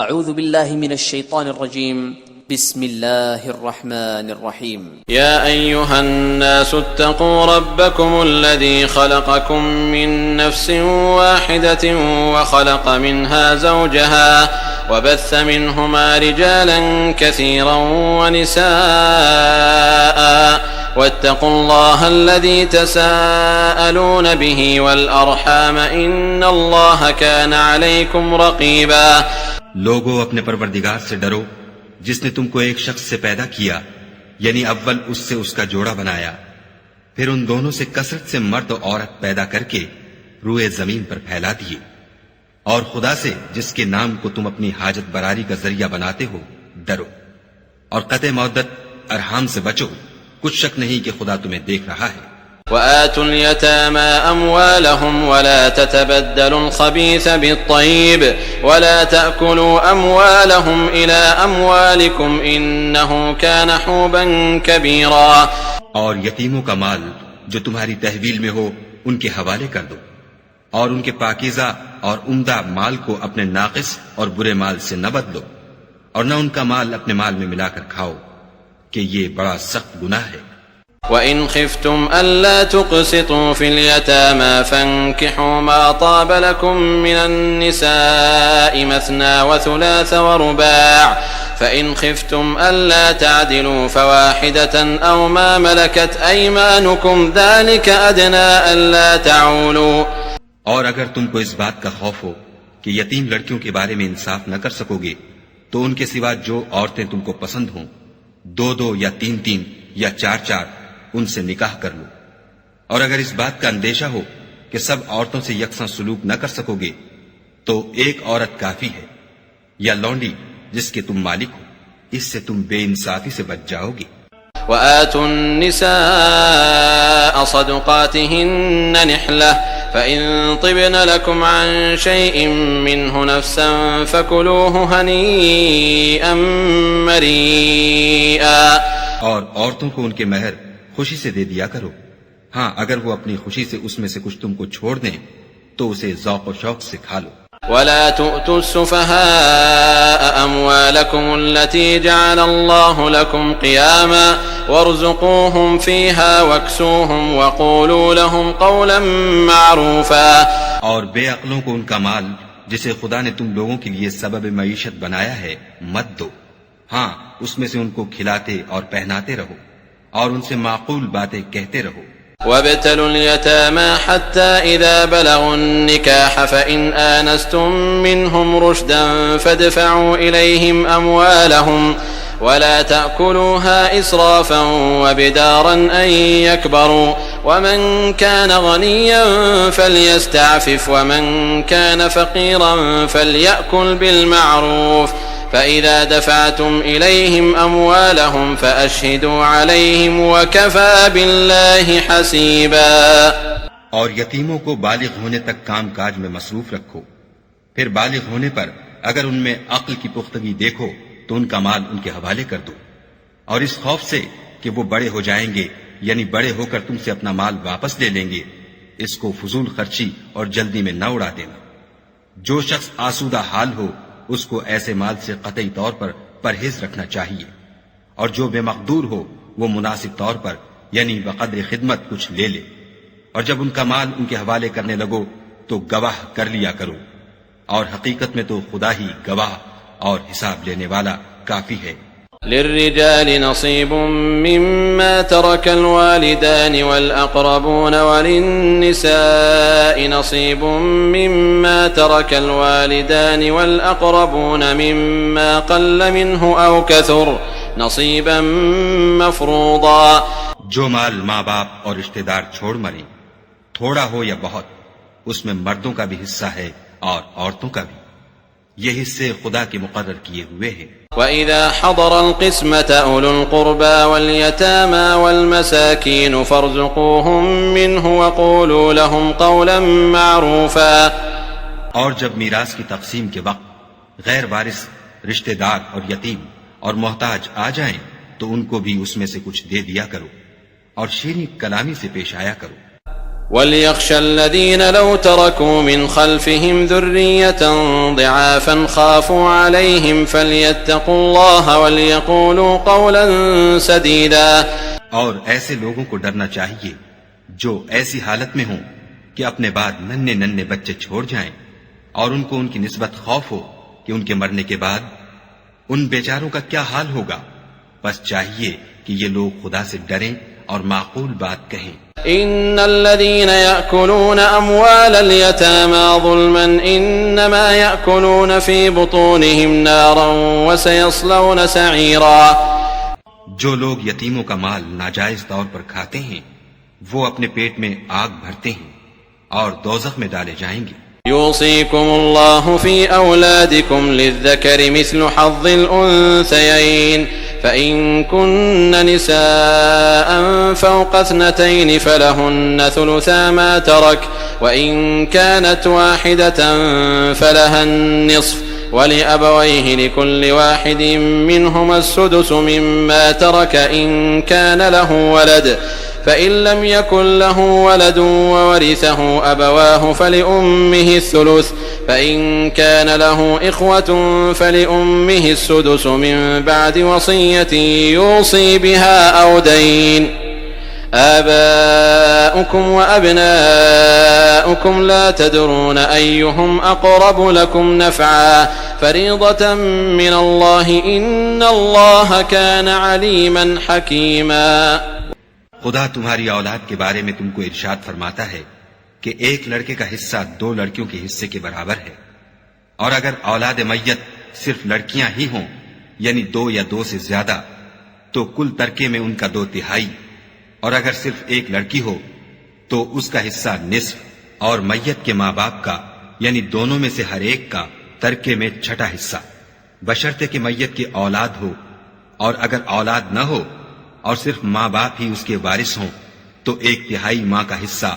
اعوذ باللہ من الشیطان الرجیم بسم اللہ الرحمن الرحیم يا أيها الناس اتقوا ربكم الذي خلقكم من نفس واحدة وخلق منها زوجها وبث منهما رجالا كثيرا ونساء واتقوا الله الذي تساءلون به والأرحام إن الله كان عليكم رقيبا. لوگو اپنے پروردگار سے ڈرو جس نے تم کو ایک شخص سے پیدا کیا، یعنی اول اس سے اس کا جوڑا بنایا، پھر ان دونوں سے کثرت سے مرد و عورت پیدا کر کے روئے زمین پر پھیلا دیے، اور خدا سے جس کے نام کو تم اپنی حاجت براری کا ذریعہ بناتے ہو ڈرو، اور قطع مودت ارحام سے بچو، کچھ شک نہیں کہ خدا تمہیں دیکھ رہا ہے. وآتوا اليتامى أموالهم ولا تتبدلوا الخبيث بالطيب ولا تأكلوا أموالهم إلى أموالكم إنه كان حوبا كبيرا. اور یتیموں کا مال جو تمہاری تحویل میں ہو ان کے حوالے کر دو، اور ان کے پاکیزہ اور عمدہ مال کو اپنے ناقص اور برے مال سے نہ بدلو، اور نہ ان کا مال اپنے مال میں ملا کر کھاؤ کہ یہ بڑا سخت گناہ ہے. وَإِنْ خِفْتُمْ أَلَّا تُقْسِطُوا فِي الْيَتَامَى فَانكِحُوا مَا طَابَ لَكُم مِّنَ النِّسَاءِ مَثْنَىٰ وَثُلَاثَ وَرُبَاعَ فَإِنْ خِفْتُمْ أَلَّا تَعْدِلُوا فَوَاحِدَةً أَوْ مَا مَلَكَتْ أَيْمَانُكُمْ ذَلِكَ أَدْنَىٰ أَلَّا تَعُولُوا. اور اگر تم کو اس بات کا خوف ہو کہ یتیم لڑکیوں کے بارے میں انصاف نہ کر سکو گے تو ان کے سوا جو عورتیں تم کو پسند ہوں، دو دو یا تین تین یا چار چار، ان سے نکاح کر لو. اور اگر اس بات کا اندیشہ ہو کہ سب عورتوں سے یکساں سلوک نہ کر سکو گے تو ایک عورت کافی ہے، یا لونڈی جس کے تم مالک ہو، اس سے تم بے انصافی سے بچ جاؤ گے. وآتوا النساء صدقاتهن نحلة فإن طبن لكم عن شيء منه نفسا فكلوه هنيئا مريئا. اور عورتوں کو ان کے مہر خوشی سے دے دیا کرو، ہاں اگر وہ اپنی خوشی سے اس میں سے کچھ تم کو چھوڑ دیں تو اسے ذوق و شوق سے کھا لو. ولا تؤتوا السفهاء أموالكم التي جعل الله لكم قياما وارزقوهم فيها واكسوهم وقولوا لهم قولا معروفا. اور بے عقلوں کو ان کا مال جسے خدا نے تم لوگوں کے لیے سبب معیشت بنایا ہے مت دو، ہاں اس میں سے ان کو کھلاتے اور پہناتے رہو اور ان سے معقول باتیں کہتے رہو. وابتلوا اليتامى حتى إذا بلغوا النكاح فإن آنستم منهم رشدا فادفعوا إليهم أموالهم ولا تأكلوها إسرافا وبدارا أن يكبروا ومن كان غنيا فليستعفف ومن كان فقيرا فليأكل بالمعروف فإذا دفعتم إليهم أموالهم فأشهدوا عليهم وكفى بالله حسيبا. اور یتیموں کو بالغ ہونے تک کام کاج میں مصروف رکھو، پھر بالغ ہونے پر اگر ان میں عقل کی پختگی دیکھو تو ان کا مال ان کے حوالے کر دو، اور اس خوف سے کہ وہ بڑے ہو جائیں گے یعنی بڑے ہو کر تم سے اپنا مال واپس لے لیں گے، اس کو فضول خرچی اور جلدی میں نہ اڑا دینا. جو شخص آسودہ حال ہو اس کو ایسے مال سے قطعی طور پر پرہیز رکھنا چاہیے، اور جو بے مقدور ہو وہ مناسب طور پر یعنی بقدر خدمت کچھ لے لے. اور جب ان کا مال ان کے حوالے کرنے لگو تو گواہ کر لیا کرو، اور حقیقت میں تو خدا ہی گواہ اور حساب لینے والا کافی ہے. للرجال نصيب مما ترك الوالدان والأقربون وللنساء نصيب مما ترك الوالدان والأقربون مما قل منه أو كثر نصيبا مفروضا. جو مال ماں باپ اور رشتہ دار چھوڑ مریں، تھوڑا ہو یا بہت، اس میں مردوں کا بھی حصہ ہے اور عورتوں کا بھی، یہ حصے خدا کے مقرر کیے ہوئے ہیں. وَإِذَا حَضَرَ الْقِسْمَةَ أُولُو الْقُرْبَى وَالْيَتَامَى وَالْمَسَاكِينُ فَارْزُقُوهُم مِّنْهُ وَقُولُوا لَهُمْ قَوْلًا مَّعْرُوفًا. اور جب میراث کی تقسیم کے وقت غیر وارث رشتہ دار اور یتیم اور محتاج آ جائیں تو ان کو بھی اس میں سے کچھ دے دیا کرو اور شیریں کلامی سے پیش آیا کرو. وليخشى الذين لو تركوا من خلفهم ذرية ضعافا خافوا عليهم فليتقوا الله وليقولوا قولا سديدا. اور ایسے لوگوں کو ڈرنا چاہیے جو ایسی حالت میں ہوں کہ اپنے بعد ننھے ننھے بچے چھوڑ جائیں اور ان کو ان کی نسبت خوف ہو کہ ان کے مرنے کے بعد ان بیچاروں کا کیا حال ہوگا. بس چاہیے کہ یہ لوگ خدا سے ڈریں اور معقول بات کہیں. ان الذين يأكلون اموال اليتامى ظلما انما يأكلون في بطونهم نارا وسيصلون سعيرا. جو لوگ یتیموں کا مال ناجائز طور پر کھاتے ہیں وہ اپنے پیٹ میں آگ بھرتے ہیں اور دوزخ میں ڈالے جائیں گے. يوصيكم الله في أولادكم للذكر مثل حظ الأنثيين فإن كن نساء فوق 2 فلهن ثلثا ما ترك وإن كانت واحدة فلها النصف ولأبويه لكل واحد منهما السدس مما ترك إن كان له ولد فإن لم يكن له ولد وورثه أبواه فلأمه الثلث فإن كان له إخوة فلأمه السدس من بعد وصية يوصي بها أو دين. آباؤكم وأبناؤكم لا تدرون أيهم أقرب لكم نفعا فريضة من الله إن الله كان عليما حكيما. خدا تمہاری اولاد کے بارے میں تم کو ارشاد فرماتا ہے کہ ایک لڑکے کا حصہ 2 لڑکیوں کے حصے کے برابر ہے، اور اگر اولاد میت صرف لڑکیاں ہی ہوں یعنی 2 یا 2 سے زیادہ تو کل ترکے میں ان کا 2/3، اور اگر صرف ایک لڑکی ہو تو اس کا حصہ نصف، اور میت کے ماں باپ کا یعنی دونوں میں سے ہر ایک کا ترکے میں 6واں حصہ، بشرطے کہ میت کی اولاد ہو، اور اگر اولاد نہ ہو اور صرف ماں باپ ہی اس کے وارث ہوں تو 1/3 ماں کا حصہ،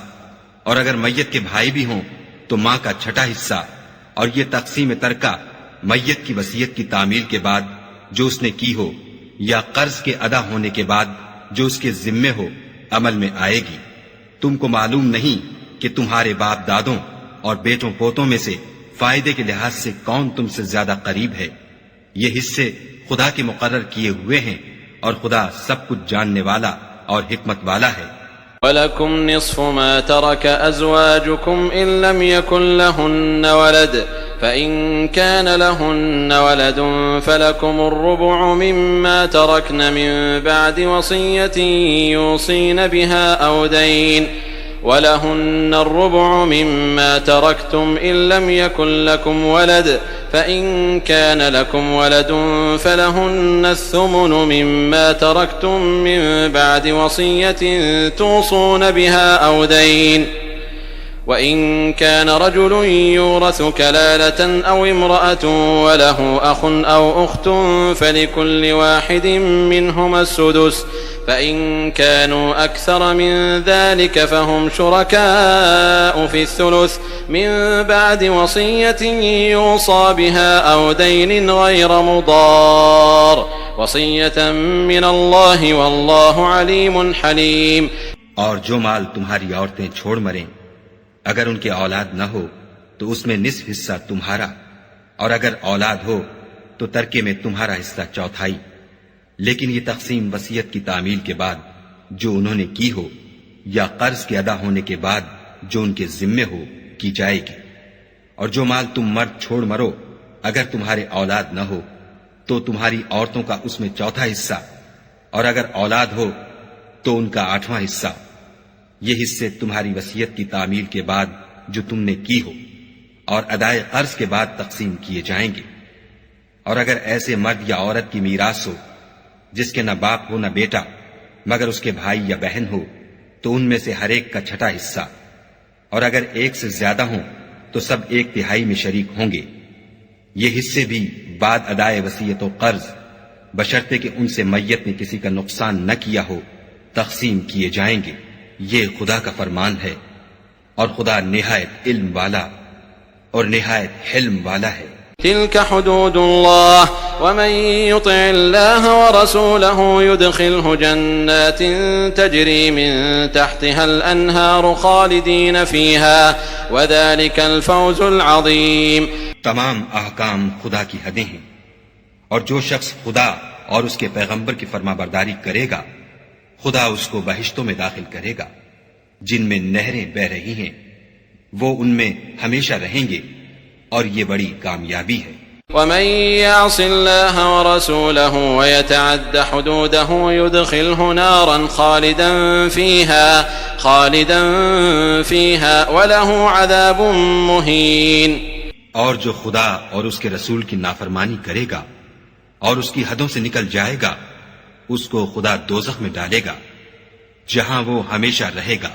اور اگر میت کے بھائی بھی ہوں تو ماں کا 6واں حصہ. اور یہ تقسیم ترکہ میت کی وصیت کی تعمیل کے بعد جو اس نے کی ہو یا قرض کے ادا ہونے کے بعد جو اس کے ذمے ہو عمل میں آئے گی. تم کو معلوم نہیں کہ تمہارے باپ دادوں اور بیٹوں پوتوں میں سے فائدے کے لحاظ سے کون تم سے زیادہ قریب ہے. یہ حصے خدا کے مقرر کیے ہوئے ہیں اور خدا سب کچھ جاننے والا اور حکمت والا ہے. وَلَكُمْ نِصْفُ مَا تَرَكَ أَزْوَاجُكُمْ إِن لَّمْ يَكُن لَّهُنَّ وَلَدٌ فَإِن كَانَ لَهُنَّ وَلَدٌ فَلَكُمُ الرُّبُعُ مِمَّا تَرَكْنَ مِن بَعْدِ وَصِيَّةٍ يُوصِينَ بِهَا أَوْ دَيْنٍ وَلَهُنَّ الرُّبُعُ مِمَّا تَرَكْتُمْ إِن لَّمْ يَكُن لَّكُمْ وَلَدٌ فإن كان لكم ولد فلهن الثمن مما تركتم من بعد وصية توصون بها أو دين وإن كان رجل يورث كلالة أو امرأة وله أخ أو أخت فلكل واحد منهما السدس فإن كانوا أكثر من ذلك فهم شركاء في الثلث من بعد وصية يوصى بها أو دين غير مضار وصية من الله والله عليم حليم. اور جو مال تمہاری عورتیں چھوڑ مریں اگر ان کے اولاد نہ ہو تو اس میں نصف حصہ تمہارا، اور اگر اولاد ہو تو ترکے میں تمہارا حصہ 1/4. لیکن یہ تقسیم وصیت کی تعمیل کے بعد جو انہوں نے کی ہو یا قرض کے ادا ہونے کے بعد جو ان کے ذمے ہو کی جائے گی. اور جو مال تم مرد چھوڑ مرو اگر تمہارے اولاد نہ ہو تو تمہاری عورتوں کا اس میں 1/4 حصہ، اور اگر اولاد ہو تو ان کا 8واں حصہ. یہ حصے تمہاری وصیت کی تعمیل کے بعد جو تم نے کی ہو اور ادائے قرض کے بعد تقسیم کیے جائیں گے. اور اگر ایسے مرد یا عورت کی میراث ہو جس کے نہ باپ ہو نہ بیٹا مگر اس کے بھائی یا بہن ہو تو ان میں سے ہر ایک کا 6واں حصہ، اور اگر ایک سے زیادہ ہوں تو سب 1/3 میں شریک ہوں گے. یہ حصے بھی بعد ادائے وصیت و قرض بشرطے کہ ان سے میت نے کسی کا نقصان نہ کیا ہو تقسیم کیے جائیں گے. یہ خدا کا فرمان ہے اور خدا نہایت علم والا اور نہایت حلم والا ہے. تلك حدود الله ومن يطع الله ورسوله يدخله جنات تجري من تحتها الأنهار خالدين فيها وذلك الفوز العظيم. تمام احکام خدا کی حدیں ہیں، اور جو شخص خدا اور اس کے پیغمبر کی فرما برداری کرے گا خدا اس کو بہشتوں میں داخل کرے گا جن میں نہریں بہ رہی ہیں، وہ ان میں ہمیشہ رہیں گے، اور یہ بڑی کامیابی ہے. ومن يعص الله ورسوله ويتعد حدوده يدخله نارا خالدا فيها وله عذاب مهين. اور جو خدا اور اس کے رسول کی نافرمانی کرے گا اور اس کی حدوں سے نکل جائے گا اس کو خدا دوزخ میں ڈالے گا جہاں وہ ہمیشہ رہے گا،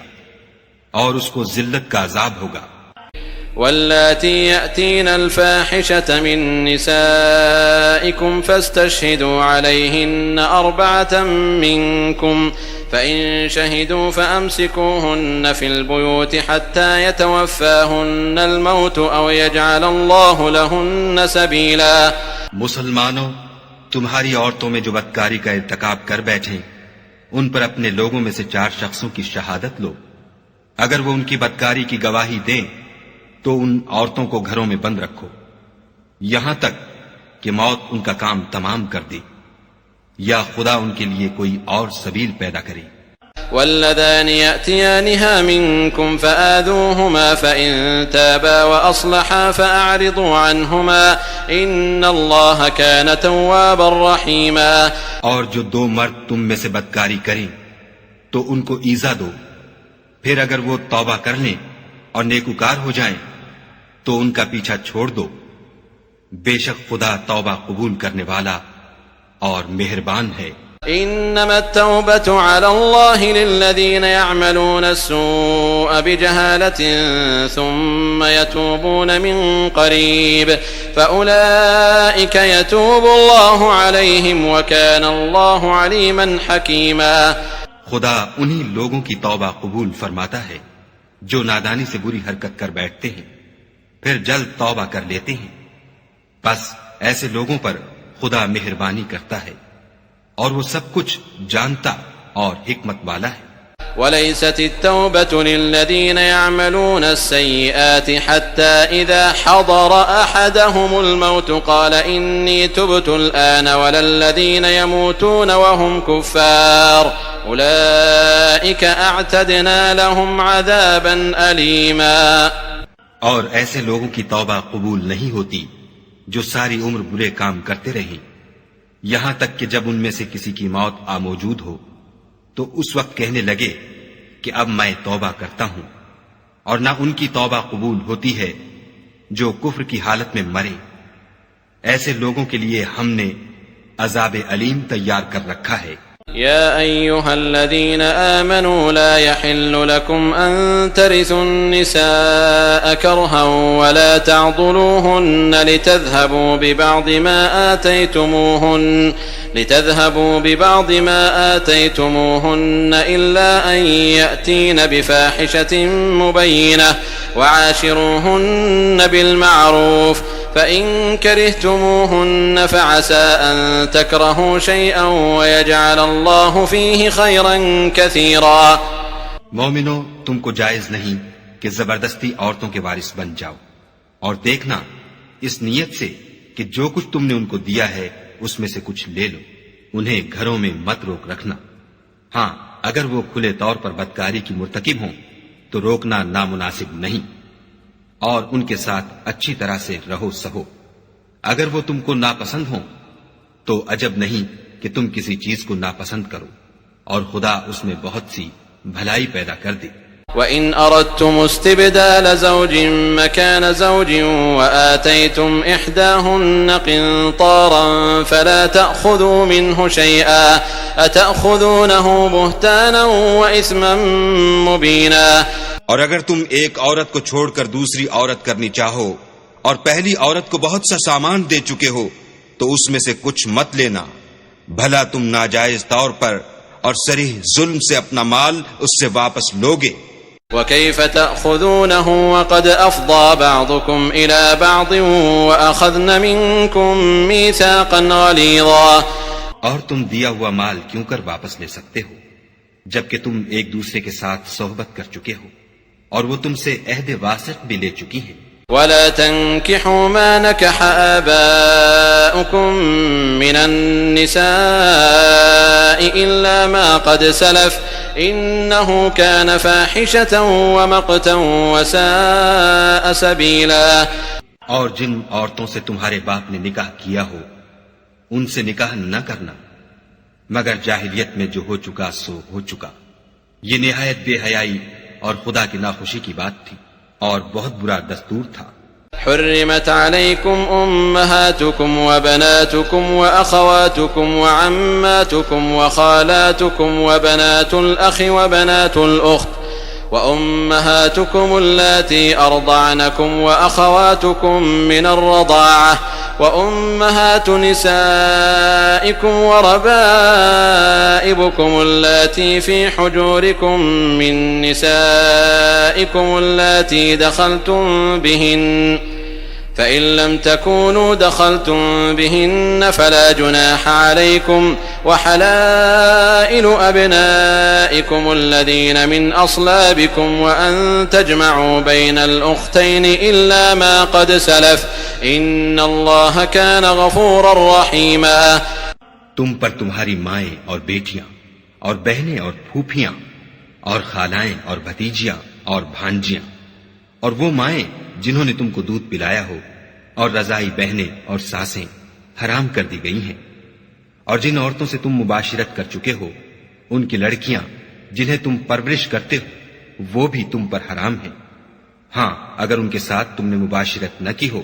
اور اس کو ذلت کا عذاب ہوگا. واللاتي يأتين الفاحشة من نسائكم فاستشهدوا عليهن 4 منكم فإن شهدوا فأمسكوهن في البيوت حتى يتوفاهن الموت أو يجعل الله لهن سبيلا. مسلمانوں، تمہاری عورتوں میں جو بدکاری کا ارتکاب کر بیٹھیں ان پر اپنے لوگوں میں سے 4 شخصوں کی شہادت لو. اگر وہ ان کی بدکاری کی گواہی دیں تو ان عورتوں کو گھروں میں بند رکھو یہاں تک کہ موت ان کا کام تمام کر دے یا خدا ان کے لیے کوئی اور سبیل پیدا کرے. واللذان يأتيانها منكم فآذوهما فإن تابا وأصلحا فأعرضوا عنهما إن الله كان توابا رحيما. اور جو 2 مرد تم میں سے بدکاری کریں تو ان کو ایذا دو، پھر اگر وہ توبہ کر لیں اور نیکوکار ہو جائیں تو ان کا پیچھا چھوڑ دو، بے شک خدا توبہ قبول کرنے والا اور مہربان ہے. انما التوبة على الله للذين يعملون السوء بجهالة ثم يتوبون من قريب فأولئك يتوب الله عليهم وكان الله عليما حكيما. خدا انہی لوگوں کی توبہ قبول فرماتا ہے جو نادانی سے بری حرکت کر بیٹھتے ہیں پھر جلد توبہ کر لیتے ہیں، بس ایسے لوگوں پر خدا مہربانی کرتا ہے اور وہ سب کچھ جانتا اور حکمت والا ہے. وليست التوبة للذين يعملون السيئات حتى إذا حضر أحدهم الموت قال إني تبت الآن ولا الذين يموتون وهم كفار أولئك أعتدنا لهم عذابا أليما. اور ایسے لوگوں کی توبہ قبول نہیں ہوتی جو ساری عمر برے کام کرتے رہیں یہاں تک کہ جب ان میں سے کسی کی موت آ موجود ہو تو اس وقت کہنے لگے کہ اب میں توبہ کرتا ہوں، اور نہ ان کی توبہ قبول ہوتی ہے جو کفر کی حالت میں مرے. ایسے لوگوں کے لیے ہم نے عذاب علیم تیار کر رکھا ہے. يا أيها الذين آمنوا لا يحل لكم أن ترثوا النساء كرها ولا تعضلوهن لتذهبوا ببعض ما آتيتموهن إلا أن يأتين بفاحشة مبينة وعاشروهن بالمعروف فإن كرهتموهن فعسى أن تكرهوا شيئا ويجعل الله فيه خيرا كثيرا. مومنو، تم کو جائز نہیں کہ زبردستی عورتوں کے وارث بن جاؤ، اور دیکھنا اس نیت سے کہ جو کچھ تم نے ان کو دیا ہے اس میں سے کچھ لے لو، انہیں گھروں میں مت روک رکھنا. ہاں، اگر وہ کھلے طور پر بدکاری کی مرتکب ہوں تو روکنا نامناسب نہیں، اور ان کے ساتھ اچھی طرح سے رہو سہو. اگر وہ تم کو ناپسند ہوں تو عجب نہیں کہ تم کسی چیز کو ناپسند کرو، اور خدا اس میں بہت سی بھلائی پیدا کر دے. وَإِنْ أَرَدْتُمُ اسْتِبْدَالَ زَوْجٍ مَكَانَ زَوْجٍ وَآتَيْتُمْ إِحْدَاهُنَّ قِنطَارًا فَلَا تَأْخُذُوا مِنْهُ شَيْئًا أَتَأْخُذُونَهُ بُهْتَانًا وَإِثْمًا مُبِينًا. اور اگر تم ایک عورت کو چھوڑ کر دوسری عورت کرنی چاہو اور پہلی عورت کو بہت سا سامان دے چکے ہو تو اس میں سے کچھ مت لینا، بھلا تم ناجائز طور پر اور صریح ظلم سے اپنا مال اس سے واپس لوگے. وكيف تأخذونه وقد أفضى بعضكم إلى بعض وأخذن منكم ميثاقا غليظا. اور تم دیا ہوا مال کیوں کر واپس لے سکتے ہو جبکہ تم ایک دوسرے کے ساتھ صحبت کر چکے ہو اور وہ تم سے عہد واسق بھی لے چکی ہیں. ولا تنكحوا ما نكح آباؤكم من النساء إلا ما قد سلف إنه كان فاحشة ومقتا وساء سبيلا. اور جن عورتوں سے تمہارے باپ نے نکاح کیا ہو ان سے نکاح نہ کرنا مگر جاہلیت میں جو ہو چکا سو ہو چکا. یہ نہایت بے حیائی اور خدا کی ناخوشی کی بات تھی اور بہت برا دستور تھا. حرمت عليكم أمهاتكم وبناتكم وأخواتكم وعماتكم وخالاتكم وبنات الأخ وبنات الأخت وأمهاتكم اللاتي أرضعنكم وأخواتكم من الرضاعة وأمهات نسائكم وربائبكم اللاتي في حجوركم من نسائكم اللاتي دخلتم بهن فإن لم تكونوا دخلتم بهن فلا جناح عليكم وحلائل أبنائكم الذين من أصلابكم وأن تجمعوا بين الأختين إلا ما قد سلف إن الله كان غفورا رحيما. تم پر تمہاری مائیں اور بیٹیاں اور بہنیں اور پھوپھیاں اور خالائیں اور بھتیجیاں اور بھانجیاں اور وہ مائیں جنہوں نے تم کو دودھ پلایا ہو اور رضائی بہنیں اور ساسیں حرام کر دی گئی ہیں. اور جن عورتوں سے تم مباشرت کر چکے ہو ان کی لڑکیاں جنہیں تم پرورش کرتے ہو وہ بھی تم پر حرام ہیں. ہاں اگر ان کے ساتھ تم نے مباشرت نہ کی ہو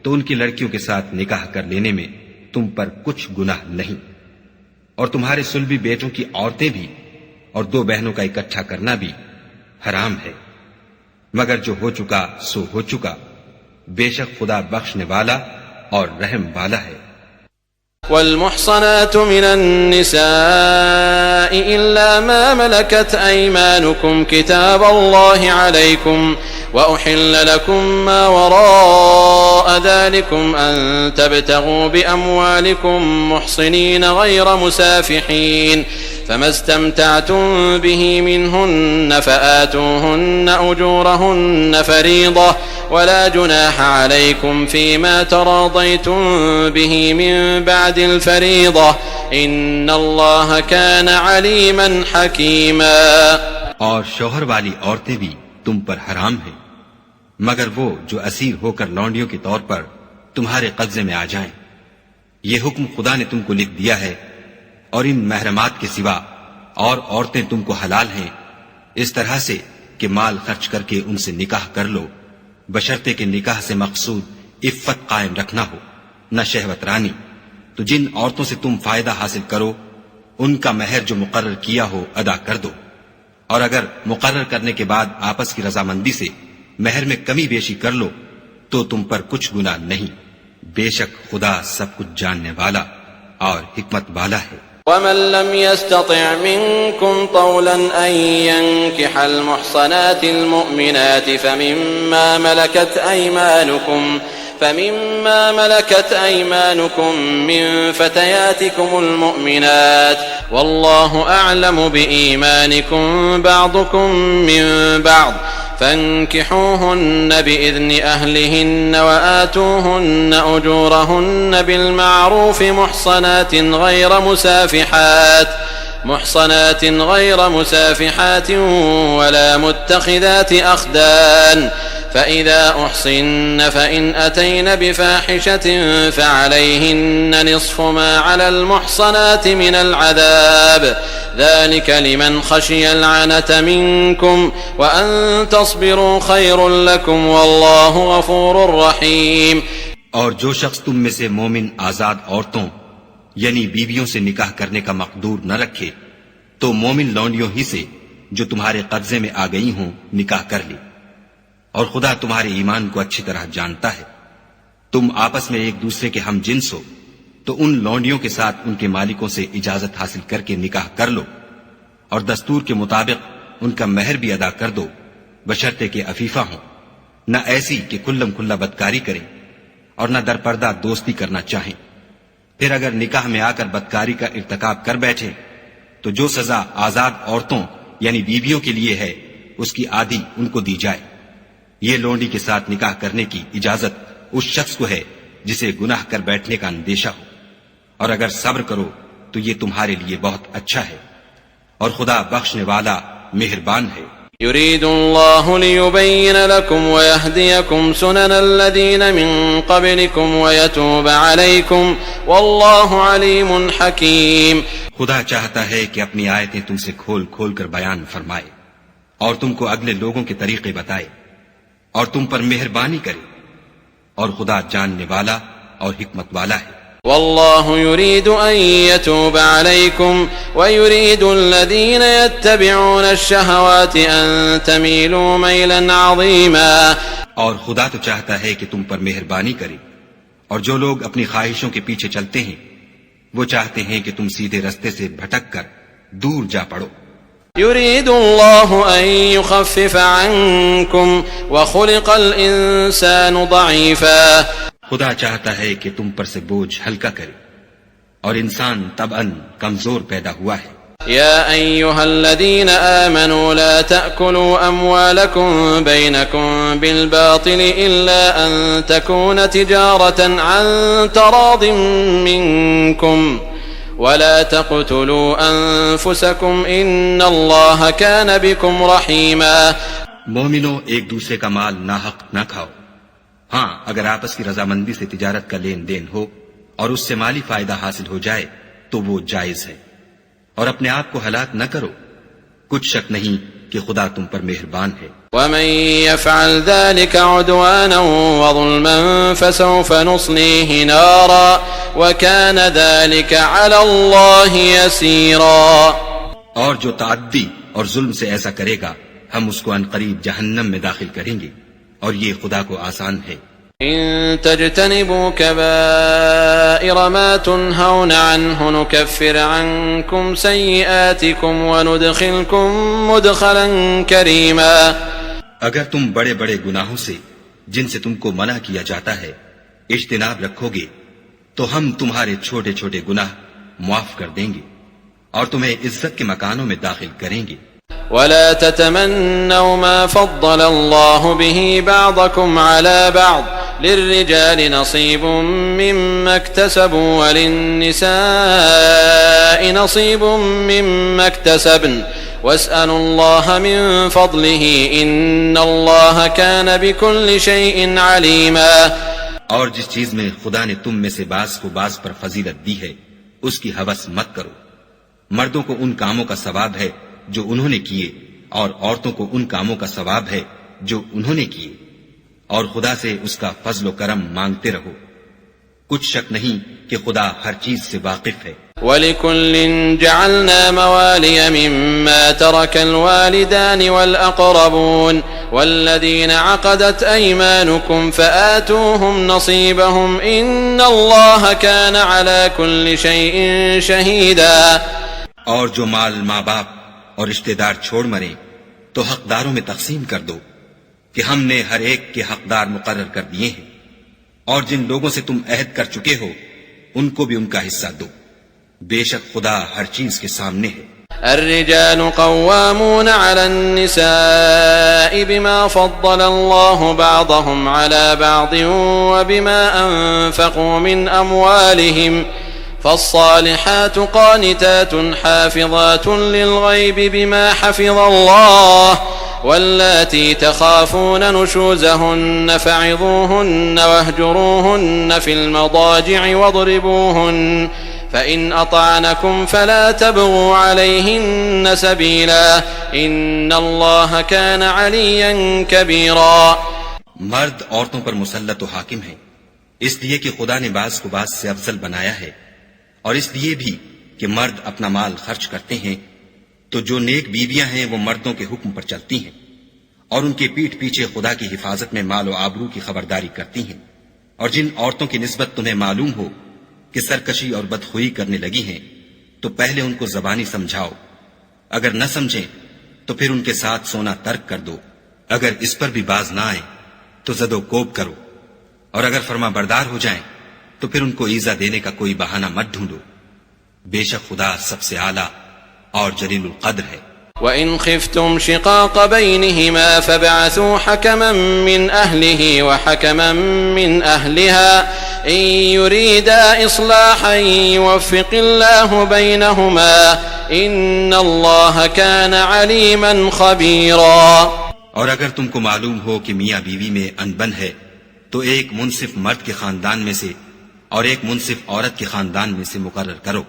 تو ان کی لڑکیوں کے ساتھ نکاح کر لینے میں تم پر کچھ گناہ نہیں. اور تمہارے صلبی بیٹوں کی عورتیں بھی اور دو بہنوں کا اکٹھا کرنا بھی حرام ہے مگر جو ہو چکا سو ہو چکا. بے شک خدا بخشنے والا اور رحم والا ہے. والمحصنات من النساء إلا ما ملكت أيمانكم كتاب الله عليكم وأحل لكم ما وراء ذلكم أن تبتغوا بأموالكم محصنين غير مسافحين فما استمتعتم به منهن فآتوهن أجورهن فريضة ولا جناح عليكم فيما تراضيتم به من بعد الفريضة إن الله كان عليما حكيما. اور شوہر والی عورتیں بھی تم پر حرام ہیں مگر وہ جو اسیر ہو کر لونڈیوں کے طور پر تمہارے قبضے میں آ جائیں. یہ حکم خدا نے تم کو لکھ دیا ہے اور ان محرمات کے سوا اور عورتیں تم کو حلال ہیں اس طرح سے کہ مال خرچ کر کے ان سے نکاح کر لو بشرطے کہ نکاح سے مقصود عفت قائم رکھنا ہو نہ شہوت رانی. تو جن عورتوں سے تم فائدہ حاصل کرو ان کا مہر جو مقرر کیا ہو ادا کر دو اور اگر مقرر کرنے کے بعد آپس کی رضامندی سے مہر میں کمی بیشی کر لو تو تم پر کچھ گناہ نہیں. بے شک خدا سب کچھ جاننے والا اور حکمت والا ہے. ومن لم يستطع منكم طولا أن ينكح المحصنات المؤمنات فمما ملكت أيمانكم من فتياتكم المؤمنات والله أعلم بإيمانكم بعضكم من بعض فانكحوهن بإذن أهلهن وآتوهن أجورهن بالمعروف محصنات غير مسافحات ولا متخذات أخدان فإذا أحصن فإن أتين بفاحشة فعليهن نصف ما على المحصنات من العذاب ذلك لمن خشي العنة منكم وأن تصبروا خير لكم والله غفور رحيم. اور جو شخص تم میں سے مومن آزاد عورتوں یعنی بیویوں سے نکاح کرنے کا مقدور نہ رکھے تو مومن لونڈیوں ہی سے جو تمہارے قبضے میں آ گئی ہوں نکاح کر لی اور خدا تمہارے ایمان کو اچھی طرح جانتا ہے. تم آپس میں ایک دوسرے کے ہم جنس ہو تو ان لونڈیوں کے ساتھ ان کے مالکوں سے اجازت حاصل کر کے نکاح کر لو اور دستور کے مطابق ان کا مہر بھی ادا کر دو بشرطے کہ عفیفہ ہوں، نہ ایسی کہ کھلم کھلا بدکاری کریں اور نہ درپردہ دوستی کرنا چاہیں۔ پھر اگر نکاح میں آ کر بدکاری کا ارتکاب کر بیٹھے تو جو سزا آزاد عورتوں یعنی بیویوں کے لیے ہے اس کی آدھی ان کو دی جائے۔ یہ لونڈی کے ساتھ نکاح کرنے کی اجازت اس شخص کو ہے جسے گناہ کر بیٹھنے کا اندیشہ ہو، اور اگر صبر کرو تو یہ تمہارے لیے بہت اچھا ہے، اور خدا بخشنے والا مہربان ہے۔ يريد الله ليبين لكم ويهديكم سنن الذين من قبلكم ويتوب عليكم والله عليم حكيم۔ خدا چاہتا ہے کہ اپنی آیتیں تم سے کھول کھول کر بیان فرمائے اور تم کو اگلے لوگوں کے طریقے بتائے اور تم پر مہربانی کرے، اور خدا جاننے والا اور حکمت والا ہے۔ والله يريد أن يتوب عليكم ويريد الذين يتبعون الشهوات أن تميلوا ميلا عظيما۔ اور خدا تو چاہتا ہے کہ تم پر مہربانی کرے، اور جو لوگ اپنی خواہشوں کے پیچھے چلتے ہیں وہ چاہتے ہیں کہ تم سیدھے رستے سے بھٹک کر دور جا پڑو۔ يريد الله أن يخفف عنكم وخلق الإنسان ضعيفا۔ خدا چاہتا ہے کہ تم پر سے بوجھ ہلکا کرے، اور انسان طبعاً کمزور پیدا ہوا ہے۔ يا أيها الذين آمنوا لا تأكلوا أموالكم بينكم بالباطل إلا أن تكون تجارة عن تراض منكم ولا تقتلوا أنفسكم إن الله كان بكم رحيما۔ مومنو، ایک دوسرے کا مال ناحق نہ کھاؤ، ہاں اگر آپس کی رضامندی سے تجارت کا لین دین ہو اور اس سے مالی فائدہ حاصل ہو جائے تو وہ جائز ہے، اور اپنے آپ کو ہلاک نہ کرو، کچھ شک نہیں کہ خدا تم پر مہربان ہے۔ ومن يفعل ذلك عدوانا وظلما فسوف نصليه نارا وكان ذلك على الله يسيرا۔ اور جو تعدی اور ظلم سے ایسا کرے گا ہم اس کو عنقریب جہنم میں داخل کریں گے، اور یہ خدا کو آسان ہے۔ إن تجتنبوا كبائر ما تنهون عنه نكفر عنكم سيئاتكم وندخلكم مدخلا كريما۔ اگر تم بڑے بڑے گناہوں سے جن سے تم کو منع کیا جاتا ہے اجتناب رکھو گے تو ہم تمہارے چھوٹے چھوٹے گناہ معاف کر دیں گے اور تمہیں عزت کے مکانوں میں داخل کریں گے۔ ولا تتمنوا ما فضل الله به بعضكم على بعض للرجال نصيب مما اكتسبوا وللنساء نصيب مما اكتسبن واسألوا الله من فضله إن الله كان بكل شيء عليما۔ اور جس چیز میں خدا نے تم میں سے بعض کو بعض پر فضیلت دی ہے اس کی ہوس مت کرو۔ مردوں کو ان کاموں کا ثواب ہے جو انہوں نے کیے، اور عورتوں کو ان کاموں کا ثواب ہے جو انہوں نے کیے، اور خدا سے اس کا فضل و کرم مانگتے رہو، کچھ شک نہیں کہ خدا ہر چیز سے واقف ہے۔ وَلِكُلٍّ جَعَلْنَا مَوَالِيَ مِمَّا تَرَكَ الْوَالِدَانِ وَالْأَقْرَبُونَ وَالَّذِينَ عَقَدَتْ أَيْمَانُكُمْ فَآتُوهُمْ نَصِيبَهُمْ إِنَّ اللَّهَ كَانَ عَلَى كُلِّ شَيْءٍ شَهِيدًا۔ اور جو مال ماں باپ اور رشتہ دار چھوڑ مرے تو حقداروں میں تقسیم کر دو کہ ہم نے ہر ایک کے حقدار مقرر کر دیے ہیں، اور جن لوگوں سے تم عہد کر چکے ہو ان کو بھی ان کا حصہ دو، بے شک خدا ہر چیز کے سامنے ہے۔ الرجال قوامون على النساء بما فضل الله بعضهم على بعض وبما أنفقوا من أموالهم فالصالحات قانتات حافظات للغيب بما حفظ الله واللاتي تخافون نشوزهن فعظوهن واهجروهن في المضاجع واضربوهن فإن أطعنكم فلا تبغوا عليهن سبيلا إن الله كان عليا كبيرا۔ مرد عورتوں پر مسلط و حاکم ہیں اس لیے کہ خدا نے بعض کو بعض سے افضل بنایا ہے، اور اس لیے بھی کہ مرد اپنا مال خرچ کرتے ہیں تو جو نیک بیویاں ہیں وہ مردوں کے حکم پر چلتی ہیں اور ان کے پیٹھ پیچھے خدا کی حفاظت میں مال و آبرو کی خبرداری کرتی ہیں، اور جن عورتوں کی نسبت تمہیں معلوم ہو کہ سرکشی اور بدخوئی کرنے لگی ہیں تو پہلے ان کو زبانی سمجھاؤ، اگر نہ سمجھیں تو پھر ان کے ساتھ سونا ترک کر دو، اگر اس پر بھی باز نہ آئیں تو زد و کوب کرو، اور اگر فرما بردار ہو جائیں تو پھر ان کو ایذا دینے کا کوئی بہانہ مت ڈھونڈو، بے شک خدا سب سے اعلیٰ اور جلیل القدر ہے۔ وَإِنْ خِفْتُمْ شِقَاقَ بَيْنِهِمَا فَابْعَثُوا حَكَمًا مِّنْ أَهْلِهِ وَحَكَمًا مِّنْ أَهْلِهَا إِن يُرِيدَا إِصْلَاحًا يُوَفِّقِ اللَّهُ بَيْنَهُمَا إِنَّ اللَّهَ كَانَ عَلِيمًا خَبِيرًا۔ اور اگر تم کو معلوم ہو کہ میاں بیوی میں انبن ہے تو ایک منصف مرد کے خاندان میں سے اور ایک منصف عورت کے خاندان میں سے مقرر کرو،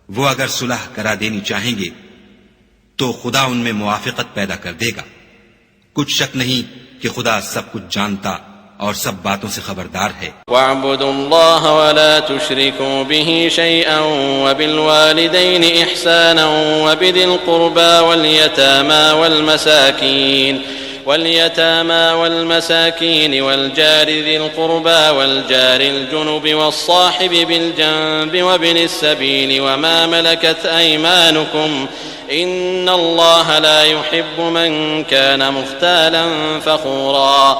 وہ اگر صلح کرا دینی چاہیں گے تو خدا ان میں موافقت پیدا کر دے گا۔ کچھ شک نہیں کہ خدا سب کچھ جانتا اور سب باتوں سے خبردار ہے۔ وَاعْبُدُوا اللَّهَ وَلَا تُشْرِكُوا بِهِ شَيْئًا وَبِالْوَالِدَيْنِ إِحْسَانًا وَبِذِي الْقُرْبَى واليتامى والمساكين والجار ذي القربى والجار الجنب والصاحب بالجنب وابن السبيل وما ملكت أيمانكم إن الله لا يحب من كان مختالا فخورا۔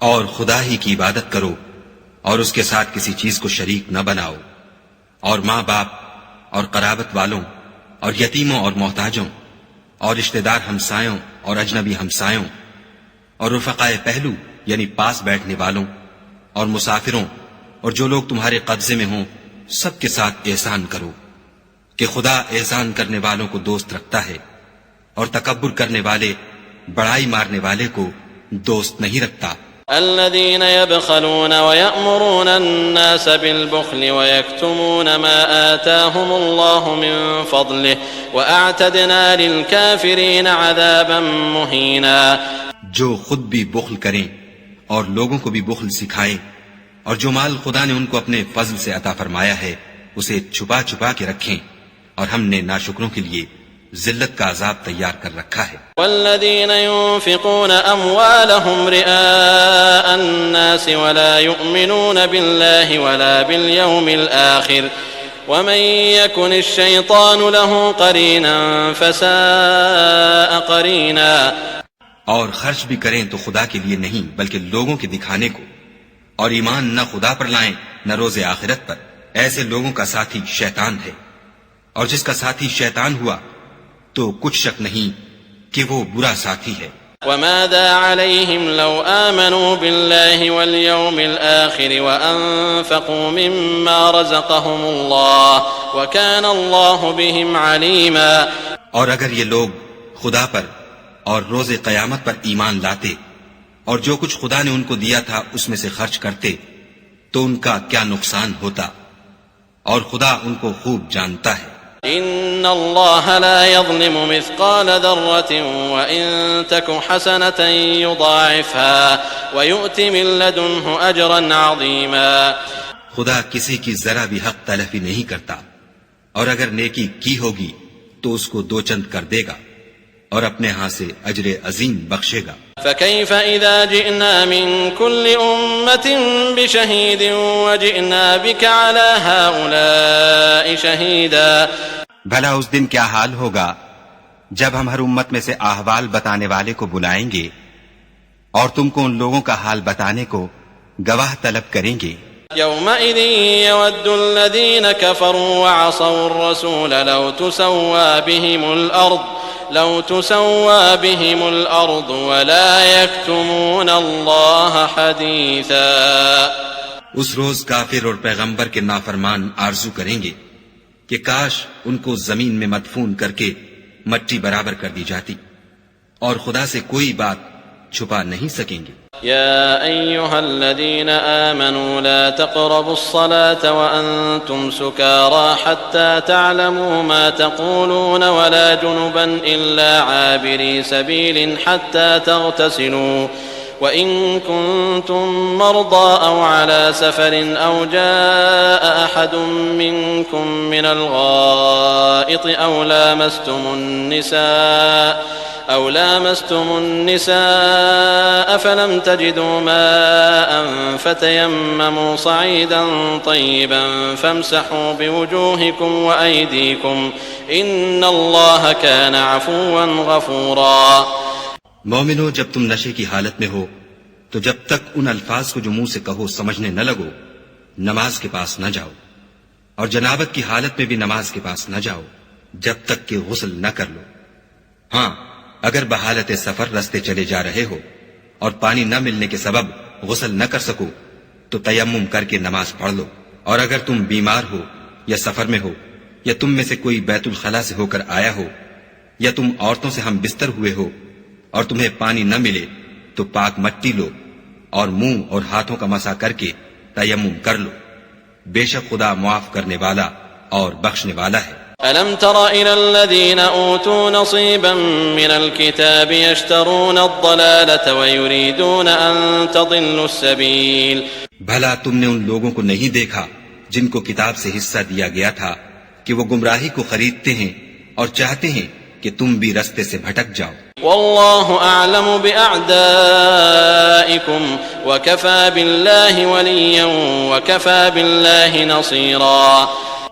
اور خدا ہی کی عبادت کرو اور اس کے ساتھ کسی چیز کو شریک نہ بناؤ، اور ماں باپ اور قرابت والوں اور یتیموں اور محتاجوں اور رشتہ دار ہمسایوں اور اجنبی ہمسایوں اور رفقائے پہلو یعنی پاس بیٹھنے والوں اور مسافروں اور جو لوگ تمہارے قبضے میں ہوں سب کے ساتھ احسان کرو، کہ خدا احسان کرنے والوں کو دوست رکھتا ہے اور تکبر کرنے والے بڑائی مارنے والے کو دوست نہیں رکھتا۔ الذين يبخلون ويأمرون الناس بالبخل ويكتمون ما آتاهم الله من فضله وأعتدنا للكافرين عذابا مهينا۔ جو خود بھی بخل کریں اور لوگوں کو بھی بخل سکھائیں، اور جو مال خدا نے ان کو اپنے فضل سے عطا فرمایا ہے اسے چھپا چھپا کے رکھیں، اور ہم نے ناشکروں کے لیے ذلت کا عذاب تیار کر رکھا ہے۔ والذین ينفقون اموالهم رئاء الناس ولا يؤمنون بالله ولا باليوم الآخر ومن يكن الشيطان له قرينا فساء قرينا۔ اور خرچ بھی کریں تو خدا کے لیے نہیں بلکہ لوگوں کے دکھانے کو، اور ایمان نہ خدا پر لائیں نہ روز آخرت پر، ایسے لوگوں کا ساتھی شیطان ہے، اور جس کا ساتھی شیطان ہوا تو کچھ شک نہیں کہ وہ برا ساتھی ہے۔ وماذا عليهم لو آمنوا بالله واليوم الآخر وأنفقوا مما رزقهم الله وكان الله بهم عليما۔ اور اگر یہ لوگ خدا پر اور روز قیامت پر ایمان لاتے اور جو کچھ خدا نے ان کو دیا تھا اس میں سے خرچ کرتے تو ان کا کیا نقصان ہوتا، اور خدا ان کو خوب جانتا ہے۔ ان الله لا يظلم مثقال ذرة وان تك حسنة يضاعفها ويؤت من لدنه اجرا عظيما۔ خدا کسی کی ذرا بھی حق تلفی نہیں کرتا، اور اگر نیکی کی ہوگی تو اس کو دو چند کر دے گا اور اپنے ہاں سے اجر عظیم بخشے گا۔ فكيف اذا جئنا من كل امة بشهيد وجئنا بك على هؤلاء شهيدا۔ بھلا اس دن کیا حال ہوگا جب ہم ہر امت میں سے احوال بتانے والے کو بلائیں گے اور تم کو ان لوگوں کا حال بتانے کو گواہ طلب کریں گے۔ يومئذ يود الذين كفروا وعصوا الرسول لو تسوى بهم الأرض ولا يكتمون الله حديثا۔ اس روز کافر اور پیغمبر کے نافرمان آرزو کریں گے کہ کاش ان کو زمین میں مدفون کر کے مٹی برابر کر دی جاتی، اور خدا سے کوئی بات چھپا نہیں سکیں گے۔ يا أيها الذين آمنوا لا تقربوا الصلاة وأنتم سكارى حتى تعلموا ما تقولون ولا جنبا إلا عابري سبيل حتى تغتسلوا وإن كنتم مرضى أو على سفر أو جاء أحد منكم من الغائط أو لامستم النساء فلم تجدوا ماء فتيمموا صعيدا طيبا فامسحوا بوجوهكم وأيديكم إن الله كان عفوا غفورا۔ مومنو، جب تم نشے کی حالت میں ہو تو جب تک ان الفاظ کو جو منہ سے کہو سمجھنے نہ لگو نماز کے پاس نہ جاؤ، اور جنابت کی حالت میں بھی نماز کے پاس نہ جاؤ جب تک کہ غسل نہ کر لو۔ ہاں، اگر بحالت سفر رستے چلے جا رہے ہو اور پانی نہ ملنے کے سبب غسل نہ کر سکو تو تیمم کر کے نماز پڑھ لو، اور اگر تم بیمار ہو یا سفر میں ہو یا تم میں سے کوئی بیت الخلا سے ہو کر آیا ہو یا تم عورتوں سے ہم بستر ہوئے ہو اور تمہیں پانی نہ ملے تو پاک مٹی لو اور منہ اور ہاتھوں کا مسح کر کے تیمم کر لو، بے شک خدا معاف کرنے والا اور بخشنے والا ہے۔ ألم تر إلى الذين أوتوا نصيبا من الكتاب يشترون الضلالة ويريدون أن تضلوا السبيل؟ بھلا تم نے ان لوگوں کو نہیں دیکھا جن کو کتاب سے حصہ دیا گیا تھا کہ وہ گمراہی کو خریدتے ہیں اور چاہتے ہیں کہ تم بھی رستے سے بھٹک جاؤ۔ والله أعلم بأعدائكم وكفى بالله وليا وكفى بالله نصيرا۔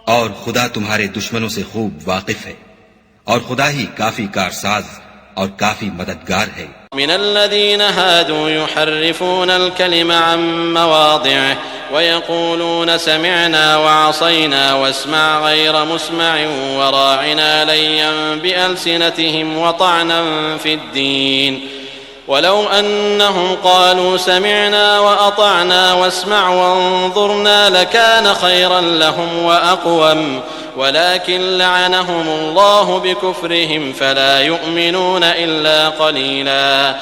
اور خدا تمہارے دشمنوں سے خوب واقف ہے، اور خدا ہی کافی کارساز اور کافی مددگار ہے۔ من الذين هادوا يحرفون الكلم عن مواضعه ويقولون سمعنا وعصينا واسمع غير مسمع وراعنا ليا بألسنتهم وطعنا في الدين ولو أنهم قالوا سمعنا وأطعنا واسمع وانظرنا لكان خيرا لهم وأقوم ولكن لعنهم الله بكفرهم فلا يؤمنون إلا قليلا۔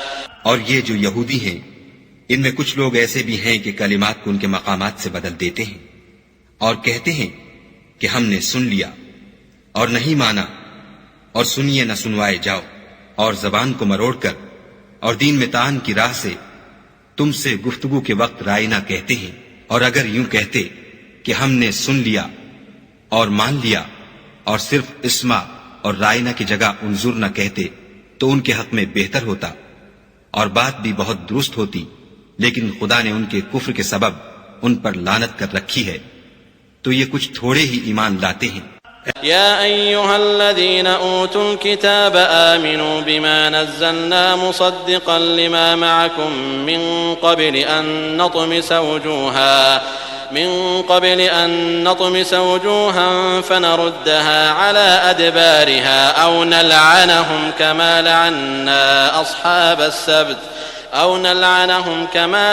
اور یہ جو یہودی ہیں ان میں کچھ لوگ ایسے بھی ہیں کہ کلمات کو ان کے مقامات سے بدل دیتے ہیں اور کہتے ہیں کہ ہم نے سن لیا اور نہیں مانا، اور سنیے نہ سنوائے جاؤ، اور زبان کو مروڑ کر اور دین میں طعن کی راہ سے تم سے گفتگو کے وقت رائنا کہتے ہیں، اور اگر یوں کہتے کہ ہم نے سن لیا اور مان لیا اور صرف اسما اور رائنا کی جگہ انظر نہ کہتے تو ان کے حق میں بہتر ہوتا اور بات بھی بہت درست ہوتی، لیکن خدا نے ان کے کفر کے سبب ان پر لعنت کر رکھی ہے، تو یہ کچھ تھوڑے ہی ایمان لاتے ہیں۔ يا أيها الذين أوتوا الكتاب آمنوا بما نزلنا مصدقا لما معكم من قبل أن نطمس وجوها فنردها على أدبارها أو نلعنهم كما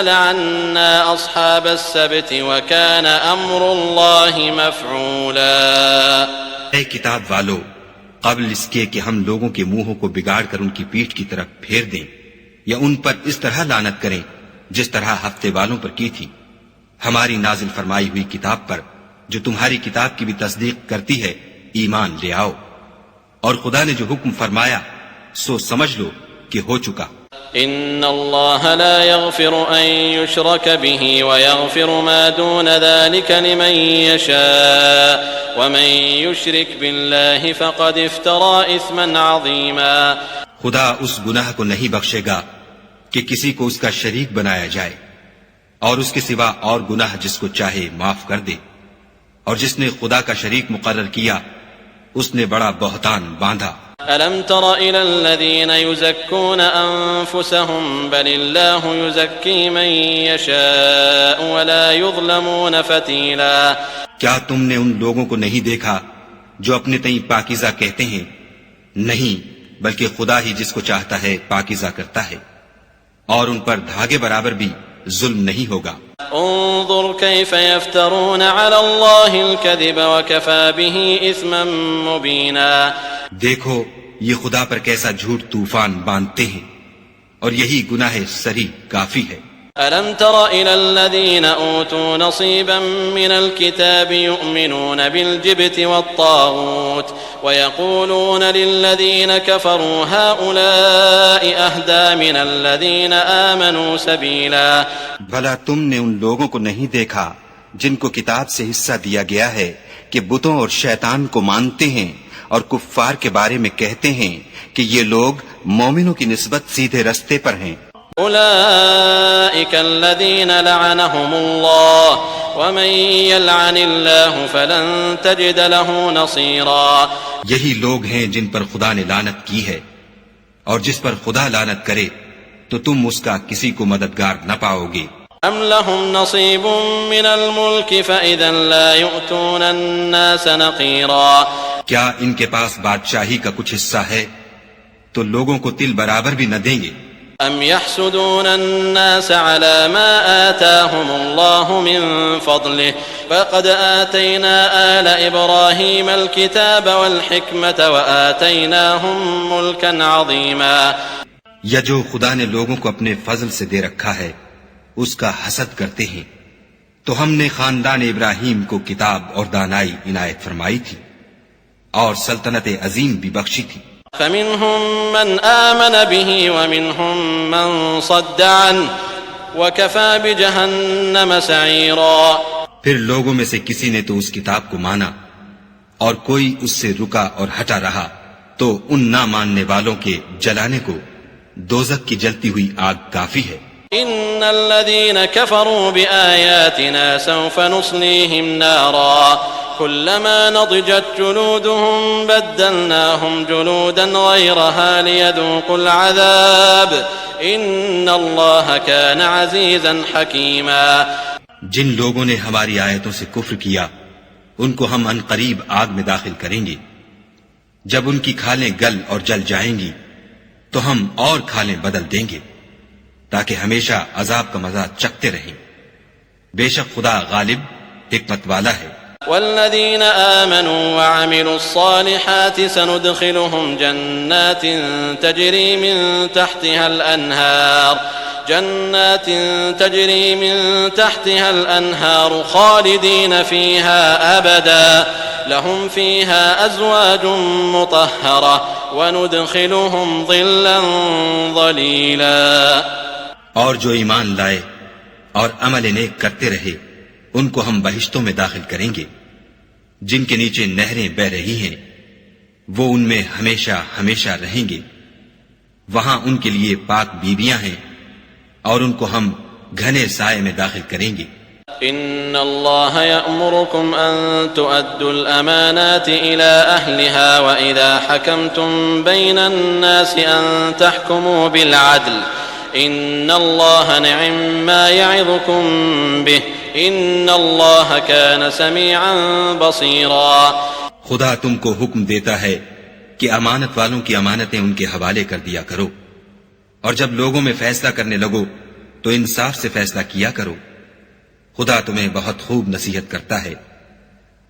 لعنا أصحاب السبت وكان أمر الله مفعولا۔ اے کتاب والو، قبل اس کے کہ ہم لوگوں کے منہوں کو بگاڑ کر ان کی پیٹھ کی طرف پھیر دیں یا ان پر اس طرح لعنت کریں جس طرح ہفتے والوں پر کی تھی، ہماری نازل فرمائی ہوئی کتاب پر جو تمہاری کتاب کی بھی تصدیق کرتی ہے ایمان لے آؤ، اور خدا نے جو حکم فرمایا سو سمجھ لو کہ ہو چکا۔ ان اللہ لا يغفر ان يشرك به ويغفر ما دون ذلك لمن يشاء ومن يشرك بالله فقد افترى اثما عظيما۔ خدا اس گناہ کو نہیں بخشے گا کہ کسی کو اس کا شریک بنایا جائے، اور اس کے سوا اور گناہ جس کو چاہے معاف کر دے، اور جس نے خدا کا شریک مقرر کیا اس نے بڑا بہتان باندھا۔ ألم تر إلى الذين يزكون أنفسهم بل الله يزكي من يشاء ولا يظلمون فتيلا۔ کیا تم نے ان لوگوں کو نہیں دیکھا جو اپنے تئیں پاکیزہ کہتے ہیں؟ نہیں، بلکہ خدا ہی جس کو چاہتا ہے پاکیزہ کرتا ہے، اور ان پر دھاگے برابر بھی ظلم نہیں ہوگا۔ انظر كيف يفترون على الله الكذب وكفى به إثما مبينا۔ دیکھو یہ خدا پر کیسا جھوٹ طوفان باندھتے ہیں، اور یہی گناہ سری کافی ہے۔ ألم تر إلى الذين أوتوا نصيبا من الكتاب يؤمنون بالجبت والطاغوت ويقولون للذين كفروا هؤلاء أهدى من الذين آمنوا سبيلا۔ بھلا تم نے ان لوگوں کو نہیں دیکھا جن کو کتاب سے حصہ دیا گیا ہے کہ بتوں اور شیطان کو مانتے ہیں اور کفار کے بارے میں کہتے ہیں کہ یہ لوگ مومنوں کی نسبت سیدھے رستے پر ہیں۔ أولئك الذين لعنهم الله ومن يلعن الله فلن تجد له نصيرا۔ یہی لوگ ہیں جن پر خدا نے لعنت کی ہے، اور جس پر خدا لعنت کرے تو تم اس کا کسی کو مددگار نہ پاؤ گے۔ ام لهم نصیب من الملک فاذا لا يؤتون الناس نقیرا، کیا ان کے پاس بادشاہی کا کچھ حصہ ہے تو لوگوں کو تل برابر بھی نہ دیں گے؟ ام يحسدون الناس على ما آتاهم الله من فضله فقد آتينا آل إبراهيم الكتاب والحكمة وآتيناهم ملكا عظيما، یا جو خدا نے لوگوں کو اپنے فضل سے دے رکھا ہے اس کا حسد کرتے ہیں، تو ہم نے خاندان ابراہیم کو کتاب اور دانائی عنایت فرمائی تھی اور سلطنت عظیم بھی بخشی تھی۔ فمنهم من آمن به ومنهم من صد عنه وكفى بجهنم سعيرا، پھر لوگوں میں سے کسی نے تو اس کتاب کو مانا اور کوئی اس سے رکا اور ہٹا رہا، تو ان نہ ماننے والوں کے جلانے کو دوزخ کی جلتی ہوئی آگ کافی ہے۔ ان الذين كفروا بآياتنا سوف نصليهم نارا كلما نضجت جلودهم بدلناهم جلودا غيرها ليذوقوا العذاب ان الله كان عزيزا حكيما۔ جن لوگوں نے ہماری آیتوں سے کفر کیا ان کو ہم ان قریب آگ میں داخل کریں گے، جب ان کی کھالیں گل اور جل جائیں گی تو ہم اور کھالیں بدل دیں گے تاکہ ہمیشہ عذاب کا مزہ چکھتے رہیں۔ بے شک خدا غالب حکمت والا ہے۔ والذين آمنوا وعملوا الصالحات سندخلهم جنات تجري من تحتها الأنهار خالدين فيها أبدا لهم فيها أزواج مطهرة وندخلهم ظلا ظليلا۔ اور جو ایمان لائے اور عمل نیک کرتے رہے ان کو ہم بہشتوں میں داخل کریں گے جن کے نیچے نہریں بہ رہی ہیں، وہ ان میں ہمیشہ ہمیشہ رہیں گے، وہاں ان کے لیے پاک بیویاں ہیں اور ان کو ہم گھنے سائے میں داخل کریں گے۔ ان اللہ یأمرکم ان تؤدوا الامانات الى اہلها واذا حکمتم بین الناس ان تحکموا بالعدل ان اللہ نعم ما یعظکم به ان اللہ کان سمیعا بصیرا۔ خدا تم کو حکم دیتا ہے کہ امانت والوں کی امانتیں ان کے حوالے کر دیا کرو، اور جب لوگوں میں فیصلہ کرنے لگو تو انصاف سے فیصلہ کیا کرو، خدا تمہیں بہت خوب نصیحت کرتا ہے،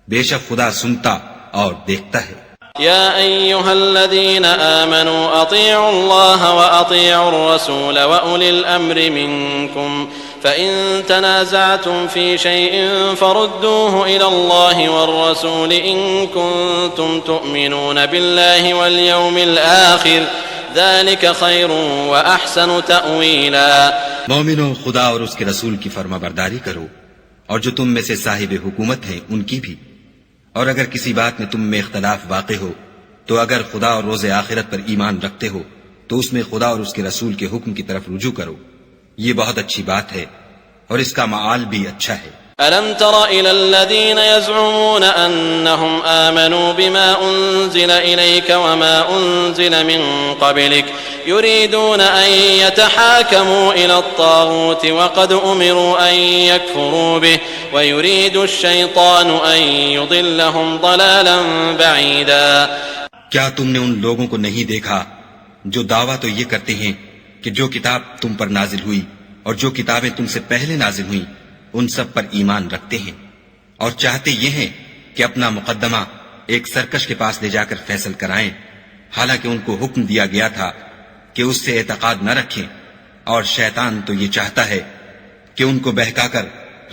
بے شک خدا سنتا اور دیکھتا ہے۔ يا أيها الذين آمنوا أطيعوا الله وأطيعوا الرسول وأولي الأمر منكم فإن تنازعتم في شيء فردوه إلى الله والرسول إن كنتم تؤمنون بالله واليوم الآخر ذلك خير وأحسن تأويلا۔ مومنوں، خدا اور اس کے رسول کی فرما برداری کرو، اور جو تم میں سے صاحب حکومت ہیں ان کی بھی، اور اگر کسی بات میں تم میں اختلاف واقع ہو تو اگر خدا اور روز آخرت پر ایمان رکھتے ہو تو اس میں خدا اور اس کے رسول کے حکم کی طرف رجوع کرو، یہ بہت اچھی بات ہے اور اس کا معال بھی اچھا ہے۔ ألم تر إلى الذين يزعمون أنهم آمنوا بما أنزل إليك وما أنزل من قبلك يريدون أن يتحاكموا إلى الطاغوت وقد أمروا أن يكفروا به ويريد الشيطان أن يضلهم ضلالا بعيدا۔ کیا تم نے ان لوگوں کو نہیں دیکھا جو دعویٰ تو یہ کرتے ہیں کہ جو کتاب تم پر نازل ہوئی اور جو کتابیں تم سے پہلے نازل ہوئیں ان سب پر ایمان رکھتے ہیں، اور چاہتے یہ ہیں کہ اپنا مقدمہ ایک سرکش کے پاس لے جا کر فیصل کرائیں، حالانکہ ان کو حکم دیا گیا تھا کہ اس سے اعتقاد نہ رکھیں، اور شیطان تو یہ چاہتا ہے کہ ان کو بہکا کر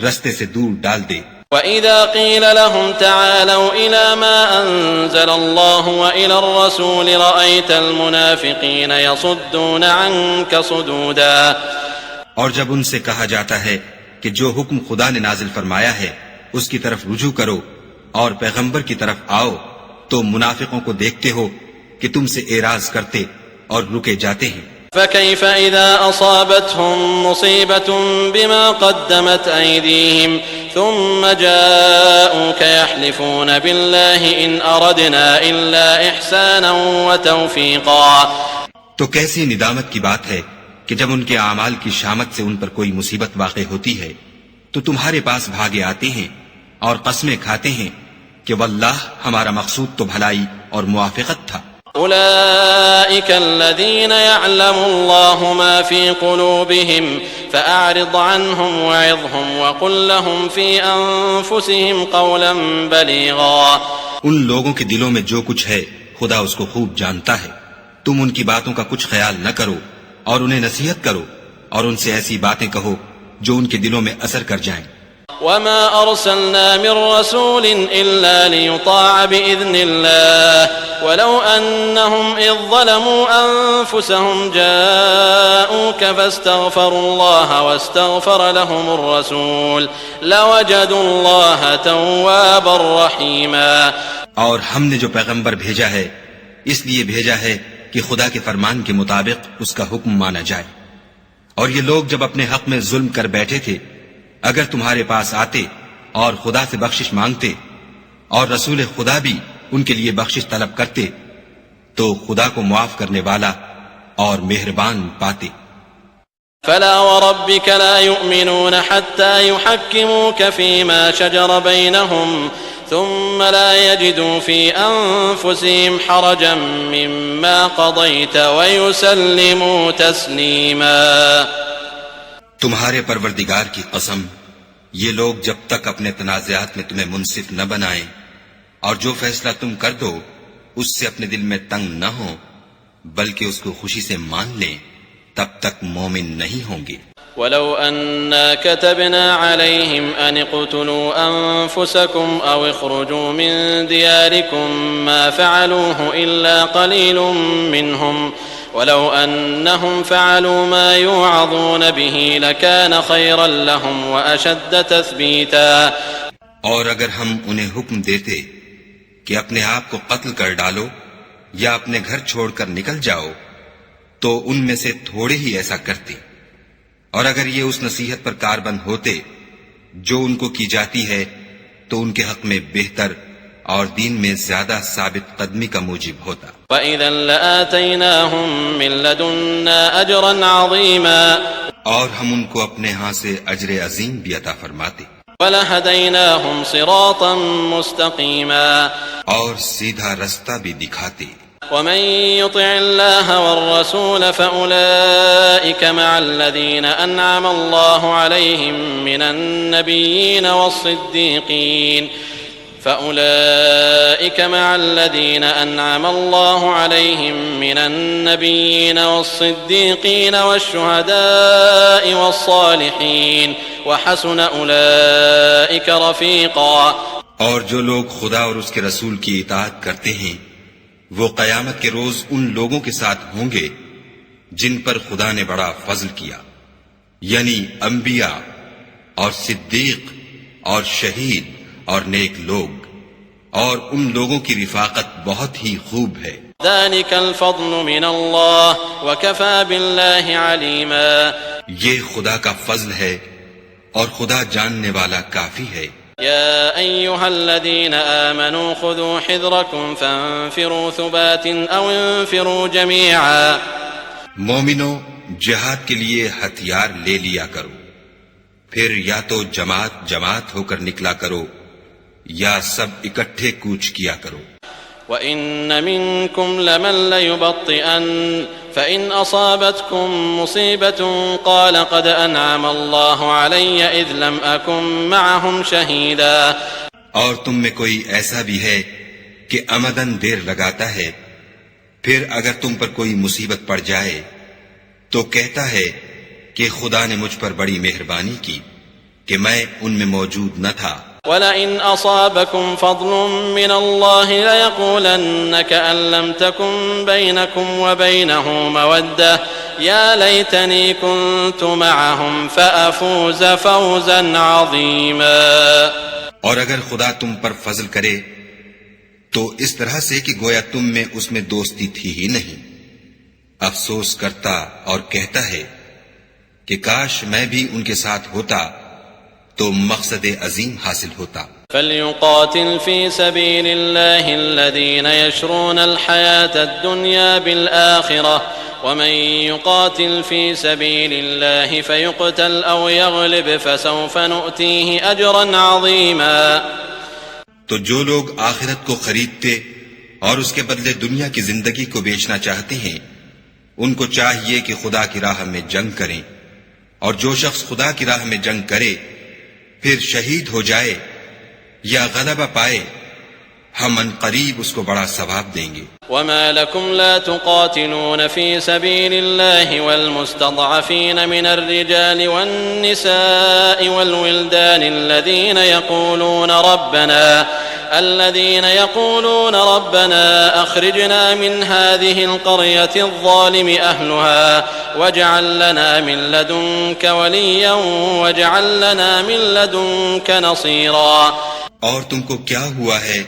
رستے سے دور ڈال دے۔ وَإِذَا قِيلَ لَهُمْ تَعَالَوْا إِلَى مَا أَنزَلَ اللَّهُ وَإِلَى الرَّسُولِ رَأَيْتَ الْمُنَافِقِينَ يَصُدُّونَ عَنكَ صُدُودًا۔ اور جب ان سے کہا جاتا ہے کہ جو حکم خدا نے نازل فرمایا ہے اس کی طرف رجوع کرو اور پیغمبر کی طرف آؤ تو منافقوں کو دیکھتے ہو کہ تم سے اعراض کرتے اور رکے جاتے ہیں۔ فكيف إذا أصابتهم مصيبة بما قدمت أيديهم ثم جاءوك يحلفون بالله إن أردنا إلا إحسانا وتوفيقا۔ تو کیسی ندامت کی بات ہے کہ جب ان کے اعمال کی شامت سے ان پر کوئی مصیبت واقع ہوتی ہے تو تمہارے پاس بھاگے آتے ہیں اور قسمیں کھاتے ہیں کہ واللہ ہمارا مقصود تو بھلائی اور موافقت تھا۔ أولئك الذين يعلم الله ما في قلوبهم فأعرض عنهم وعظهم وقل لهم في أنفسهم قولا بليغا۔ ان لوگوں کے دلوں میں جو کچھ ہے خدا اس کو خوب جانتا ہے، تم ان کی باتوں کا کچھ خیال نہ کرو اور انہیں نصیحت کرو اور ان سے ایسی باتیں کہو جو ان کے دلوں میں اثر کر جائیں۔ وما أرسلنا من رسول إلا ليطاع بإذن الله ولو أنهم إذ ظلموا أنفسهم جاءوك فاستغفروا الله واستغفر لهم الرسول لوجدوا الله توابا رحيما۔ اور ہم نے جو پیغمبر بھیجا ہے اس لیے بھیجا ہے کہ خدا کے فرمان کے مطابق اس کا حکم مانا جائے، اور یہ لوگ جب اپنے حق میں ظلم کر بیٹھے تھے اگر تمہارے پاس آتے اور خدا سے بخشش مانگتے اور رسول خدا بھی ان کے لیے بخشش طلب کرتے تو خدا کو معاف کرنے والا اور مہربان پاتے۔ فلا وربك لا يؤمنون حتى يحكموك فيما شجر بينهم ثم لا يجدوا في أنفسهم حرجا مما قضيت ويسلموا تسليما۔ تمہارے پروردگار کی قسم، یہ لوگ جب تک اپنے تنازعات میں تمہیں منصف نہ بنائیں اور جو فیصلہ تم کر دو اس سے اپنے دل میں تنگ نہ ہو بلکہ اس کو خوشی سے مان لیں، تب تک مومن نہیں ہوں گے۔ ولو أنا كتبنا عليهم أن اقتلوا أنفسكم أو اخرجوا من دياركم ما فعلوه إلا قليل منهم ولو أنهم فعلوا ما يوعظون به لكان خيرا لهم وأشد تثبيتا۔ اور اگر ہم انہیں حکم دیتے کہ اپنے آپ کو قتل کر ڈالو یا اپنے گھر چھوڑ کر نکل جاؤ تو ان میں سے تھوڑے ہی ایسا کرتے، اور اگر یہ اس نصیحت پر کاربند ہوتے جو ان کو کی جاتی ہے تو ان کے حق میں بہتر اور دین میں زیادہ ثابت قدمی کا موجب ہوتا۔ وَإِذًا لَآتَيْنَاهُم مِّن لَّدُنَّا أَجْرًا عَظِيمًا، اور ہم ان کو اپنے ہاں سے اجر عظیم بھی عطا فرماتے۔ وَلَهَدَيْنَاهُمْ صِرَاطًا مُّسْتَقِيمًا، اور سیدھا رستہ بھی دکھاتے۔ ومن يطع الله والرسول فأولئك مع الذين أنعم الله عليهم من النبيين والصديقين فأولئك مع الذين أنعم الله عليهم من النبيين والصديقين والشهداء والصالحين وحسن أولئك رفيقا۔ اور جو لوگ خدا اور اس کے رسول کی اطاعت کرتے ہیں وہ قیامت کے روز ان لوگوں کے ساتھ ہوں گے جن پر خدا نے بڑا فضل کیا، یعنی انبیاء اور صدیق اور شہید اور نیک لوگ، اور ان لوگوں کی رفاقت بہت ہی خوب ہے۔ ذلك الفضل من الله وكفى بالله عليما، یہ خدا کا فضل ہے اور خدا جاننے والا کافی ہے۔ يا أيها الذين آمنوا خذوا حذركم فانفروا ثبات أو انفروا جميعا۔ مومنو، جہاد کے لیے ہتھیار لے لیا کرو، پھر یا تو جماعت جماعت ہو کر نکلا کرو یا سب اکٹھے کوچ کیا کرو۔ وَإِنَّ مِنكُمْ لَمَن لَّيُبَطِّئَنَّ فَإِنْ أَصَابَتْكُم مُّصِيبَةٌ قَالَ قَدْ أَنْعَمَ اللَّهُ عَلَيَّ إِذْ لَمْ أَكُن مَّعَهُمْ شَهِيدًا، اور تم میں کوئی ایسا بھی ہے کہ عمدن دیر لگاتا ہے، پھر اگر تم پر کوئی مصیبت پڑ جائے تو کہتا ہے کہ خدا نے مجھ پر بڑی مہربانی کی کہ میں ان میں موجود نہ تھا۔ وَلَئِنْ أَصَابَكُمْ فَضْلٌ مِّنَ اللَّهِ لَيَقُولَنَّ كَأَن لَّمْ تَكُن بَيْنَكُمْ وَبَيْنَهُ مَوَدَّةٌ يَا لَيْتَنِي كُنتُ مَعَهُمْ فَأَفُوزَ فَوْزًا عَظِيمًا۔ اور اگر خدا تم پر فضل کرے تو اس طرح سے کہ گویا تم میں اس میں دوستی تھی ہی نہیں، افسوس کرتا اور کہتا ہے کہ کاش میں بھی ان کے ساتھ ہوتا تو مقصد عظیم حاصل ہوتا۔ فَلْيُقَاتِلْ فِي سَبِيلِ اللَّهِ الَّذِينَ يَشْرُونَ الْحَيَاةَ الدُّنْيَا بِالْآخِرَةِ ومن يقاتل في سبيل الله فيقتل أو يغلب فسوف نؤتيه أجرا عظيما. تو جو لوگ آخرت کو خریدتے اور اس کے بدلے دنیا کی زندگی کو بیچنا چاہتے ہیں ان کو چاہیے کہ خدا کی راہ میں جنگ کریں، اور جو شخص خدا کی راہ میں جنگ کرے پھر شہید ہو جائے یا غلبہ پائے ہم ان قریب اس کو بڑا ثواب دیں گے. وما لكم لا تقاتلون في سبيل الله والمستضعفين من الرجال والنساء والولدان الذين يقولون ربنا أخرجنا من هذه القرية الظالم أهلها واجعل لنا من لدنك وليا واجعل لنا من لدنك نصيرا. اور تم کو کیا ہوا ہے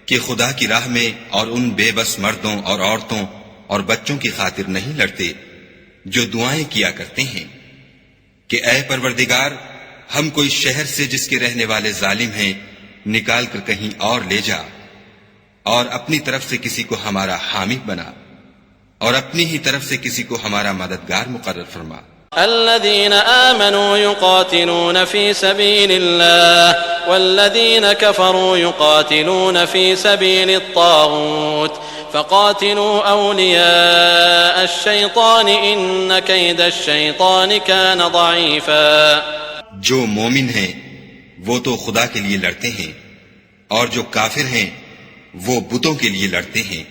کہ خدا کی راہ میں اور ان بے بس مردوں اور عورتوں اور بچوں کی خاطر نہیں لڑتے جو دعائیں کیا کرتے ہیں کہ اے پروردگار ہم کو اس شہر سے جس کے رہنے والے ظالم ہیں نکال کر کہیں اور لے جا، اور اپنی طرف سے کسی کو ہمارا حامی بنا اور اپنی ہی طرف سے کسی کو ہمارا مددگار مقرر فرما. الذين آمنوا يقاتلون في سبيل الله والذين كفروا يقاتلون في سبيل الطاغوت فقاتلوا أولياء الشيطان إن كيد الشيطان كان ضعيفا. جو مومن ہیں وہ تو خدا کے لیے لڑتے ہیں، اور جو کافر ہیں وہ بتوں کے لیے لڑتے ہیں،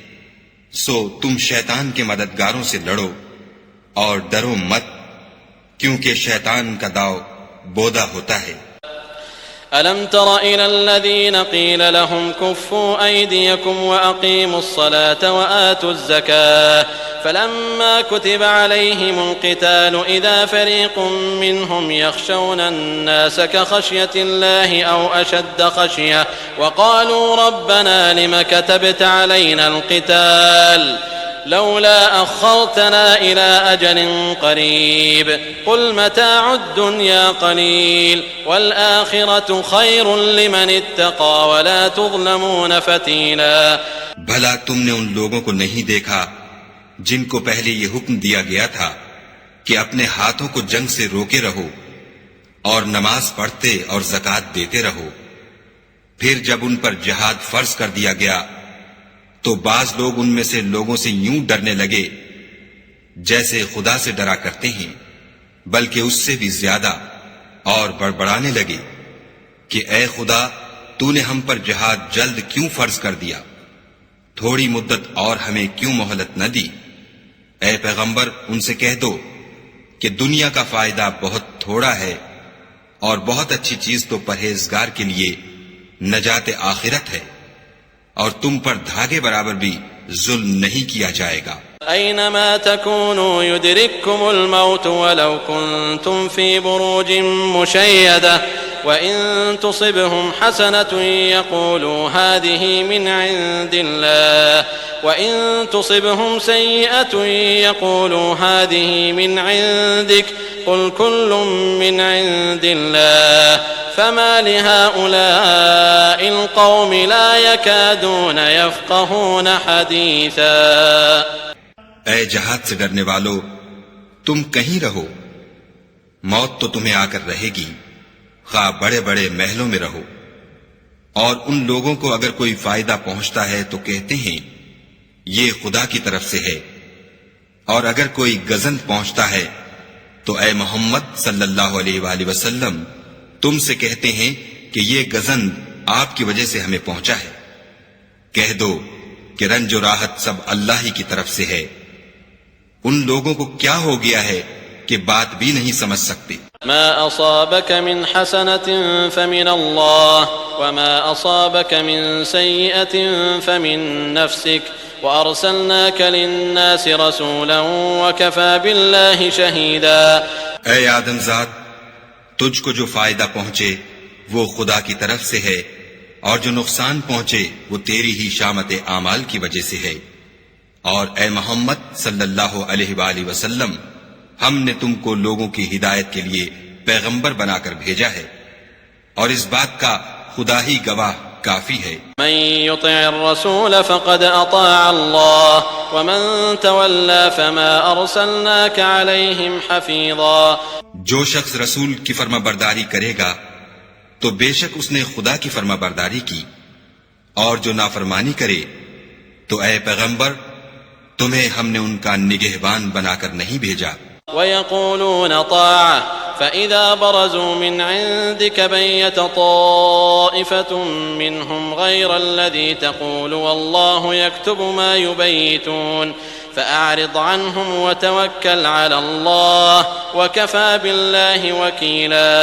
سو تم شیطان کے مددگاروں سے لڑو اور ڈرو مت، کیونکہ شیطان کا داؤ بودا ہوتا ہے. ألم تر إلى الذين قيل لهم كفوا أيديكم وأقيموا الصلاة وآتوا الزكاة فلما كتب عليهم القتال إذا فريق منهم يخشون الناس كخشية الله أو أشد خشية وقالوا ربنا لم كتبت علينا القتال لولا أخرتنا إلى أجل قريب قل متاع الدنيا قليل والآخرة خير لمن اتقى ولا تظلمون فتيلا. بھلا تم نے ان لوگوں کو نہیں دیکھا جن کو پہلے یہ حکم دیا گیا تھا کہ اپنے ہاتھوں کو جنگ سے روکے رہو اور نماز پڑھتے اور زکوٰۃ دیتے رہو، پھر جب ان پر جہاد فرض کر دیا گیا تو بعض لوگ ان میں سے لوگوں سے یوں ڈرنے لگے جیسے خدا سے ڈرا کرتے ہیں، بلکہ اس سے بھی زیادہ، اور بڑبڑانے لگے کہ اے خدا تو نے ہم پر جہاد جلد کیوں فرض کر دیا، تھوڑی مدت اور ہمیں کیوں مہلت نہ دی. اے پیغمبر ان سے کہہ دو کہ دنیا کا فائدہ بہت تھوڑا ہے اور بہت اچھی چیز تو پرہیزگار کے لیے نجات آخرت ہے، اور تم پر دھاگے برابر بھی ظلم نہیں کیا جائے گا. أينما تكونوا يدرككم الموت ولو كنتم في بروج مشيدة وإن تصبهم حسنة يقولوا هذه من عند الله وإن تصبهم سيئة يقولوا هذه من عندك قل كل من عند الله فما لهؤلاء القوم لا يكادون يفقهون حديثا. اے جہاد سے ڈرنے والو تم کہیں رہو، موت تو تمہیں آ کر رہے گی، خواہ بڑے بڑے محلوں میں رہو. اور ان لوگوں کو اگر کوئی فائدہ پہنچتا ہے تو کہتے ہیں یہ خدا کی طرف سے ہے، اور اگر کوئی گزند پہنچتا ہے تو اے محمد صلی اللہ علیہ وآلہ وسلم تم سے کہتے ہیں کہ یہ گزند آپ کی وجہ سے ہمیں پہنچا ہے. کہہ دو کہ رنج و راحت سب اللہ ہی کی طرف سے ہے. ان لوگوں کو کیا ہو گیا ہے کہ بات بھی نہیں سمجھ سکتے. ما أصابك من حسنة فمن الله وما أصابك من سيئة فمن نفسك وأرسلناك للناس رسولا وكفى بالله شهيدا. اے آدم ذات تجھ کو جو فائدہ پہنچے وہ خدا کی طرف سے ہے، اور جو نقصان پہنچے وہ تیری ہی شامت اعمال کی وجہ سے ہے. اور اے محمد صلی اللہ علیہ وآلہ وسلم ہم نے تم کو لوگوں کی ہدایت کے لیے پیغمبر بنا کر بھیجا ہے، اور اس بات کا خدا ہی گواہ کافی ہے۔ من يطع الرسول فقد اطاع الله ومن تولى فما ارسلناك عليهم حفيظا۔ جو شخص رسول کی فرما برداری کرے گا تو بے شک اس نے خدا کی فرما برداری کی، اور جو نافرمانی کرے تو اے پیغمبر تمہیں ہم نے ان کا نگہبان بنا کر نہیں بھیجا۔ ويقولون طاعة فإذا برزوا من عندك بيت طائفة منهم غير الذي تقول والله يكتب ما يبيتون فأعرض عنهم وتوكل على الله وكفى بالله وكيلا۔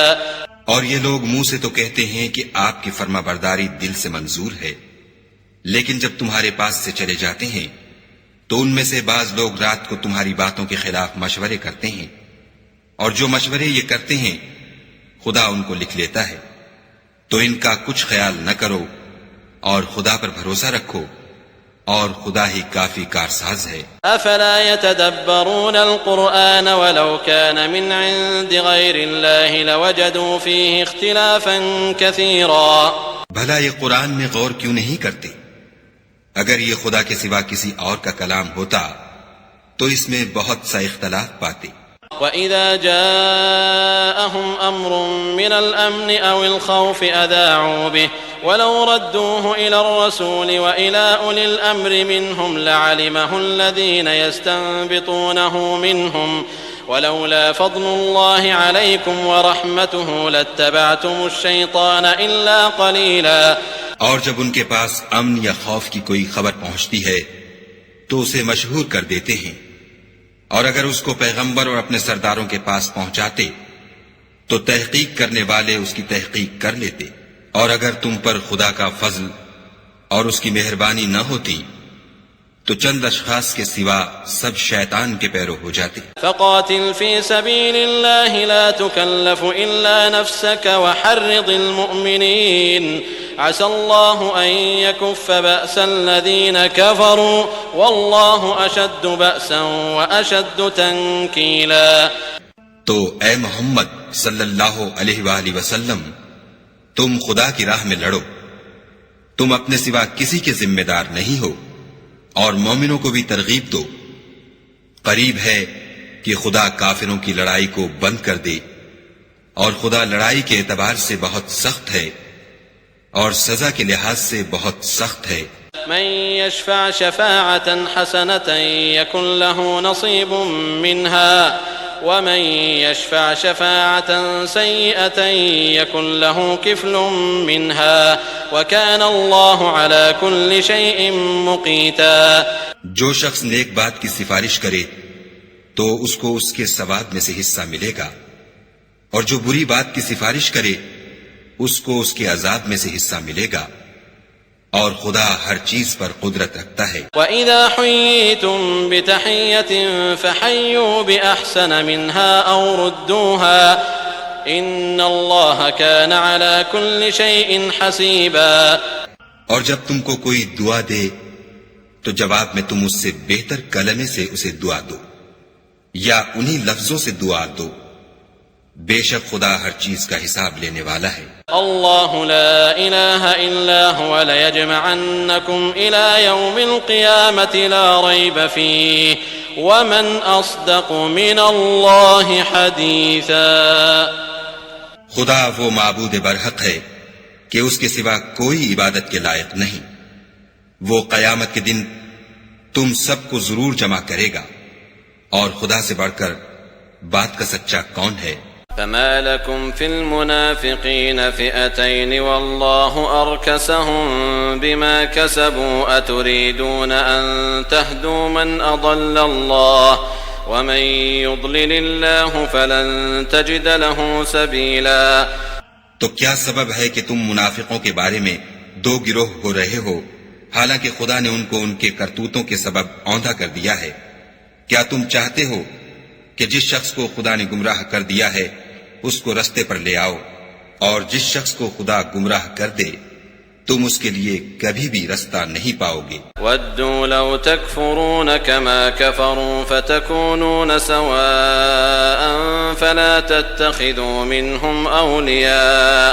اور یہ لوگ منہ سے تو کہتے ہیں کہ آپ کی فرما برداری دل سے منظور ہے، لیکن جب تمہارے پاس سے چلے جاتے ہیں تو ان میں سے بعض لوگ رات کو تمہاری باتوں کے خلاف مشورے کرتے ہیں، اور جو مشورے یہ کرتے ہیں خدا ان کو لکھ لیتا ہے، تو ان کا کچھ خیال نہ کرو اور خدا پر بھروسہ رکھو، اور خدا ہی کافی کارساز ہے۔ افلا يتدبرون القرآن ولو كان من عند غير الله لوجدوا فيه اختلافا كثيرا۔ بھلا یہ قرآن میں غور کیوں نہیں کرتے؟ اگر یہ خدا کے سوا کسی اور کا کلام ہوتا تو اس میں بہت سا اختلاف پاتے۔ وَإِذَا جَاءَهُمْ أَمْرٌ مِّنَ الْأَمْنِ أَوِ الْخَوْفِ أَذَاعُوا بِهِ وَلَوْ رَدُّوهُ إِلَى الرَّسُولِ وَإِلَى أُولِي الْأَمْرِ مِنْهُمْ لَعَلِمَهُ الَّذِينَ يَسْتَنبِطُونَهُ مِنْهُمْ وَلَوْلَا فَضْلُ اللَّهِ عَلَيْكُمْ وَرَحْمَتُهُ لَاتَّبَعْتُمُ الشَّيْطَانَ إِلَّا قَلِيلًا۔ اور جب ان کے پاس امن یا خوف کی کوئی خبر پہنچتی ہے تو اسے مشہور کر دیتے ہیں، اور اگر اس کو پیغمبر اور اپنے سرداروں کے پاس پہنچاتے تو تحقیق کرنے والے اس کی تحقیق کر لیتے، اور اگر تم پر خدا کا فضل اور اس کی مہربانی نہ ہوتی تو چند اشخاص کے سوا سب شیطان کے پیرو ہو جاتے۔ فقاتل فی سبیل اللہ لا تکلف الا نفسك وحرض المؤمنین عسى الله ان يكف بأس الذين كفروا والله اشد بأسا واشد تنكيلا۔ تو اے محمد صلی اللہ علیہ وآلہ وسلم تم خدا کی راہ میں لڑو، تم اپنے سوا کسی کے ذمہ دار نہیں ہو، اور مومنوں کو بھی ترغیب دو۔ قریب ہے کہ خدا کافروں کی لڑائی کو بند کر دے، اور خدا لڑائی کے اعتبار سے بہت سخت ہے اور سزا کے لحاظ سے بہت سخت ہے۔ من يشفع شفاعة حسنة يكن له نصيب منها ومن يشفع شفاعة سيئة يكن له كفل منها وكان الله على كل شيء مقيتا۔ جو شخص نیک بات کی سفارش کرے تو اس کو اس کے ثواب میں سے حصہ ملے گا، اور جو بری بات کی سفارش کرے اس کو اس کے عذاب میں سے حصہ ملے گا، اور خدا ہر چیز پر قدرت رکھتا ہے۔ وَإِذَا حُيِّيتُم بِتَحِيَّةٍ فَحَيُّوا بِأَحْسَنَ مِنْهَا أَوْ رُدُّوهَا إِنَّ اللَّهَ كَانَ عَلَى كُلِّ شَيْءٍ حَسِيبًا۔ اور جب تم کو کوئی دعا دے تو جواب میں تم اس سے بہتر کلمے سے اسے دعا دو یا انہی لفظوں سے دعا دو، بے شک خدا ہر چیز کا حساب لینے والا ہے۔ اللہ لا الہ الا هو لیجمعنکم الى یوم القیامت لا ریب فیہ ومن اصدق من اللہ حدیثا۔ خدا وہ معبود برحق ہے کہ اس کے سوا کوئی عبادت کے لائق نہیں، وہ قیامت کے دن تم سب کو ضرور جمع کرے گا، اور خدا سے بڑھ کر بات کا سچا کون ہے؟ فما لكم في المنافقين فئتين والله أركسهم بما كسبوا أتريدون أن تهدوا من أضل الله ومن يضلل الله فلن تجد له سبيلا۔ تو کیا سبب ہے کہ تم منافقوں کے بارے میں دو گروہ ہو رہے ہو، حالانکہ خدا نے ان کو ان کے کرتوتوں کے سبب اوندھا کر دیا ہے؟ کیا تم چاہتے ہو کہ جس شخص کو خدا نے گمراہ کر دیا ہے اس کو رستے پر لے آؤ، اور جس شخص کو خدا گمراہ کر دے تم اس کے لیے کبھی بھی رستہ نہیں پاؤ گے۔ وَدُّوا لَوْ تَكْفُرُونَ كَمَا كَفَرُوا فَتَكُونُونَ سَوَاءً فَلَا تَتَّخِذُوا مِنْهُمْ أَوْلِيَاءَ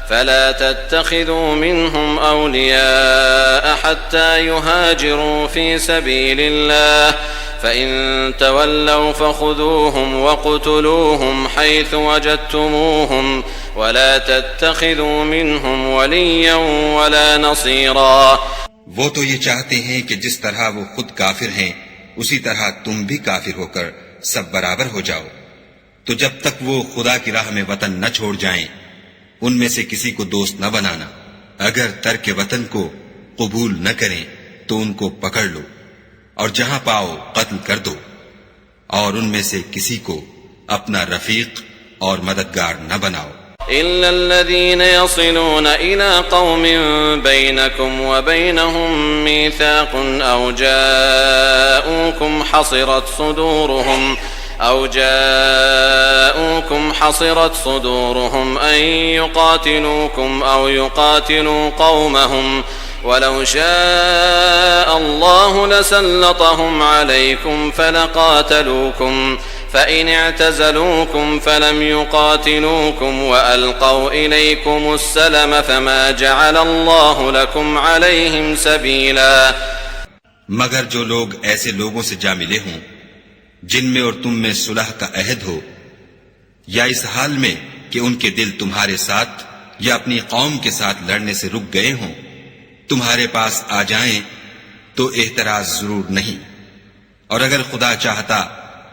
فلا تتخذوا منهم أولياء حتى يهاجروا في سبيل الله فإن تولوا فخذوهم وقتلوهم حيث وجدتموهم ولا تتخذوا منهم وليا ولا نصيرا. وہ تو یہ چاہتے ہیں کہ جس طرح وہ خود کافر ہیں اسی طرح تم بھی کافر ہو کر سب برابر ہو جاؤ. تو جب تک وہ خدا کی راہ میں وطن نہ چھوڑ جائیں ان میں سے کسی کو دوست نہ بنانا. اگر ترک وطن کو قبول نہ کریں تو ان کو پکڑ لو اور جہاں پاؤ قتل کر دو، اور ان میں سے کسی کو اپنا رفیق اور مددگار نہ بناؤ. إلا الذين يصلون إلى قوم بينكم وبينهم ميثاق أو جاءوكم حصرت صدورهم أن يقاتلوكم أو يقاتلوا قومهم ولو شاء الله لسلطهم عليكم فلقاتلوكم فإن اعتزلوكم فلم يقاتلوكم وألقوا إليكم السلم فما جعل الله لكم عليهم سبيلا. مگر جو لوگ ایسے لوگوں سے جا ملے ہوں جن میں اور تم میں صلح کا عہد ہو، یا اس حال میں کہ ان کے دل تمہارے ساتھ یا اپنی قوم کے ساتھ لڑنے سے رک گئے ہوں، تمہارے پاس آ جائیں تو اعتراض ضرور نہیں، اور اگر خدا چاہتا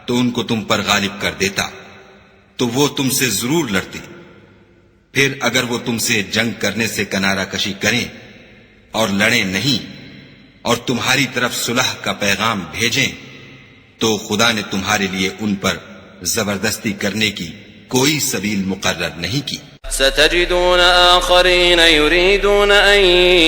تو ان کو تم پر غالب کر دیتا تو وہ تم سے ضرور لڑتے. پھر اگر وہ تم سے جنگ کرنے سے کنارہ کشی کریں اور لڑیں نہیں اور تمہاری طرف صلح کا پیغام بھیجیں تو خدا نے تمہارے لیے ان پر زبردستی کرنے کی کوئی سبیل مقرر نہیں کی. ستجدون آخرين يريدون أن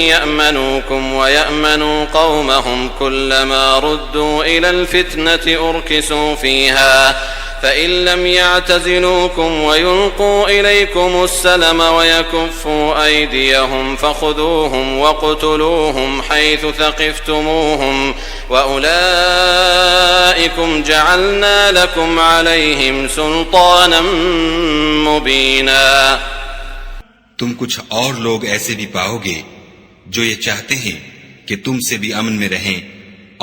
يأمنوكم ويأمنوا قومهم كلما ردوا إلى الفتنة أركسوا فيها فإن لم يعتزلوكم ويلقوا إليكم السلم ويكفوا أيديهم فخذوهم وقتلوهم حيث ثقفتموهم وأولئكم جعلنا لكم عليهم سلطانا مبينا. تم کچھ اور لوگ ایسے بھی پاؤ گے جو یہ چاہتے ہیں کہ تم سے بھی امن میں رہیں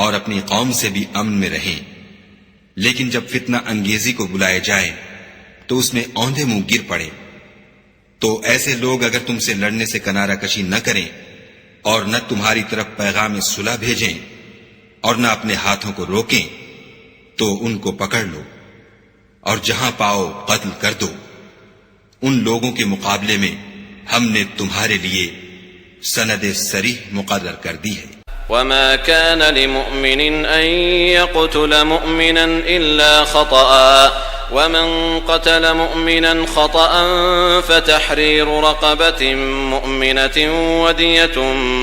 اور اپنی قوم سے بھی امن میں رہیں، لیکن جب فتنہ انگیزی کو بلائے جائے تو اس میں اوندھے منہ گر پڑے. تو ایسے لوگ اگر تم سے لڑنے سے کنارہ کشی نہ کریں اور نہ تمہاری طرف پیغام صلح بھیجیں اور نہ اپنے ہاتھوں کو روکیں تو ان کو پکڑ لو اور جہاں پاؤ قتل کر دو. ان لوگوں کے مقابلے میں ہم نے تمہارے لیے سند صریح مقرر کر دی ہے. وما كان لمؤمن أن يقتل مؤمنا إلا خطأ ومن قتل مؤمنا خطأ فتحرير رقبة مؤمنة ودية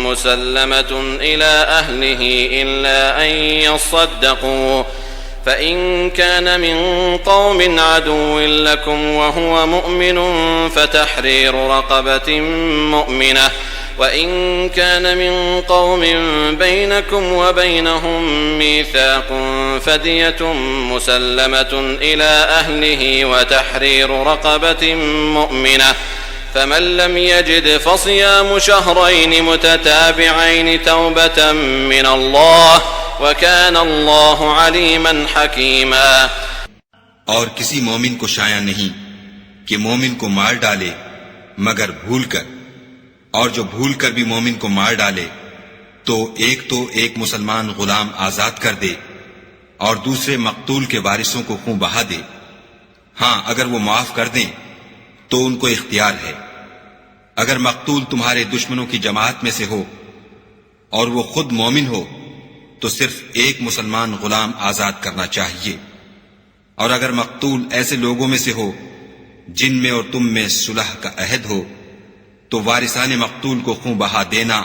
مسلمة إلى أهله إلا أن يصدقوا فإن كان من قوم عدو لكم وهو مؤمن فتحرير رقبة مؤمنة وإن كان من قوم بينكم وبينهم ميثاق فدية مسلمة إلى أهله وتحرير رقبة مؤمنة فمن لم يجد فصيام شهرين متتابعين توبة من الله وكان الله عليما حكيما. اور کسی مومن کو شایع نہیں کہ مومن کو مار ڈالے مگر بھول کر، اور جو بھول کر بھی مومن کو مار ڈالے تو ایک مسلمان غلام آزاد کر دے اور دوسرے مقتول کے وارثوں کو خون بہا دے. ہاں اگر وہ معاف کر دیں تو ان کو اختیار ہے. اگر مقتول تمہارے دشمنوں کی جماعت میں سے ہو اور وہ خود مومن ہو تو صرف ایک مسلمان غلام آزاد کرنا چاہیے. اور اگر مقتول ایسے لوگوں میں سے ہو جن میں اور تم میں صلح کا عہد ہو تو وارثان مقتول کو خون بہا دینا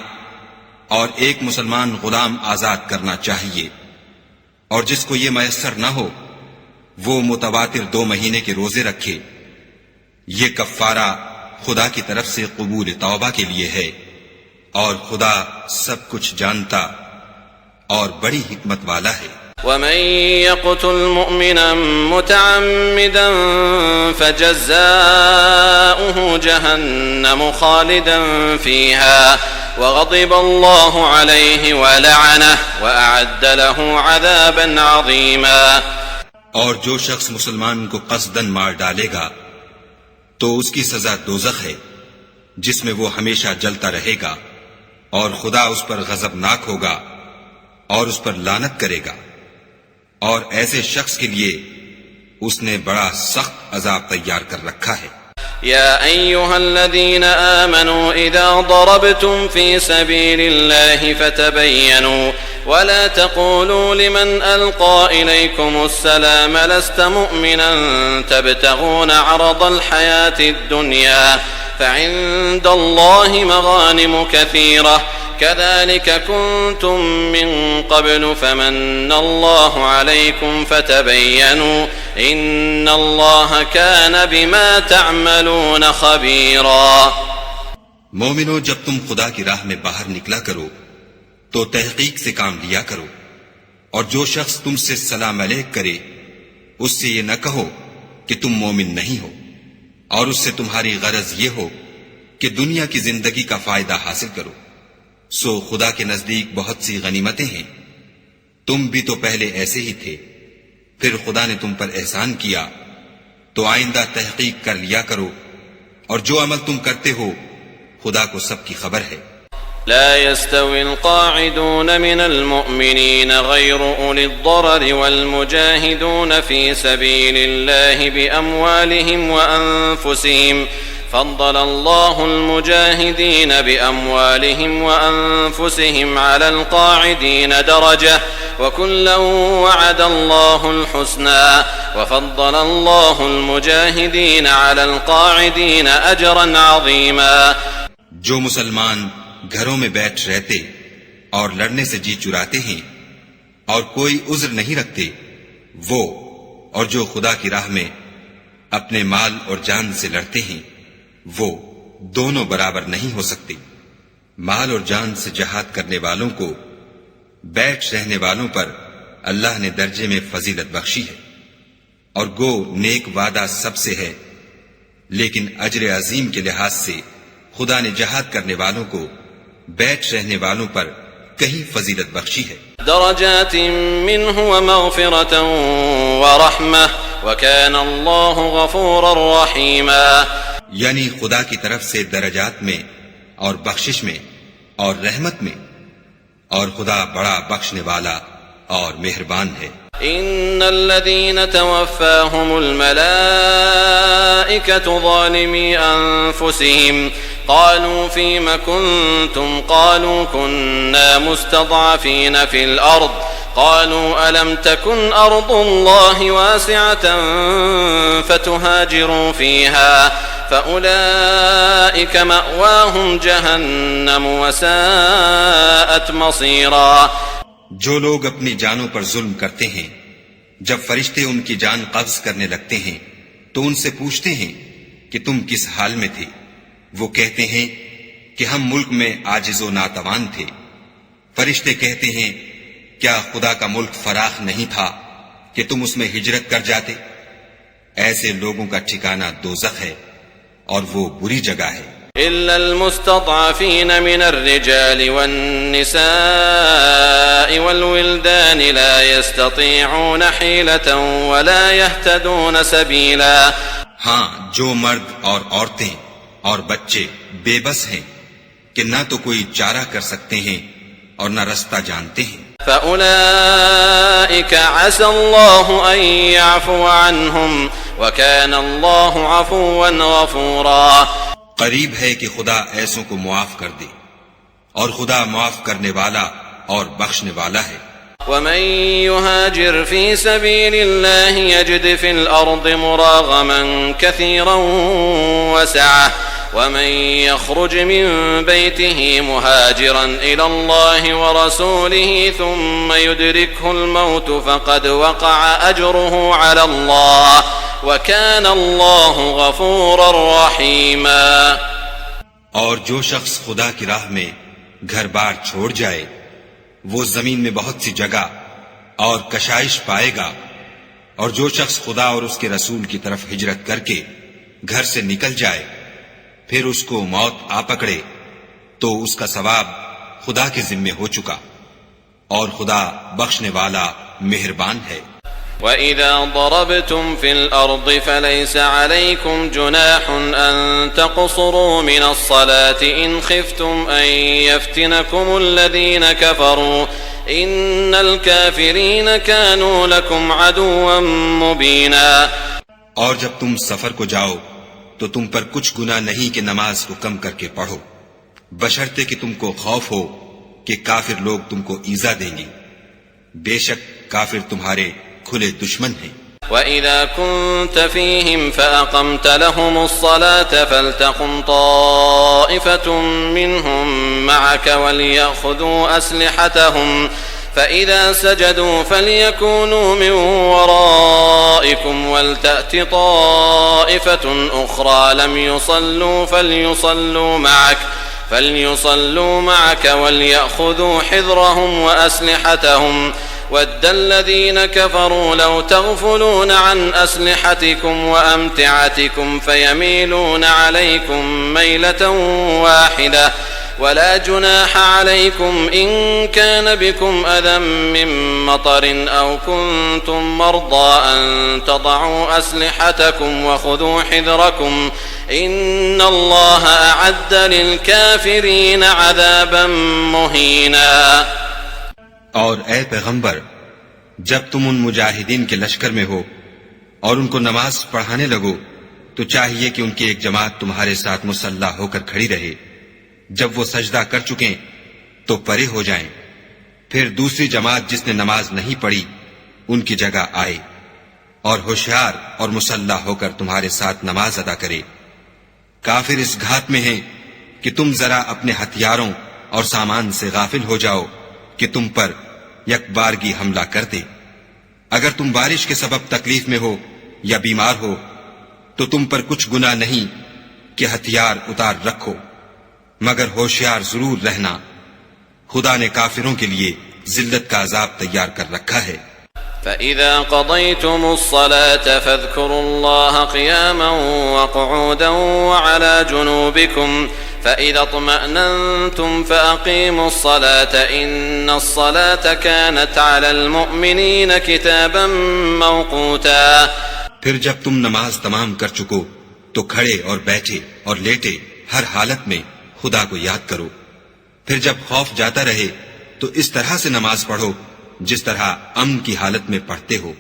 اور ایک مسلمان غلام آزاد کرنا چاہیے. اور جس کو یہ میسر نہ ہو وہ متواتر 2 مہینے کے روزے رکھے. یہ کفارہ خدا کی طرف سے قبول توبہ کے لیے ہے، اور خدا سب کچھ جانتا اور بڑی حکمت والا ہے. ومن يقتل مؤمنا متعمدا فجزاؤه جهنم خالدا فيها وغضب الله عليه ولعنه وأعد له عذابا عظيما. اور جو شخص مسلمان کو قصدن مار ڈالے گا تو اس کی سزا دوزخ ہے جس میں وہ ہمیشہ جلتا رہے گا، اور خدا اس پر غضبناک ہوگا اور اس پر لعنت کرے گا، اور ایسے شخص کے لیے اس نے بڑا سخت عذاب تیار کر رکھا ہے. يا أيها الذين آمنوا إذا ضربتم في سبيل الله فتبينوا ولا تقولوا لمن ألقى إليكم السلام لست مؤمنا تبتغون عرض الحياة الدنيا فعند الله مغانم كثيرة كذلك كنتم من قبل فمن الله عليكم فتبينوا إن الله كان بما تعملون خبيرا. مومنو، جب تم خدا کی راہ میں باہر نکلا کرو تو تحقیق سے کام لیا کرو، اور جو شخص تم سے سلام علیک کرے اس سے یہ نہ کہو کہ تم مومن نہیں ہو، اور اس سے تمہاری غرض یہ ہو کہ دنیا کی زندگی کا فائدہ حاصل کرو. سو خدا کے نزدیک بہت سی غنیمتیں ہیں، تم بھی تو پہلے ایسے ہی تھے، پھر خدا نے تم پر احسان کیا، تو آئندہ تحقیق کر لیا کرو، اور جو عمل تم کرتے ہو خدا کو سب کی خبر ہے. لا يستوي القاعدون من المؤمنين غير أولي الضرر والمجاهدون في سبيل الله بأموالهم وأنفسهم فضل الله المجاهدين بأموالهم وأنفسهم على القاعدين درجة وكلا وعد الله الحسنى وفضل الله المجاهدين على القاعدين أجرا عظيما. جو مسلمان گھروں میں بیٹھ رہتے اور لڑنے سے جی چراتے ہیں اور کوئی عذر نہیں رکھتے، وہ اور جو خدا کی راہ میں اپنے مال اور جان سے لڑتے ہیں وہ دونوں برابر نہیں ہو سکتے. مال اور جان سے جہاد کرنے والوں کو بیٹھ رہنے والوں پر اللہ نے درجے میں فضیلت بخشی ہے، اور گو نیک وعدہ سب سے ہے، لیکن اجر عظیم کے لحاظ سے خدا نے جہاد کرنے والوں کو بیٹھ رہنے والوں پر کہیں فضیلت بخشی ہے. درجات منه ومغفرة ورحمة وكان الله غفورا رحيما. یعنی خدا کی طرف سے درجات میں اور بخشش میں اور رحمت میں، اور خدا بڑا بخشنے والا اور مہربان ہے. إن الذين توفاهم الملائكة ظالمي أنفسهم قالوا فيما كنتم قالوا كنا مستضعفين في الأرض قالوا ألم تكن أرض الله واسعة فتهاجروا فيها فأولئك مأواهم جهنم وساءت مصيرا. جو لوگ اپنی جانوں پر ظلم کرتے ہیں، جب فرشتے ان کی جان قبض کرنے لگتے ہیں تو ان سے پوچھتے ہیں کہ تم کس حال میں تھے؟ وہ کہتے ہیں کہ ہم ملک میں عاجز و ناتوان تھے. فرشتے کہتے ہیں کیا خدا کا ملک فراخ نہیں تھا کہ تم اس میں ہجرت کر جاتے؟ ایسے لوگوں کا ٹھکانہ دوزخ ہے اور وہ بری جگہ ہے. إلا المستضعفين من الرجال والنساء والولدان لا يستطيعون حيلة ولا يهتدون سبيلا. ہاں، جو مرد اور عورتیں اور بچے بے بس ہیں کہ نہ تو کوئی چارہ کر سکتے ہیں اور نہ رستہ جانتے ہیں. فأولئك عسى الله أن يعفو عنهم وكان الله عفوا غفورا. قریب ہے کہ خدا ایسوں کو معاف کر دے، اور خدا معاف کرنے والا اور بخشنے والا ہے. ومن يهاجر في سبيل الله يجد في الأرض مراغما كثيرا وسعة ومن يخرج من بيته مهاجرا إلى الله ورسوله ثم يدركه الموت فقد وقع أجره على الله وَكَانَ اللَّهُ غَفُورًا رَحِيمًا. اور جو شخص خدا کی راہ میں گھر بار چھوڑ جائے وہ زمین میں بہت سی جگہ اور کشائش پائے گا، اور جو شخص خدا اور اس کے رسول کی طرف ہجرت کر کے گھر سے نکل جائے پھر اس کو موت آ پکڑے تو اس کا ثواب خدا کے ذمے ہو چکا، اور خدا بخشنے والا مہربان ہے۔ وَإِذَا ضَرَبْتُمْ فِي الْأَرْضِ فَلَيْسَ عَلَيْكُمْ جُنَاحٌ أَن تَقْصُرُوا مِنَ الصَّلَاةِ إِنْ خِفْتُمْ أَن يَفْتِنَكُمُ الَّذِينَ كَفَرُوا إِنَّ الْكَافِرِينَ كَانُوا لَكُمْ عَدُوًّا مُبِينًا۔ اور جب تم سفر کو جاؤ تو تم پر کچھ گناہ نہیں کہ نماز کو کم کر کے پڑھو، بشرطے کہ تم کو خوف ہو کہ کافر لوگ تم کو ایذا دیں گے، بے شک کافر تمہارے کھلے دشمن ہیں۔ وَإِذَا كُنْتَ فِيهِمْ فَأَقَمْتَ لَهُمُ الصَّلَاةَ فَلْتَقُمْ طَائِفَةٌ مِّنْهُمْ مَعَكَ وَلْيَأْخُذُوا أَسْلِحَتَهُمْ فَإِذَا سَجَدُوا فَلْيَكُونُوا مِنْ وَرَائِكُمْ وَلْتَأْتِ طَائِفَةٌ أُخْرَى لَمْ يُصَلُّوا فَلْيُصَلُّوا مَعَكَ وَلْيَأْخُذُوا حِذْرَهُمْ وَأَسْلِحَتَهُمْ وَدَّ الَّذِينَ كَفَرُوا لَوْ تَغْفُلُونَ عَنْ أَسْلِحَتِكُمْ وَأَمْتِعَتِكُمْ فَيَمِيلُونَ عَلَيْكُمْ مَيْلَةً وَاحِدَةً ولا جناح عليكم إن كان بكم أذى من مطر أو كنتم مرضى أن تضعوا أسلحتكم وخذوا حذركم إن الله أعد للكافرين عذابا مهينا۔ اور اے پیغمبر، جب تم ان مجاہدین کے لشکر میں ہو اور ان کو نماز پڑھانے لگو تو چاہیے کہ ان کی ایک جماعت تمہارے ساتھ مسلح ہو کر کھڑی رہے، جب وہ سجدہ کر چکیں تو پرے ہو جائیں، پھر دوسری جماعت جس نے نماز نہیں پڑھی ان کی جگہ آئے، اور ہوشیار اور مسلح ہو کر تمہارے ساتھ نماز ادا کرے۔ کافر اس گھات میں ہیں کہ تم ذرا اپنے ہتھیاروں اور سامان سے غافل ہو جاؤ کہ تم پر یک بارگی حملہ کر دے۔ اگر تم بارش کے سبب تکلیف میں ہو یا بیمار ہو تو تم پر کچھ گناہ نہیں کہ ہتھیار اتار رکھو، مگر ہوشیار ضرور رہنا، خدا نے کافروں کے لیے ذلت کا عذاب تیار کر رکھا ہے۔ فَإِذَا قَضَيْتُمُ الصَّلَاةَ فَاذْكُرُوا اللَّهَ قِيَامًا وَقُعُودًا وَعَلَى جُنُوبِكُمْ فَإِذَا اطْمَأْنَنْتُمْ فَأَقِيمُوا الصَّلَاةَ إِنَّ الصَّلَاةَ كَانَتْ عَلَى الْمُؤْمِنِينَ كِتَابًا مَوْقُوتًا۔ پھر جب تم نماز تمام کر چکو تو کھڑے اور بیٹھے اور لیٹے ہر حالت میں خدا کو یاد کرو، پھر جب خوف جاتا رہے تو اس طرح سے نماز پڑھو جس طرح امن کی حالت میں پڑھتے ہو۔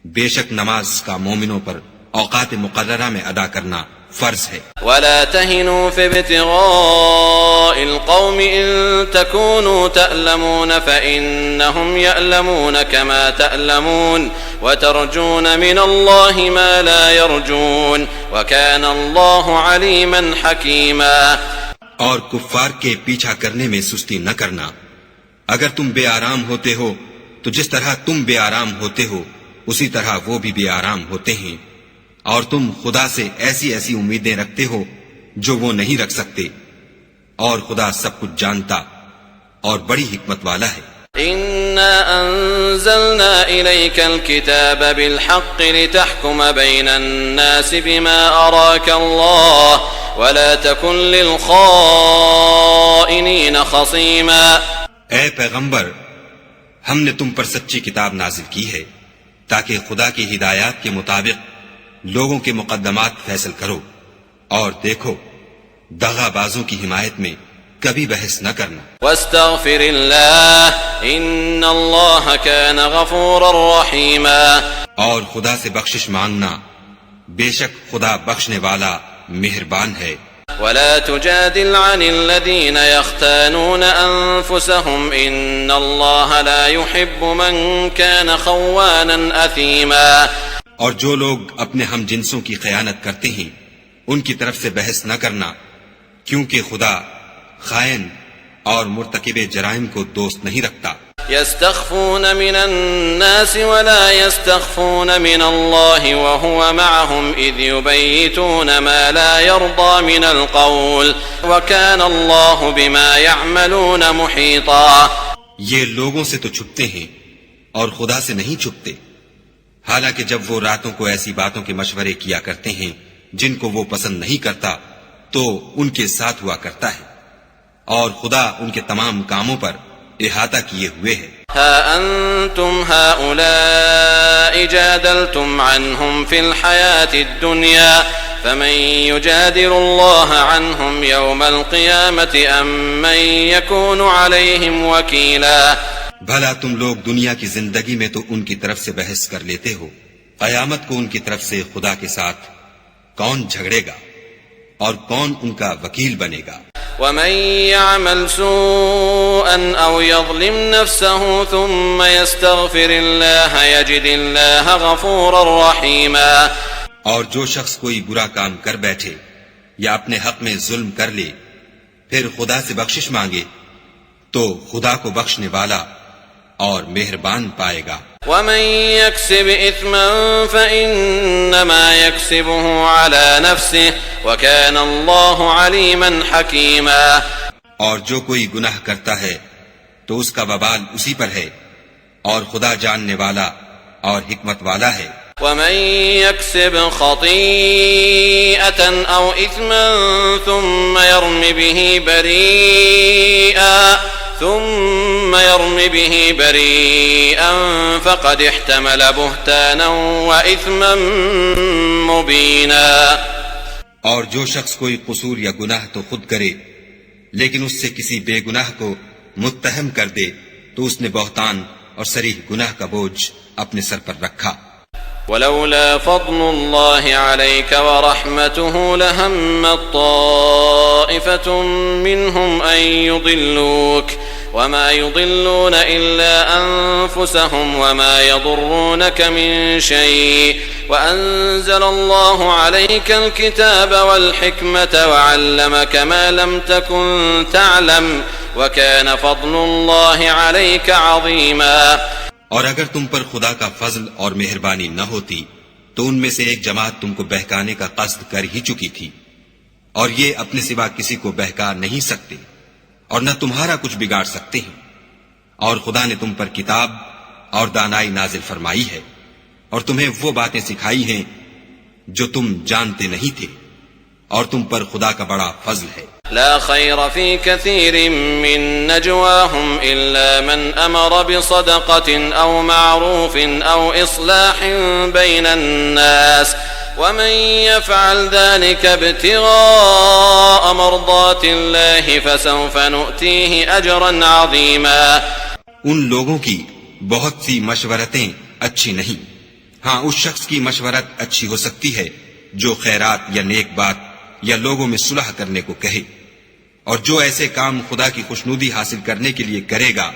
بے شک نماز کا مومنوں پر اوقات مقررہ میں ادا کرنا فرض ہے۔ وَلَا تَهِنُوا فِي ابْتِغَاءِ الْقَوْمِ إِن تَكُونُوا تَأْلَمُونَ فَإِنَّهُمْ يَأْلَمُونَ كَمَا تَأْلَمُونَ وَتَرْجُونَ مِنَ اللَّهِ مَا لَا يَرْجُونَ وَكَانَ اللَّهُ عَلِيمًا حَكِيمًا۔ اور کفار کے پیچھا کرنے میں سستی نہ کرنا، اگر تم بے آرام ہوتے ہو تو جس طرح تم بے آرام ہوتے ہو اسی طرح وہ بھی بے آرام ہوتے ہیں، اور تم خدا سے ایسی ایسی امیدیں رکھتے ہو جو وہ نہیں رکھ سکتے، اور خدا سب کچھ جانتا اور بڑی حکمت والا ہے۔ إِنَّا أَنزَلْنَا إِلَيْكَ الْكِتَابَ بِالْحَقِّ لِتَحْكُمَ بَيْنَ النَّاسِ بِمَا أَرَاكَ اللَّهُ وَلَا تَكُنْ لِلْخَائِنِينَ خَصِيمًا۔ اے پیغمبر، ہم نے تم پر سچی کتاب نازل کی ہے تاکہ خدا کی ہدایات کے مطابق لوگوں کے مقدمات فیصل کرو، اور دیکھو دغا بازوں کی حمایت میں کبھی بحث نہ کرنا۔ وَاسْتَغْفِرِ اللَّهَ إِنَّ اللَّهَ كَانَ غَفُورًا رَحِيمًا۔ اور خدا سے بخشش مانگنا، بے شک خدا بخشنے والا مہربان ہے۔ ولا تجادل عن الذين يختانون أنفسهم إن الله لا يحب من كان خوانا أثيما۔ اور جو لوگ اپنے ہم جنسوں کی خیانت کرتے ہیں ان کی طرف سے بحث نہ کرنا، کیونکہ خدا خائن اور مرتکب جرائم کو دوست نہیں رکھتا۔ يستخفون من الناس ولا يستخفون من الله وهو معهم إذ يبيتون ما لا يرضى من القول وكان الله بما يعملون محيطا۔ یہ لوگوں سے تو چھپتے ہیں اور خدا سے نہیں چھپتے، حالانکہ جب وہ راتوں کو ایسی باتوں کے مشورے کیا کرتے ہیں جن کو وہ پسند نہیں کرتا تو ان کے ساتھ ہوا کرتا ہے، اور خدا ان کے تمام کاموں پر احاطہ کیے ہوئے ہے۔ ها أنتم هؤلاء جادلتم عنهم في الحياة الدنيا فمن يجادل الله عنهم يوم القيامة أم من يكون عليهم وكيلا۔ بھلا تم لوگ دنیا کی زندگی میں تو ان کی طرف سے بحث کر لیتے ہو، قیامت کو ان کی طرف سے خدا کے ساتھ کون جھگڑے گا اور کون ان کا وکیل بنے گا؟ ومن يعمل سوءا أو يظلم نفسه ثم يستغفر الله يجد الله غفورا رحيما۔ اور جو شخص کوئی برا کام کر بیٹھے یا اپنے حق میں ظلم کر لے پھر خدا سے بخشش مانگے تو خدا کو بخشنے والا اور مہربان پائے گا۔ ومن يكسب إثما فإنما يكسبه على نفسه وكان الله عليما حكيما۔ اور جو کوئی گناہ کرتا ہے تو اس کا وبال اسی پر ہے، اور خدا جاننے والا اور حکمت والا ہے۔ ومن يكسب خطيئة أو إثما ثم يرم به بريئا فقد احتمل بهتانا وإثما مبينا۔ اور جو شخص کوئی قصور یا گناہ تو خود کرے لیکن اس سے کسی بے گناہ کو متہم کر دے تو اس نے بہتان اور صریح گناہ کا بوجھ اپنے سر پر رکھا۔ ولولا فضل الله عليك ورحمته لهم طائفة منهم أن يضلوك وما يضلون إلا أنفسهم وما يضرونك من شيء وأنزل الله عليك الكتاب والحكمة وعلمك ما لم تكن تعلم وكان فضل الله عليك عظيما۔ اور اگر تم پر خدا کا فضل اور مہربانی نہ ہوتی تو ان میں سے ایک جماعت تم کو بہکانے کا قصد کر ہی چکی تھی، اور یہ اپنے سوا کسی کو بہکا نہیں سکتے اور نہ تمہارا کچھ بگاڑ سکتے ہیں۔ اور خدا نے تم پر کتاب اور دانائی نازل فرمائی ہے اور تمہیں وہ باتیں سکھائی ہیں جو تم جانتے نہیں تھے، اور تم پر خدا کا بڑا فضل ہے۔ لا خير في كثير من نجواهم إلا من أمر بصدقة أو معروف أو إصلاح بين الناس ومن يفعل ذلك ابتغاء مرضات الله فسوف نؤتيه أجرا عظيما۔ ان لوگوں کی بہت سی مشورتیں اچھی نہیں، ہاں اس شخص کی مشورت اچھی ہو سکتی ہے جو خیرات یا نیک بات یا لوگوں میں صلح کرنے کو کہے، اور جو ایسے کام خدا کی خوشنودی حاصل کرنے کے لیے کرے گا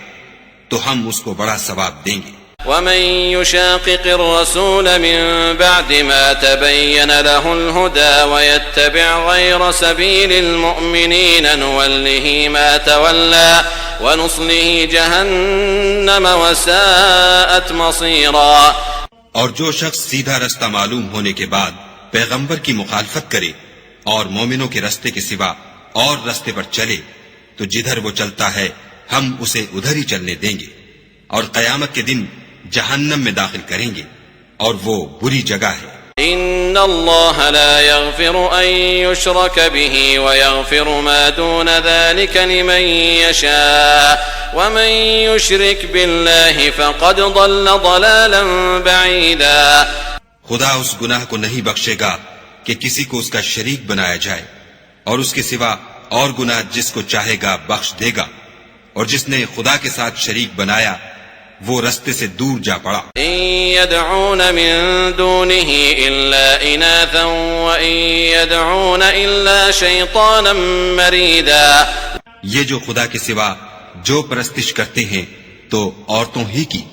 تو ہم اس کو بڑا ثواب دیں گے۔ ومن يشاقق الرسول من بعد ما تبين له الهدى ويتبع غير سبيل المؤمنين نوله ما تولى ونصله جهنم وساءت مصيرا۔ اور جو شخص سیدھا رستہ معلوم ہونے کے بعد پیغمبر کی مخالفت کرے اور مومنوں کے رستے کے سوا اور رستے پر چلے تو جدھر وہ چلتا ہے ہم اسے ادھر ہی چلنے دیں گے، اور قیامت کے دن جہنم میں داخل کریں گے، اور وہ بری جگہ ہے۔ ان اللہ لا يغفر ان يشرك به ويغفر ما دون ذلك لمن يشاء ومن يشرك بالله فقد ضل ضلالا بعيدا۔ خدا اس گناہ کو نہیں بخشے گا کہ کسی کو اس کا شریک بنایا جائے، اور اس کے سوا اور گناہ جس کو چاہے گا بخش دے گا، اور جس نے خدا کے ساتھ شریک بنایا وہ رستے سے دور جا پڑا۔ ان يدعون من دونه الا اناثا وان يدعون الا شيطانا مريدا۔ یہ جو خدا کے سوا جو پرستش کرتے ہیں تو عورتوں ہی کی،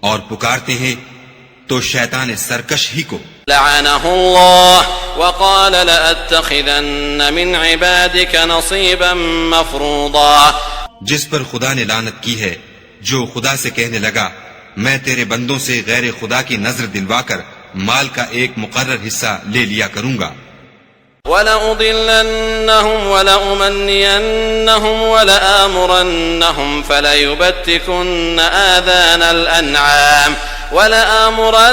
اور پکارتے ہیں تو شیطان سرکش ہی کو۔ لعنه الله وقال لأتخذن من عبادك نصيبا مفروضا۔ جس پر خدا نے لعنت کی ہے جو خدا سے کہنے لگا میں تیرے بندوں سے غیر خدا کی نظر دلوا کر مال کا ایک مقرر حصہ لے لیا کروں گا۔ وَلَأُضِلَّنَّهُمْ وَلَأُمَنِّيَنَّهُمْ وَلَآمُرَنَّهُمْ فَلَيُبَتِّكُنَّ آذَانَ الْأَنْعَامِ وَلَآمُرَنَّهُمْ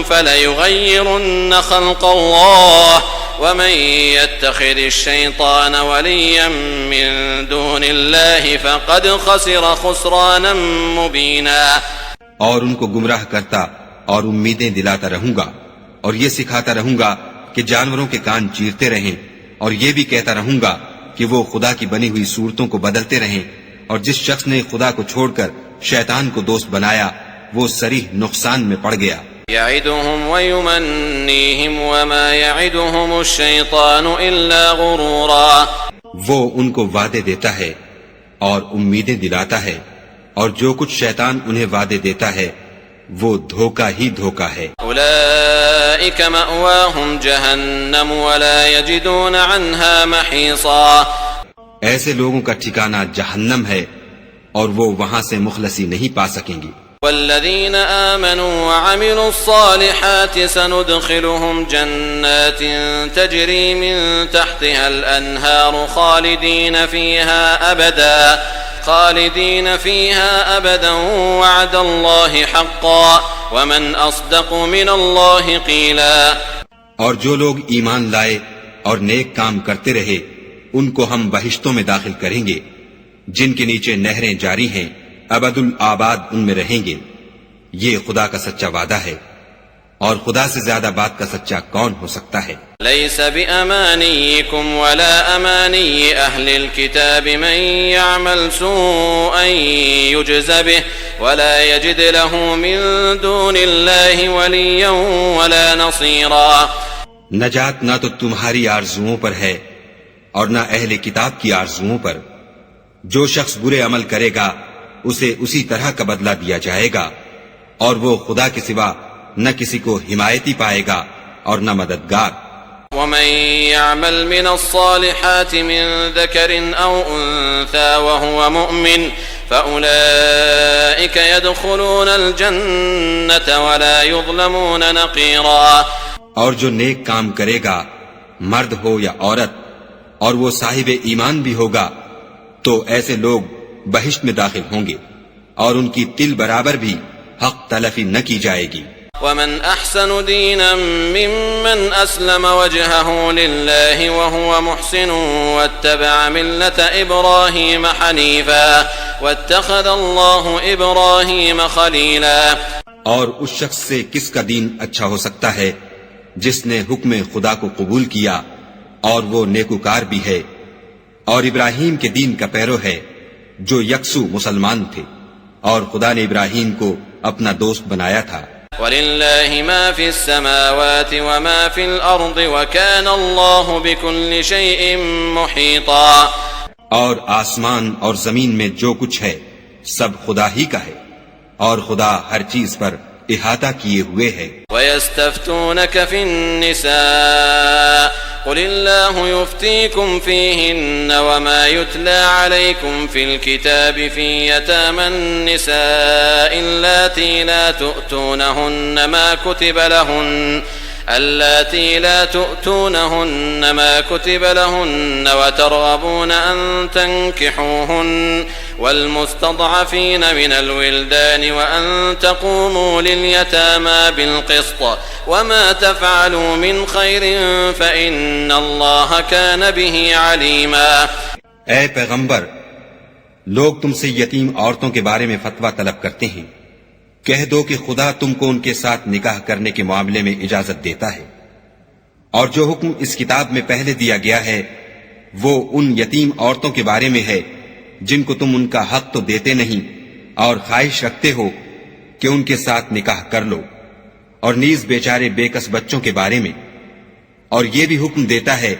فَلَيُغَيِّرُنَّ خَلْقَ اللَّهِ وَمَن يَتَّخِذِ الشَّيْطَانَ وَلِيًّا مِّن دُونِ اللَّهِ فَقَدْ خَسِرَ خُسْرَانًا مُّبِينًا۔ اور ان کو گمراہ کرتا اور امیدیں دلاتا رہوں گا، اور یہ سکھاتا رہوں گا کہ جانوروں کے کان چیرتے رہیں، اور یہ بھی کہتا رہوں گا کہ وہ خدا کی بنی ہوئی صورتوں کو بدلتے رہیں، اور جس شخص نے خدا کو چھوڑ کر شیطان کو دوست بنایا وہ صریح نقصان میں پڑ گیا۔ يَعِدُهُمْ وَيُمَنِّيهِمْ وَمَا يَعِدُهُمُ الشَّيْطَانُ إِلَّا غُرُورًا۔ وہ ان کو وعدے دیتا ہے اور امیدیں دلاتا ہے، اور جو کچھ شیطان انہیں وعدے دیتا ہے وہ دھوکہ ہی دھوکہ ہے۔ أُولَئِكَ مَأْوَاهُمْ جَهَنَّمُ وَلَا يَجِدُونَ عَنْهَا مَحِيصًا۔ ایسے لوگوں کا ٹھکانہ جہنم ہے اور وہ وہاں سے مخلصی نہیں پا سکیں گے۔ والذين آمنوا وعملوا الصالحات سندخلهم جنات تجري من تحتها الأنهار خالدين فيها أبدا وعد الله حقا ومن أصدق من الله قيلا۔ اور جو لوگ ایمان لائے اور نیک کام کرتے رہے ان کو ہم بہشتوں میں داخل کریں گے جن کے نیچے نہریں جاری ہیں، ابد الآباد ان میں رہیں گے۔ یہ خدا کا سچا وعدہ ہے، اور خدا سے زیادہ بات کا سچا کون ہو سکتا ہے؟ ليس بأمانيكم ولا أماني أهل الكتاب من يعمل سوءا يجز به ولا يجد له من دون الله وليا ولا نصيرا۔ نجات نہ تو تمہاری آرزوؤں پر ہے اور نہ اہل کتاب کی آرزوؤں پر۔ جو شخص برے عمل کرے گا اسے اسی طرح کا بدلہ دیا جائے گا، اور وہ خدا کے سوا نہ کسی کو حمایتی پائے گا اور نہ مددگار۔ ومن يعمل من الصالحات من ذكر أو أنثى وهو مؤمن فأولئك يدخلون الجنة ولا يظلمون نقيرا۔ اور جو نیک کام کرے گا مرد ہو یا عورت اور وہ صاحب ایمان بھی ہوگا تو ایسے لوگ بہشت میں داخل ہوں گے اور ان کی تل برابر بھی حق تلفی نہ کی جائے گی۔ ومن احسن دینا ممن اسلم وجهه لله وهو محسن واتبع ملة ابراہیم حنیفا واتخذ اللہ ابراہیم خلیلا۔ اور اس شخص سے کس کا دین اچھا ہو سکتا ہے جس نے حکم خدا کو قبول کیا اور وہ نیکوکار بھی ہے، اور ابراہیم کے دین کا پیرو ہے جو یکسو مسلمان تھے، اور خدا نے ابراہیم کو اپنا دوست بنایا تھا۔ وَلِلَّهِ مَا فِي السَّمَاوَاتِ وَمَا فِي الْأَرْضِ وَكَانَ اللَّهُ بِكُلِّ شَيْءٍ مُحِيطًا۔ اور آسمان اور زمین میں جو کچھ ہے سب خدا ہی کا ہے، اور خدا ہر چیز پر احاطہ کیے ہوئے ہے۔ وَيَسْتَفْتُونَكَ فِي النِّسَاءِ قُلِ اللَّهُ يُفْتِيكُمْ فِيهِنَّ وَمَا يُتْلَى عَلَيْكُمْ فِي الْكِتَابِ فِي يَتَامَى النِّسَاءِ اللَّاتِي لا تؤتونهن ما كتب لهن وترغبون أن تنكحوهن والمستضعفين من الولدان وأن تقوموا لليتامى بالقسط وما تفعلوا من خير فإن الله كان به عليما۔ اے پیغمبر، لوگ تم سے یتیم عورتوں کے بارے میں فتویٰ طلب کرتے ہیں، کہہ دو کہ خدا تم کو ان کے ساتھ نکاح کرنے کے معاملے میں اجازت دیتا ہے، اور جو حکم اس کتاب میں پہلے دیا گیا ہے وہ ان یتیم عورتوں کے بارے میں ہے جن کو تم ان کا حق تو دیتے نہیں اور خواہش رکھتے ہو کہ ان کے ساتھ نکاح کر لو، اور نیز بیچارے بے کس بچوں کے بارے میں، اور یہ بھی حکم دیتا ہے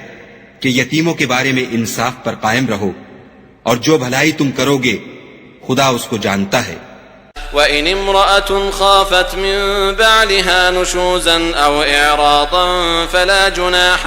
کہ یتیموں کے بارے میں انصاف پر قائم رہو، اور جو بھلائی تم کرو گے خدا اس کو جانتا ہے۔ وَإِنِ امْرَأَةٌ خَافَتْ مِن بَعْلِهَا نُشُوزًا أَوْ إِعْرَاضًا فَلَا جُنَاحَ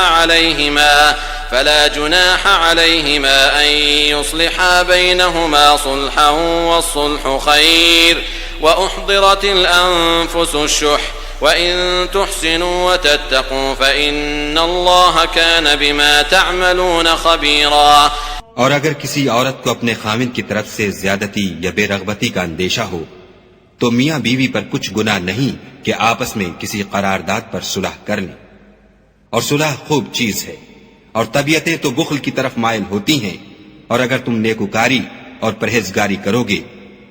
عَلَيْهِمَا أَن يُصْلِحَا بَيْنَهُمَا صُلْحًا وَالصُّلْحُ خَيْرٌ وَأُحْضِرَتِ الْأَنفُسُ الشُّحَّ وَإِن تُحْسِنُوا وَتَتَّقُوا فَإِنَّ اللَّهَ كَانَ بِمَا تَعْمَلُونَ خَبِيرًا۔ اور اگر کسی عورت کو اپنے خاوند کی طرف سے زیادتی یا بے رغبتی کا اندیشہ ہو تو میاں بیوی پر کچھ گناہ نہیں کہ آپس میں کسی قرارداد پر صلح کر لیں، اور صلح خوب چیز ہے، اور طبیعتیں تو بخل کی طرف مائل ہوتی ہیں، اور اگر تم نیکوکاری اور پرہیزگاری کرو گے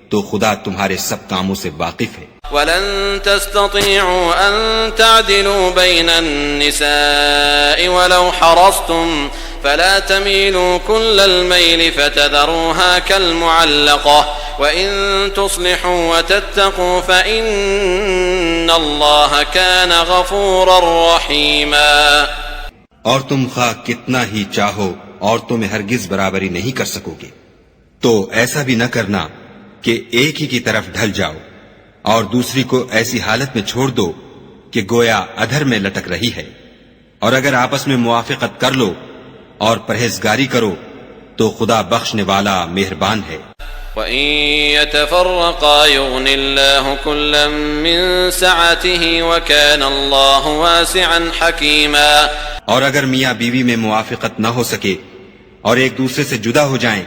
تو خدا تمہارے سب کاموں سے واقف ہے۔ وَلَن تَسْتَطِيعُوا أَن تَعْدِلُوا بَيْنَ النِّسَاءِ وَلَوْ حَرَصْتُمْ فَلَا تَمِيلُوا كُلَّ الْمَيْلِ فَتَذَرُوهَا كَالْمُعَلَّقَةِ وَإِن تُصْلِحُوا وَتَتَّقُوا فَإِنَّ اللَّهَ كَانَ غَفُورًا رَّحِيمًا۔ اور تم خواہ کتنا ہی چاہو عورتوں میں ہرگز برابری نہیں کر سکو گے، تو ایسا بھی نہ کرنا کہ ایک ہی کی طرف ڈھل جاؤ اور دوسری کو ایسی حالت میں چھوڑ دو کہ گویا ادھر میں لٹک رہی ہے، اور اگر آپس میں موافقت کر لو اور پرہیزگاری کرو تو خدا بخشنے والا مہربان ہے۔ وَإِن يَتَفَرَّقَا يُغْنِ اللَّهُ كُلًّا مِّن سَعَتِهِ وَكَانَ اللَّهُ وَاسِعًا حَكِيمًا۔ اور اگر میاں بیوی میں موافقت نہ ہو سکے اور ایک دوسرے سے جدا ہو جائیں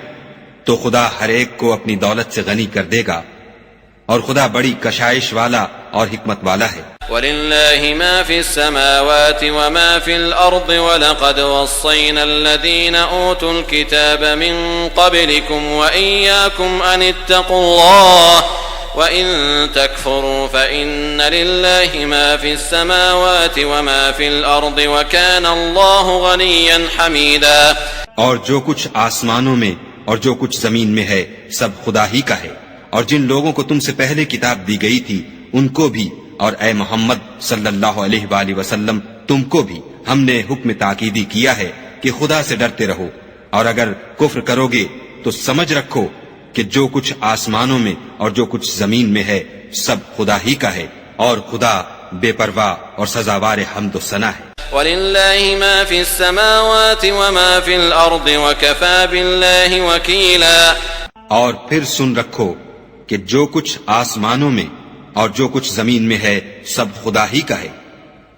تو خدا ہر ایک کو اپنی دولت سے غنی کر دے گا، اور خدا بڑی کشائش والا اور حکمت والا ہے۔ وَلِلَّهِ مَا فِي السَّمَاوَاتِ وَمَا فِي الْأَرْضِ وَلَقَدْ وَصَّيْنَا الَّذِينَ أُوتُوا الْكِتَابَ مِن قَبْلِكُمْ وَإِيَّاكُمْ أَنِ اتَّقُوا اللَّهَ وَإِن تَكْفُرُوا فَإِنَّ لِلَّهِ مَا فِي السَّمَاوَاتِ وَمَا فِي الْأَرْضِ وَكَانَ اللَّهُ غَنِيًّا حَمِيدًا۔ اور جو کچھ آسمانوں میں اور جو کچھ زمین میں ہے سب خدا ہی کا ہے، اور جن لوگوں کو تم سے پہلے کتاب دی گئی تھی ان کو بھی، اور اے محمد صلی اللہ علیہ وآلہ وسلم تم کو بھی ہم نے حکم تاکیدی کیا ہے کہ خدا سے ڈرتے رہو، اور اگر کفر کرو گے تو سمجھ رکھو کہ جو کچھ آسمانوں میں اور جو کچھ زمین میں ہے سب خدا ہی کا ہے، اور خدا بے پرواہ اور سزاوار حمد و ثنا ہے۔ وَلِلَّهِ مَا فِي السَّمَاوَاتِ وَمَا فِي الْأَرْضِ وَكَفَى بِاللَّهِ وَكِيلًا۔ اور پھر سن رکھو کہ جو کچھ آسمانوں میں اور جو کچھ زمین میں ہے سب خدا ہی کا ہے،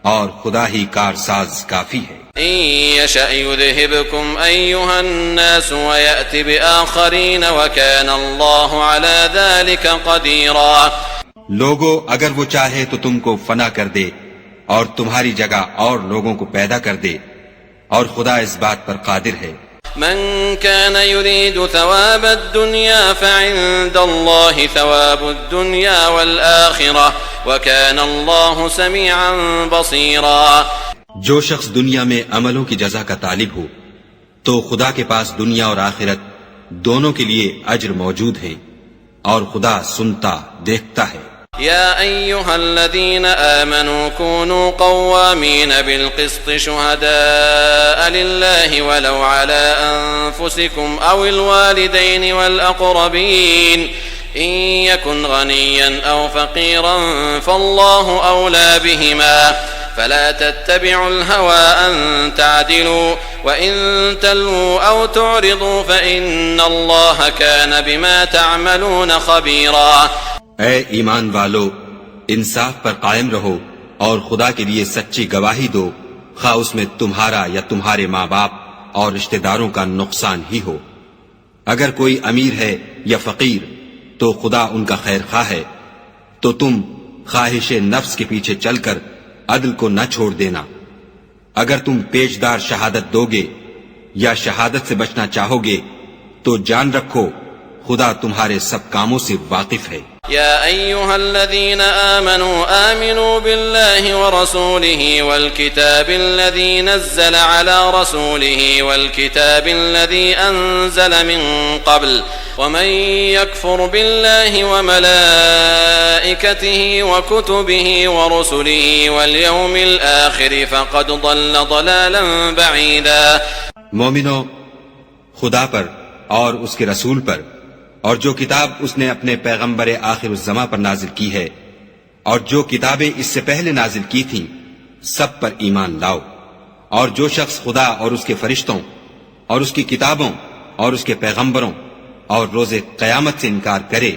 اور خدا ہی کارساز کافی ہے۔ إِن يَشَأْ يُذْهِبْكُمْ أَيُّهَا النَّاسُ وَيَأْتِ بِآخَرِينَ وَكَانَ اللَّهُ عَلَى ذَلِكَ قَدِيرًا۔ لوگو اگر وہ چاہے تو تم کو فنا کر دے اور تمہاری جگہ اور لوگوں کو پیدا کر دے، اور خدا اس بات پر قادر ہے۔ من كان يريد ثواب الدنيا فعند الله ثواب الدنيا والآخرة وكان الله سميعا بصيرا۔ جو شخص دنیا میں عملوں کی جزا کا طالب ہو تو خدا کے پاس دنیا اور آخرت دونوں کے لیے اجر موجود ہے، اور خدا سنتا دیکھتا ہے۔ يا أيها الذين آمنوا كونوا قوامين بالقسط شهداء لله ولو على أنفسكم أو الوالدين والأقربين إن يكن غنيا أو فقيرا فالله أولى بهما فلا تتبعوا الهوى أن تعدلوا وإن تلووا أو تعرضوا فإن الله كان بما تعملون خبيرا۔ اے ایمان والو، انصاف پر قائم رہو اور خدا کے لیے سچی گواہی دو، خواہ اس میں تمہارا یا تمہارے ماں باپ اور رشتہ داروں کا نقصان ہی ہو۔ اگر کوئی امیر ہے یا فقیر تو خدا ان کا خیر خواہ ہے، تو تم خواہش نفس کے پیچھے چل کر عدل کو نہ چھوڑ دینا۔ اگر تم پیشدار شہادت دو گے یا شہادت سے بچنا چاہو گے تو جان رکھو خدا تمہارے سب کاموں سے واقف ہے۔ يا أيها الذين آمنوا بالله ورسوله والكتاب الذي نزل على رسوله والكتاب الذي أنزل من قبل ومن يكفر بالله وملائكته وكتبه ورسله واليوم الآخر فقد ضل ضلالا بعيدا۔ مومنو، خدا پر اور اس کے رسول پر اور جو کتاب اس نے اپنے پیغمبر آخر الزماں پر نازل کی ہے اور جو کتابیں اس سے پہلے نازل کی تھیں سب پر ایمان لاؤ، اور جو شخص خدا اور اس کے فرشتوں اور اس کی کتابوں اور اس کے پیغمبروں اور روز قیامت سے انکار کرے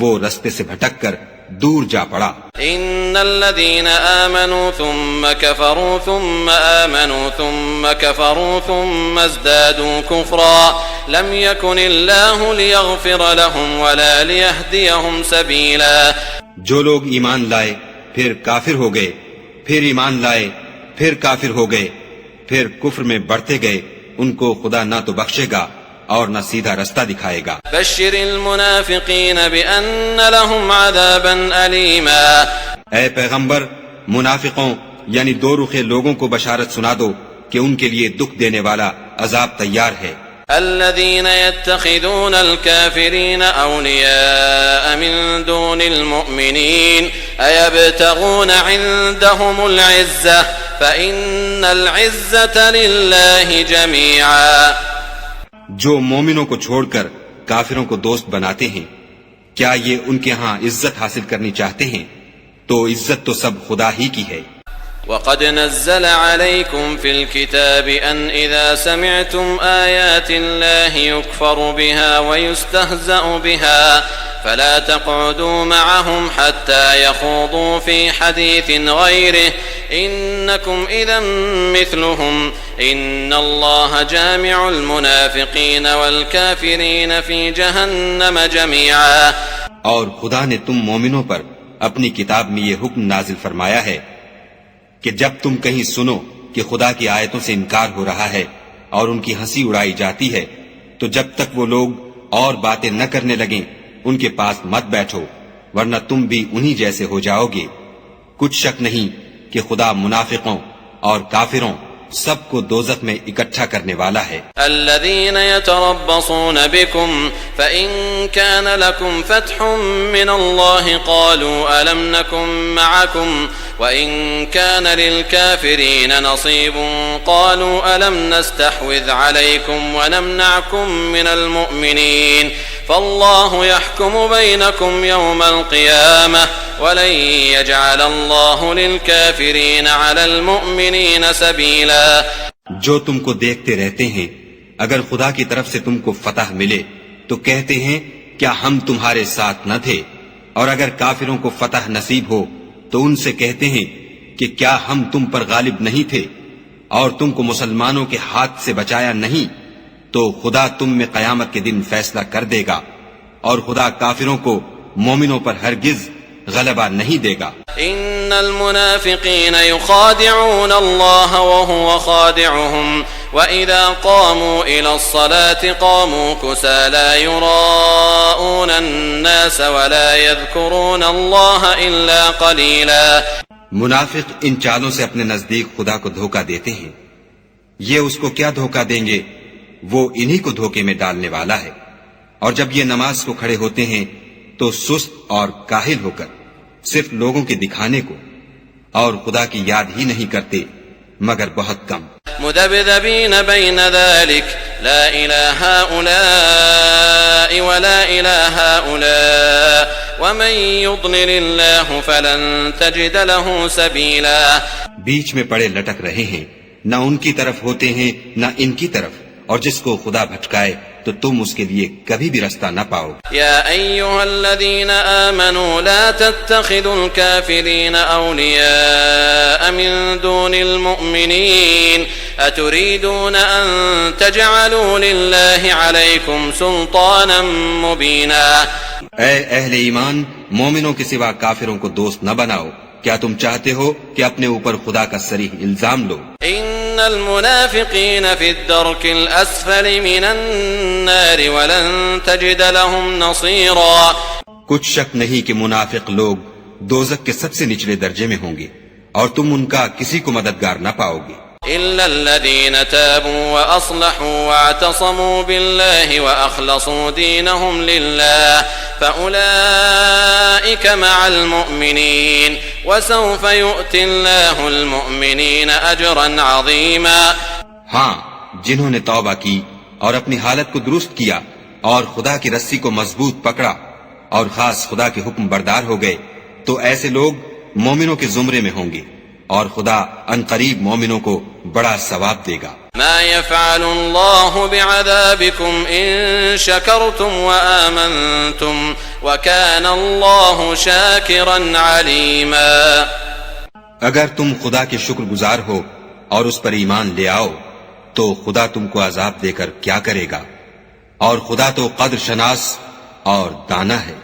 وہ رستے سے بھٹک کر دور جا پڑا۔ ان الذين آمنوا ثم كفروا ثم آمنوا ثم كفروا ثم ازدادوا كفرا لم يكن الله ليغفر لهم ولا ليهديهم سبيلا۔ جو لوگ ایمان لائے پھر کافر ہو گئے، پھر ایمان لائے پھر کافر ہو گئے، پھر کفر میں بڑھتے گئے، ان کو خدا نہ تو بخشے گا اور نہ سیدھا رستہ دکھائے گا۔ بشر المنافقین بأن لهم عذابا ألیما۔ اے پیغمبر، منافقوں یعنی دو رخے لوگوں کو بشارت سنا دو کہ ان کے لیے دکھ دینے والا عذاب تیار ہے۔ الذين يتخذون الكافرين أولياء من دون المؤمنين أيبتغون عندهم العزة فإن العزة لله جميعا۔ جو مومنوں کو چھوڑ کر کافروں کو دوست بناتے ہیں، کیا یہ ان کے ہاں عزت حاصل کرنی چاہتے ہیں؟ تو عزت تو سب خدا ہی کی ہے۔ وقد نزل عليكم في الكتاب أن إذا سمعتم آيات الله يكفر بها ويستهزأ بها فلا تقعدوا معهم حتى يخوضوا في حديث غيره إنكم إذا مثلهم إن الله جامع المنافقين والكافرين في جهنم جميعا۔ اور خدا نے تم مومنوں پر اپنی کتاب میں یہ حکم نازل فرمایا ہے کہ جب تم کہیں سنو کہ خدا کی آیتوں سے انکار ہو رہا ہے اور ان کی ہنسی اڑائی جاتی ہے تو جب تک وہ لوگ اور باتیں نہ کرنے لگیں ان کے پاس مت بیٹھو، ورنہ تم بھی انہی جیسے ہو جاؤ گے۔ کچھ شک نہیں کہ خدا منافقوں اور کافروں سب کو دوزخ میں اکٹھا کرنے والا ہے۔ الذين يتربصون بكم فإن كان لكم فتح من الله قالوا ألم نكن معكم وإن كان للكافرين نصيب قالوا ألم نستحوذ عليكم ونمنعكم من المؤمنين فالله يحكم بينكم يوم القيامة ولن يجعل الله للكافرين على المؤمنين سبيلا۔ جو تم کو دیکھتے رہتے ہیں اگر خدا کی طرف سے تم کو فتح ملے تو کہتے ہیں کیا ہم تمہارے ساتھ نہ تھے، اور اگر کافروں کو فتح نصیب ہو تو ان سے کہتے ہیں کہ کیا ہم تم پر غالب نہیں تھے اور تم کو مسلمانوں کے ہاتھ سے بچایا نہیں، تو خدا تم میں قیامت کے دن فیصلہ کر دے گا، اور خدا کافروں کو مومنوں پر ہرگز غلبہ نہیں دے گا۔ ان المنافقین یخادعون اللہ وهو خادعهم وإذا قاموا إلى الصلاة قاموا كسالى يراءون الناس ولا يذكرون الله إلا قليلا۔ منافق ان چالوں سے اپنے نزدیک خدا کو دھوکہ دیتے ہیں، یہ اس کو کیا دھوکہ دیں گے، وہ انہی کو دھوکے میں ڈالنے والا ہے۔ اور جب یہ نماز کو کھڑے ہوتے ہیں تو سست اور کاہل ہو کر صرف لوگوں کے دکھانے کو، اور خدا کی یاد ہی نہیں کرتے مگر بہت کم۔ مذبذبین بین ذلک لا الہ ہؤلاء ولا الہ ہؤلاء ومن یضلل اللہ فلن تجد له سبیلا۔ بیچ میں پڑے لٹک رہے ہیں، نہ ان کی طرف ہوتے ہیں نہ ان کی طرف، اور جس کو خدا بھٹکائے تو تم اس کے لیے کبھی بھی رستہ نہ پاؤ۔ یا ایھا الذین آمنوا لا تتخذوا الکافرین اولیاء من دون المؤمنین اتریدون ان تجعلوا للہ علیکم سلطانا مبینا۔ اے اہل ایمان، مومنوں کے سوا کافروں کو دوست نہ بناؤ، کیا تم چاہتے ہو کہ اپنے اوپر خدا کا صریح الزام لو؟ ان المنافقین فی الدرک الاسفل من النار ولن تجد لهم نصیرا۔ کچھ شک نہیں کہ منافق لوگ دوزخ کے سب سے نچلے درجے میں ہوں گے اور تم ان کا کسی کو مددگار نہ پاؤ گے۔ إلا الذين تابوا وأصلحوا واعتصموا بالله وأخلصوا دينهم لله فأولئك مع المؤمنين وسوف يؤتي الله المؤمنين أجرا عظيما۔ ہاں، جنہوں نے توبہ کی اور اپنی حالت کو درست کیا اور خدا کی رسی کو مضبوط پکڑا اور خاص خدا کے حکم بردار ہو گئے تو ایسے لوگ مومنوں کے زمرے میں ہوں گے، اور خدا ان قریب مومنوں کو بڑا ثواب دے گا۔ ما يفعل الله بعذابكم إن شكرتم وآمنتم وكان الله شاكرا عليما. اگر تم خدا کے شکر گزار ہو اور اس پر ایمان لے آؤ تو خدا تم کو عذاب دے کر کیا کرے گا، اور خدا تو قدر شناس اور دانا ہے.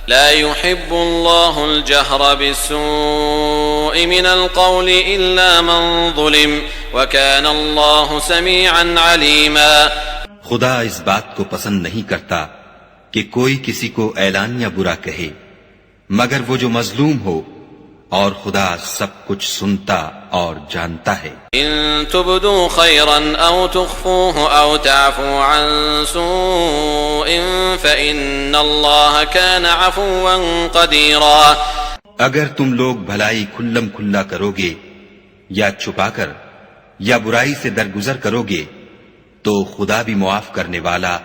لا يحب الله الجهر بالسوء من القول إلا من ظلم وكان الله سميعا عليما. خدا اس بات کو پسند نہیں کرتا کہ کوئی کسی کو اعلان یا برا کہے مگر وہ جو مظلوم ہو، اور خدا سب کچھ سنتا اور جانتا ہے. إن تبدوا خيرا أو تخفوه أو تعفوا عن سوء فإن الله كان عفوا قديرا. اگر تم لوگ بھلائی کھلم کھلا کرو گے یا چھپا کر یا برائی سے درگزر کرو گے تو خدا بھی معاف کرنے والا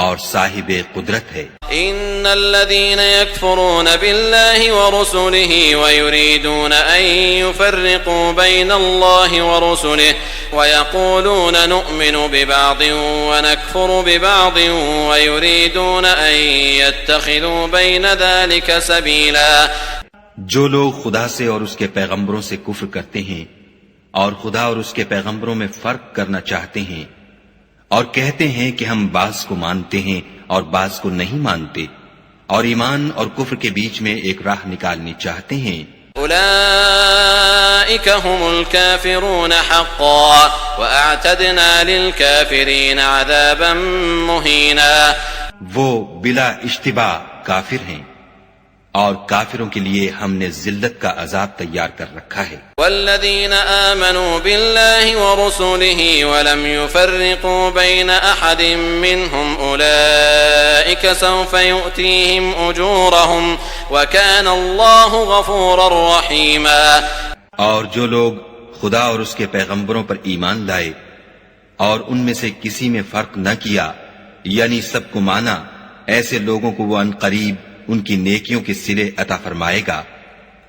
اور صاحب قدرت ہے. إن الذين يكفرون بالله ورسله ويريدون أن يفرقوا بين الله ورسله ويقولون نؤمن ببعض ونكفر ببعض ويريدون أن يتخذوا بين ذلك سبيلا. جو لوگ خدا سے اور اس کے پیغمبروں سے کفر کرتے ہیں اور خدا اور اس کے پیغمبروں میں فرق کرنا چاہتے ہیں اور کہتے ہیں کہ ہم بعض کو مانتے ہیں اور بعض کو نہیں مانتے اور ایمان اور کفر کے بیچ میں ایک راہ نکالنی چاہتے ہیں، أولئك هم الكافرون حقا وأعتدنا للكافرين عذابا مهينا. وہ بلا اشتباہ کافر ہیں اور کافروں کے لیے ہم نے ذلت کا عذاب تیار کر رکھا ہے. والذين آمنوا بالله ورسله ولم يفرقوا بين أحد منهم أولئك سوف يؤتيهم أجورهم وكان الله غفورا رحيما. اور جو لوگ خدا اور اس کے پیغمبروں پر ایمان لائے اور ان میں سے کسی میں فرق نہ کیا یعنی سب کو مانا، ایسے لوگوں کو وہ عنقریب ان کی نیکیوں کے صلے عطا فرمائے گا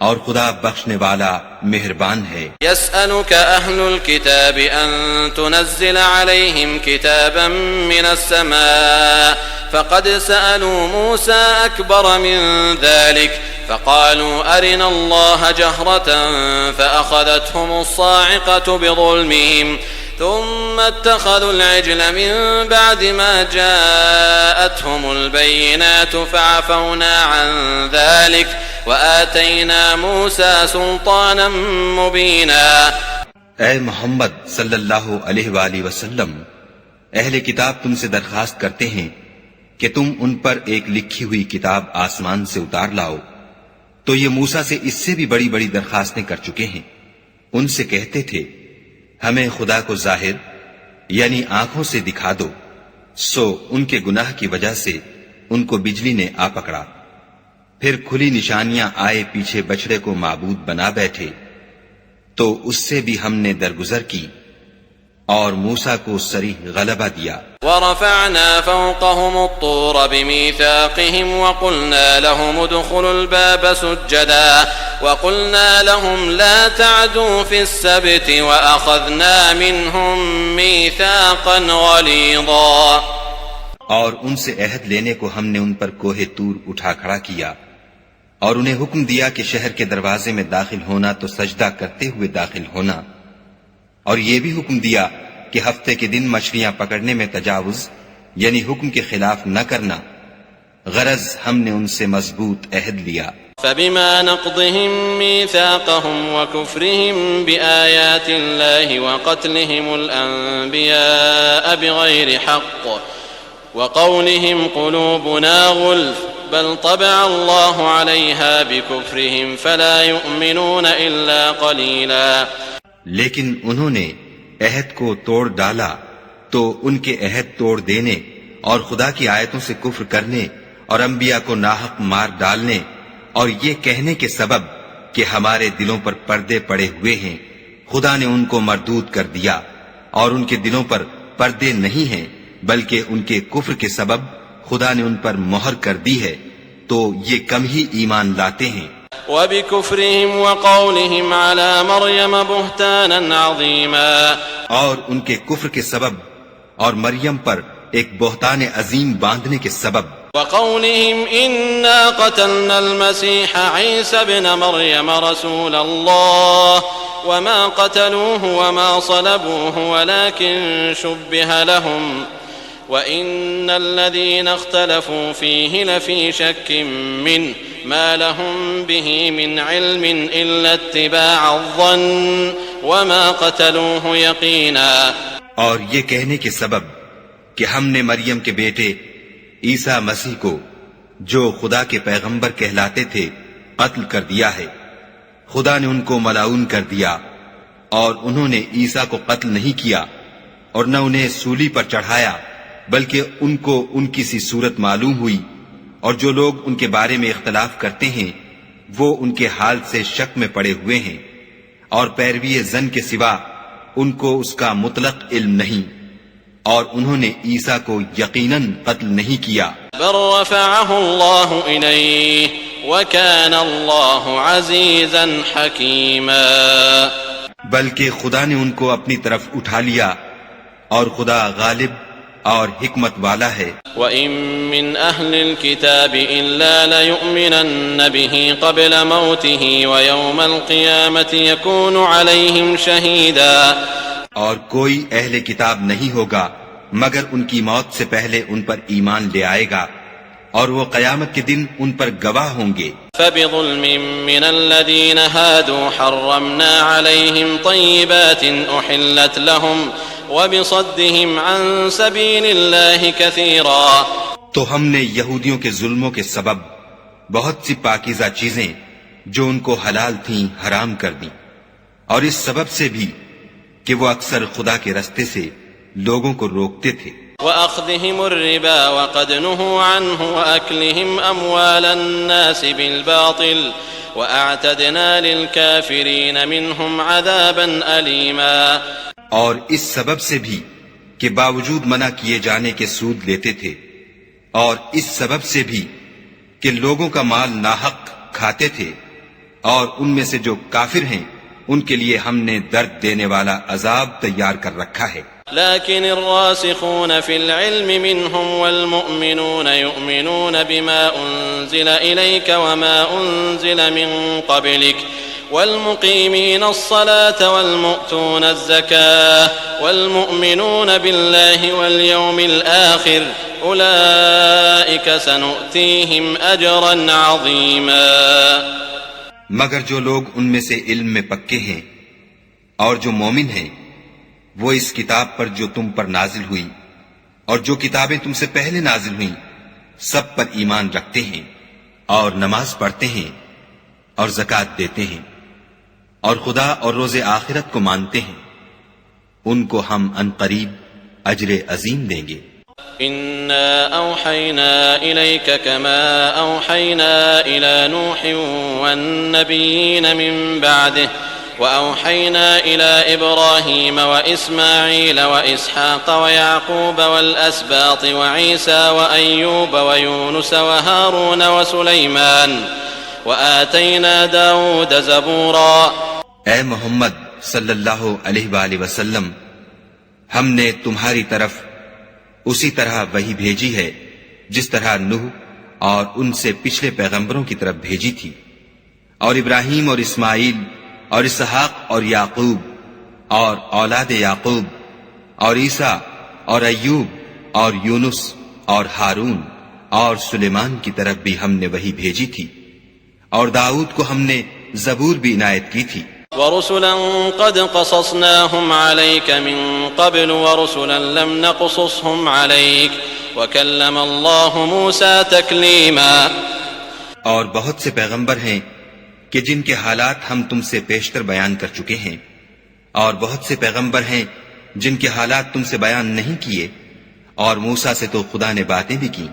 اور خدا بخشنے والا مہربان ہے. يسألك أهل الكتاب أن تنزل عليهم كتابا من السماء فقد سألوا موسى أكبر من ذلك فقالوا أرنا الله جهرة فأخذتهم الصاعقة بظلمهم ثم اتخذوا العجل من بعد ما جاءتهم البينات فعفونا عن ذلك وآتينا موسى سلطانا مبينا. اے محمد صلی اللہ علیہ وآلہ وسلم، اہل کتاب تم سے درخواست کرتے ہیں کہ تم ان پر ایک لکھی ہوئی کتاب آسمان سے اتار لاؤ، تو یہ موسیٰ سے اس سے بھی بڑی بڑی درخواستیں کر چکے ہیں. ان سے کہتے تھے ہمیں خدا کو ظاہر یعنی آنکھوں سے دکھا دو، سو ان کے گناہ کی وجہ سے ان کو بجلی نے آ پکڑا، پھر کھلی نشانیاں آئے پیچھے بچڑے کو معبود بنا بیٹھے، تو اس سے بھی ہم نے درگزر کی اور موسیٰ کو صریح غلبہ دیا. ورفعنا فوقهم الطور بميثاقهم وقلنا لهم ادخلوا الباب سجدا وقلنا لهم لا تعدوا في السبت وأخذنا منهم ميثاقا غليظا. اور ان سے عہد لینے کو ہم نے ان پر کوہ طور اٹھا کھڑا کیا اور انہیں حکم دیا کہ شہر کے دروازے میں داخل ہونا تو سجدہ کرتے ہوئے داخل ہونا، اور یہ بھی حکم دیا کہ ہفتے کے دن مچھلیاں پکڑنے میں تجاوز یعنی حکم کے خلاف نہ کرنا، غرض ہم نے ان سے مضبوط عہد لیا. فبما نقضهم ميثاقهم وكفرهم بآيات الله وقتلهم الأنبياء بغير حق وقولهم قلوبنا غلف بل طبع الله عليها بكفرهم فلا يؤمنون إلا قليلا. لیکن انہوں نے عہد کو توڑ ڈالا تو ان کے عہد توڑ دینے اور خدا کی آیتوں سے کفر کرنے اور انبیاء کو ناحق مار ڈالنے اور یہ کہنے کے سبب کہ ہمارے دلوں پر پردے پڑے ہوئے ہیں، خدا نے ان کو مردود کر دیا اور ان کے دلوں پر پردے نہیں ہیں بلکہ ان کے کفر کے سبب خدا نے ان پر مہر کر دی ہے، تو یہ کم ہی ایمان لاتے ہیں. وبكفرهم وقولهم على مريم بهتانا عظيما اور ان کے کفر کے سبب اور مریم پر ایک بہتان عظیم باندھنے کے سبب. وقولهم إنا قتلنا المسيح عيسى ابن مريم رسول الله وما قتلوه وما صلبوه ولكن شبه لهم وإن الذين اختلفوا فيه لفي شك منه ما لهم به من علم إلا اتباع الظن وما قتلوه يقينا. اور یہ کہنے کے سبب کہ ہم نے مریم کے بیٹے عیسیٰ مسیح کو جو خدا کے پیغمبر کہلاتے تھے قتل کر دیا ہے. خدا نے ان کو ملعون کر دیا اور انہوں نے عیسیٰ کو قتل نہیں کیا اور نہ انہیں سولی پر چڑھایا، بلکہ ان کو ان کی سی صورت معلوم ہوئی، اور جو لوگ ان کے بارے میں اختلاف کرتے ہیں وہ ان کے حال سے شک میں پڑے ہوئے ہیں، اور پیروی زن کے سوا ان کو اس کا مطلق علم نہیں، اور انہوں نے عیسیٰ کو یقیناً قتل نہیں کیا. بل رفعه الله إليه وكان الله عزيزا حكيما. بلکہ خدا نے ان کو اپنی طرف اٹھا لیا اور خدا غالب اور حکمت والا ہے. وَإِن مِّنْ أَهْلِ الْكِتَابِ إِلَّا لَيُؤْمِنَنَّ بِهِ قَبْلَ مَوْتِهِ وَيَوْمَ الْقِيَامَةِ يَكُونُ عَلَيْهِمْ شَهِيدًا. اور کوئی اہل کتاب نہیں ہوگا مگر ان کی موت سے پہلے ان پر ایمان لے آئے گا اور وہ قیامت کے دن ان پر گواہ ہوں گے. فَبِظُلْمٍ مِّنَ الَّذِينَ هَادُوا حَرَّمْنَا عَلَيْهِمْ طَيِّبَاتٍ أُحِلَّتْ لَهُمْ وَبِصَدِّهِمْ عَن سَبِيلِ اللَّهِ كَثِيرًا. تو ہم نے یہودیوں کے ظلموں کے سبب بہت سی پاکیزہ چیزیں جو ان کو حلال تھیں حرام کر دیں، اور اس سبب سے بھی کہ وہ اکثر خدا کے رستے سے لوگوں کو روکتے تھے. وَأَخْذِهِمُ الرِّبَا وَقَدْ نُهُوا عَنْهُ وَأَكْلِهِمْ أَمْوَالَ النَّاسِ بِالْبَاطِلِ وَأَعْتَدْنَا لِلْكَافِرِينَ مِنْهُمْ عَذَابًا أَلِيمًا. اور اس سبب سے بھی کہ باوجود منع کیے جانے کے سود لیتے تھے، اور اس سبب سے بھی کہ لوگوں کا مال ناحق کھاتے تھے، اور ان میں سے جو کافر ہیں ان کے لیے ہم نے درد دینے والا عذاب تیار کر رکھا ہے. لكن الراسخون في العلم منهم والمؤمنون يؤمنون بما أنزل إليك وما أنزل من قبلك والمقيمين الصلاة والمؤتون الزكاة والمؤمنون بالله واليوم الآخر أولئك سنؤتيهم أجرا عظيما. مگر جو لوگ ان میں سے علم میں پکے ہیں اور جو مومن ہیں وہ اس کتاب پر جو تم پر نازل ہوئی اور جو کتابیں تم سے پہلے نازل ہوئیں سب پر ایمان رکھتے ہیں اور نماز پڑھتے ہیں اور زکوٰۃ دیتے ہیں اور خدا اور روز آخرت کو مانتے ہیں، ان کو ہم عنقریب اجر عظیم دیں گے. إنا أوحينا إليك كما أوحينا إلى نوح والنبيين من بعده وأوحينا إلى إبراهيم وإسماعيل وإسحاق ويعقوب والأسباط وعيسى وأيوب ويونس وهارون وسليمان وآتينا داود زبورا. اے محمد صلی اللہ علیہ وآلہ وسلم، ہم نے تمہاری طرف اسی طرح وحی بھیجی ہے جس طرح نوح اور ان سے پچھلے پیغمبروں کی طرف بھیجی تھی، اور ابراہیم اور اسماعیل اور اسحاق اور یعقوب اور اولاد یعقوب اور عیسیٰ اور ایوب اور یونس اور ہارون اور سلیمان کی طرف بھی ہم نے وحی بھیجی تھی، اور داؤد کو ہم نے زبور بھی عنایت کی تھی. ورسلا قد قصصناهم عليك من قبل ورسلا لم نقصصهم عليك وكلم الله موسى تكليما. اور بہت سے پیغمبر ہیں کہ جن کے حالات ہم تم سے پیشتر بیان کر چکے ہیں، اور بہت سے پیغمبر ہیں جن کے حالات تم سے بیان نہیں کیے، اور موسیٰ سے تو خدا نے باتیں بھی کی.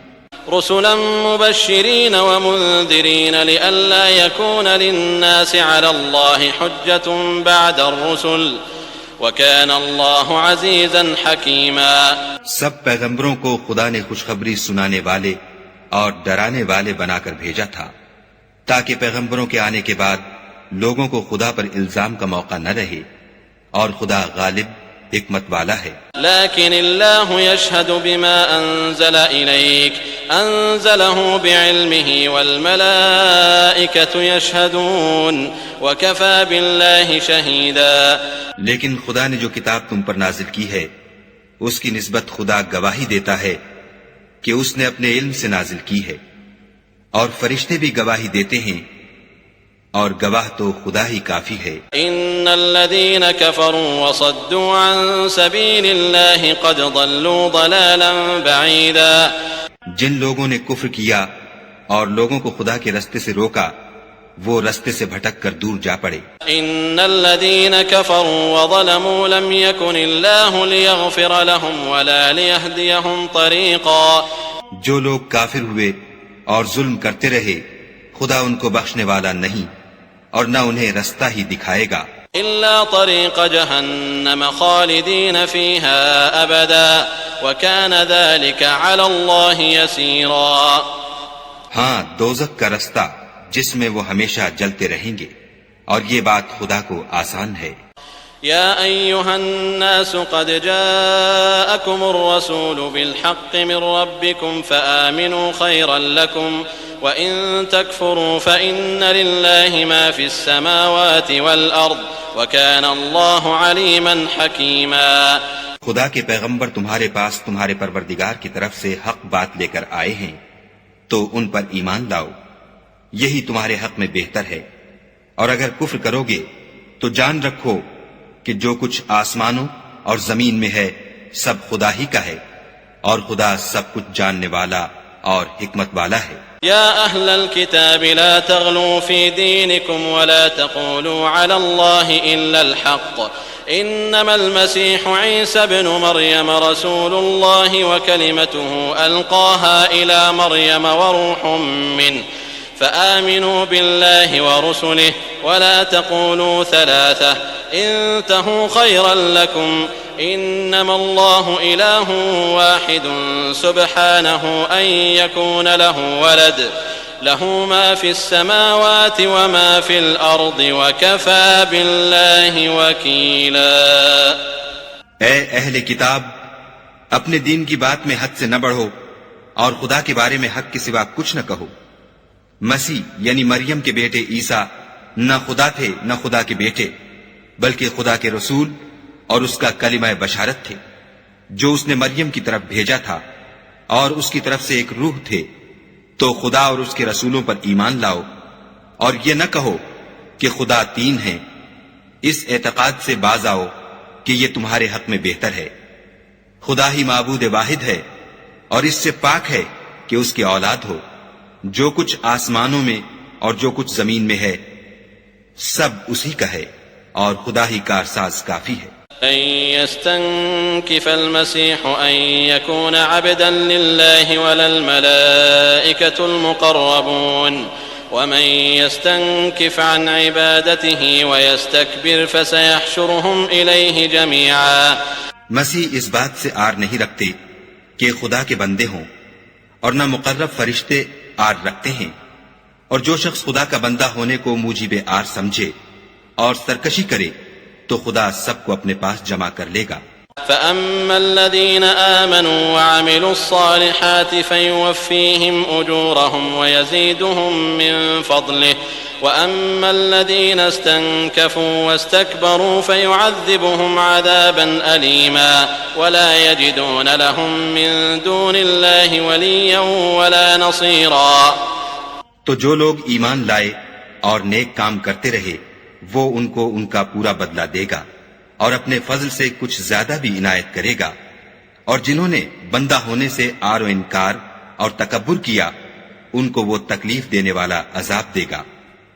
رسلا مبشرين ومنذرين لئلا يكون للناس على الله حجة بعد الرسل وكان الله عزيزا حكيما. سب پیغمبروں کو خدا نے خوشخبری سنانے والے اور ڈرانے والے بنا کر بھیجا تھا تاکہ پیغمبروں کے آنے کے بعد لوگوں کو خدا پر الزام کا موقع نہ رہے، اور خدا غالب حکمت والا ہے. لكن الله يشهد بما أنزل إليك أنزله بعلمه والملائكة يشهدون وكفى بالله شهيدا. لیکن خدا نے جو کتاب تم پر نازل کی ہے اس کی نسبت خدا گواہی دیتا ہے کہ اس نے اپنے علم سے نازل کی ہے، اور فرشتے بھی گواہی دیتے ہیں، اور گواہ تو خدا ہی کافی ہے. ان الذين كفروا وصدوا عن سبيل الله قد ضلوا ضلالا بعيدا. جن لوگوں نے کفر کیا اور لوگوں کو خدا کے رستے سے روکا وہ رستے سے بھٹک کر دور جا پڑے. ان الذين كفروا وظلموا لم يكن الله ليغفر لهم ولا ليهديهم طريقا. جو لوگ کافر ہوئے اور ظلم کرتے رہے خدا ان کو بخشنے والا نہیں اور نہ انہیں رستہ ہی دکھائے گا. إلا طريق جهنم خالدين فيها أبدا وكان ذلك على الله يسيرا. ہاں دوزخ کا رستہ جس میں وہ ہمیشہ جلتے رہیں گے، اور یہ بات خدا کو آسان ہے. يا أيها الناس قد جاءكم الرسول بالحق من ربكم فآمنوا خيرا لكم وإن تكفروا فإن لله ما في السماوات والأرض وكان الله عليما حكيما. خدا کے پیغمبر تمہارے پاس تمہارے پروردگار کی طرف سے حق بات لے کر آئے ہیں تو ان پر ایمان لاؤ، یہی تمہارے حق میں بہتر ہے. اور اگر کفر کرو گے تو جان رکھو کہ جو کچھ آسمانوں اور زمین میں ہے سب خدا ہی کا ہے، اور خدا سب کچھ جاننے والا اور حکمت والا ہے. يا أهل الكتاب لا تغلوا في دينكم ولا تقولوا على الله إلا الحق إنما المسيح عيسى ابن مريم رسول الله وكلمته ألقاها إلى مريم وروح منه فآمنوا بالله ورسله ولا تقولوا ثلاثة انتهوا خيرا لكم إنما الله إله واحد سبحانه أن يكون له ولد له ما في السماوات وما في الأرض وكفى بالله وكيلا. اے اہل کتاب، اپنے دین کی بات میں حد سے نہ بڑھو اور خدا کے بارے میں حق کے سوا کچھ نہ کہو. مسیح یعنی مریم کے بیٹے عیسیٰ نہ خدا تھے نہ خدا کے بیٹے، بلکہ خدا کے رسول اور اس کا کلمہ بشارت تھے جو اس نے مریم کی طرف بھیجا تھا، اور اس کی طرف سے ایک روح تھے. تو خدا اور اس کے رسولوں پر ایمان لاؤ اور یہ نہ کہو کہ خدا تین ہیں. اس اعتقاد سے باز آؤ کہ یہ تمہارے حق میں بہتر ہے. خدا ہی معبود واحد ہے اور اس سے پاک ہے کہ اس کی اولاد ہو. جو کچھ آسمانوں میں اور جو کچھ زمین میں ہے سب اسی کا ہے، اور خدا ہی کارساز کافی ہے. أن يستنكف المسيح أن يكون عبدا لله ولا الملائكة المقربون ومن يستنكف عن عبادته ويستكبر فسيحشرهم إليه جميعا. مسیح اس بات سے آر نہیں رکھتے کہ خدا کے بندے ہوں، اور نہ مقرب فرشتے آر رکھتے ہیں. اور جو شخص خدا کا بندہ ہونے کو موجب آر سمجھے اور سرکشی کرے تو خدا سب کو اپنے پاس جمع کر لے گا. فأما الذين آمنوا وعملوا الصالحات فيوفيهم أجورهم ويزيدهم من فضله وأما الذين استنكفوا واستكبروا فيعذبهم عذابا أليما ولا يجدون لهم من دون الله وليا ولا نصيرا. تو جو لوگ ایمان لائے اور نیک کام کرتے رہے وہ ان کو ان کا پورا بدلہ دے گا اور اپنے فضل سے کچھ زیادہ بھی عنایت کرے گا. اور جنہوں نے بندہ ہونے سے آر و انکار اور تکبر کیا ان کو وہ تکلیف دینے والا عذاب دے گا،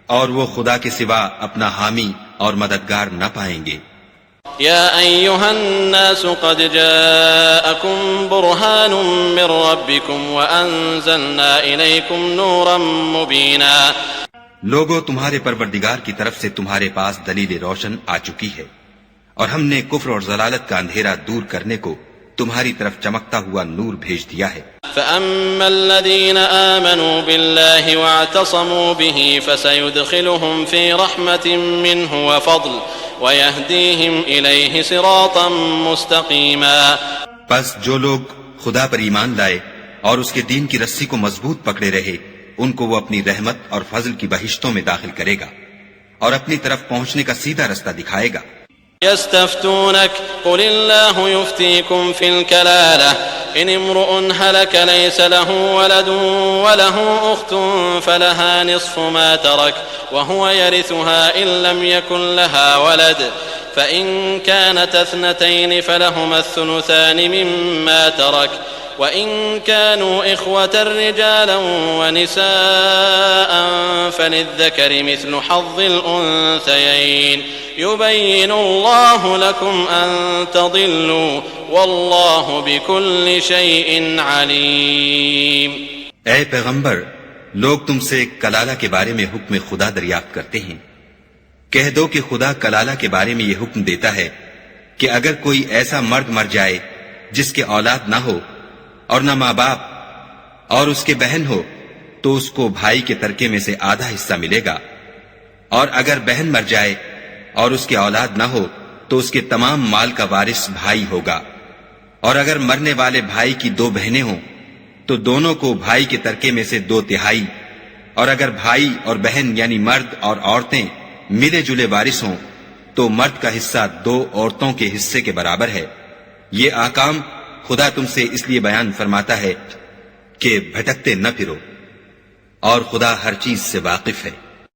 اور وہ خدا کے سوا اپنا حامی اور مددگار نہ پائیں گے. يا أيها الناس قد جاءكم برهان من ربكم وأنزلنا إليكم نورا مبينا. لوگوں، تمہارے پروردگار کی طرف سے تمہارے پاس دلیل روشن آ چکی ہے، اور ہم نے کفر اور ضلالت کا اندھیرا دور کرنے کو تمہاری طرف چمکتا ہوا نور بھیج دیا ہے۔ فأما الذين آمنوا بالله واعتصموا به فسيدخلهم في رحمة منه وفضل ويهديهم إليه صراطا مستقيما۔ پس جو لوگ خدا پر ایمان لائے اور اس کے دین کی رسی کو مضبوط پکڑے رہے، ان کو وہ اپنی رحمت اور فضل کی بہشتوں میں داخل کرے گا اور اپنی طرف پہنچنے کا سیدھا رستہ دکھائے گا۔ يستفتونك قل الله يفتيكم في الكلالة إن امرؤ هلك ليس له ولد وله أخت فلها نصف ما ترك وهو يرثها إن لم يكن لها ولد فإن كانت اثنتين فلهما الثلثان مما ترك وإن كانوا إخوة رجالا ونساء فللذكر مثل حظ الأنثيين يبين الله لكم أن تضلوا والله بكل شيء عليم۔ اے پیغمبر، لوگ تم سے کلالہ کے بارے میں حکم خدا دریافت کرتے ہیں، کہہ دو کہ خدا کلالہ کے بارے میں یہ حکم دیتا ہے کہ اگر کوئی ایسا مرد مر جائے جس کے اولاد نہ ہو اور نہ ماں باپ اور اس کے بہن ہو تو اس کو بھائی کے ترکے میں سے آدھا حصہ ملے گا، اور اگر بہن مر جائے اور اس کے اولاد نہ ہو تو اس کے تمام مال کا وارث بھائی ہوگا، اور اگر مرنے والے بھائی کی 2 بہنیں ہوں تو دونوں کو بھائی کے ترکے میں سے 2/3، اور اگر بھائی اور بہن یعنی مرد اور عورتیں ملے جلے وارث ہوں تو مرد کا حصہ 2 عورتوں کے حصے کے برابر ہے۔ یہ احکام خدا تم سے اس لیے بیان فرماتا ہے کہ بھٹکتے نہ پھرو، اور خدا ہر چیز سے واقف ہے۔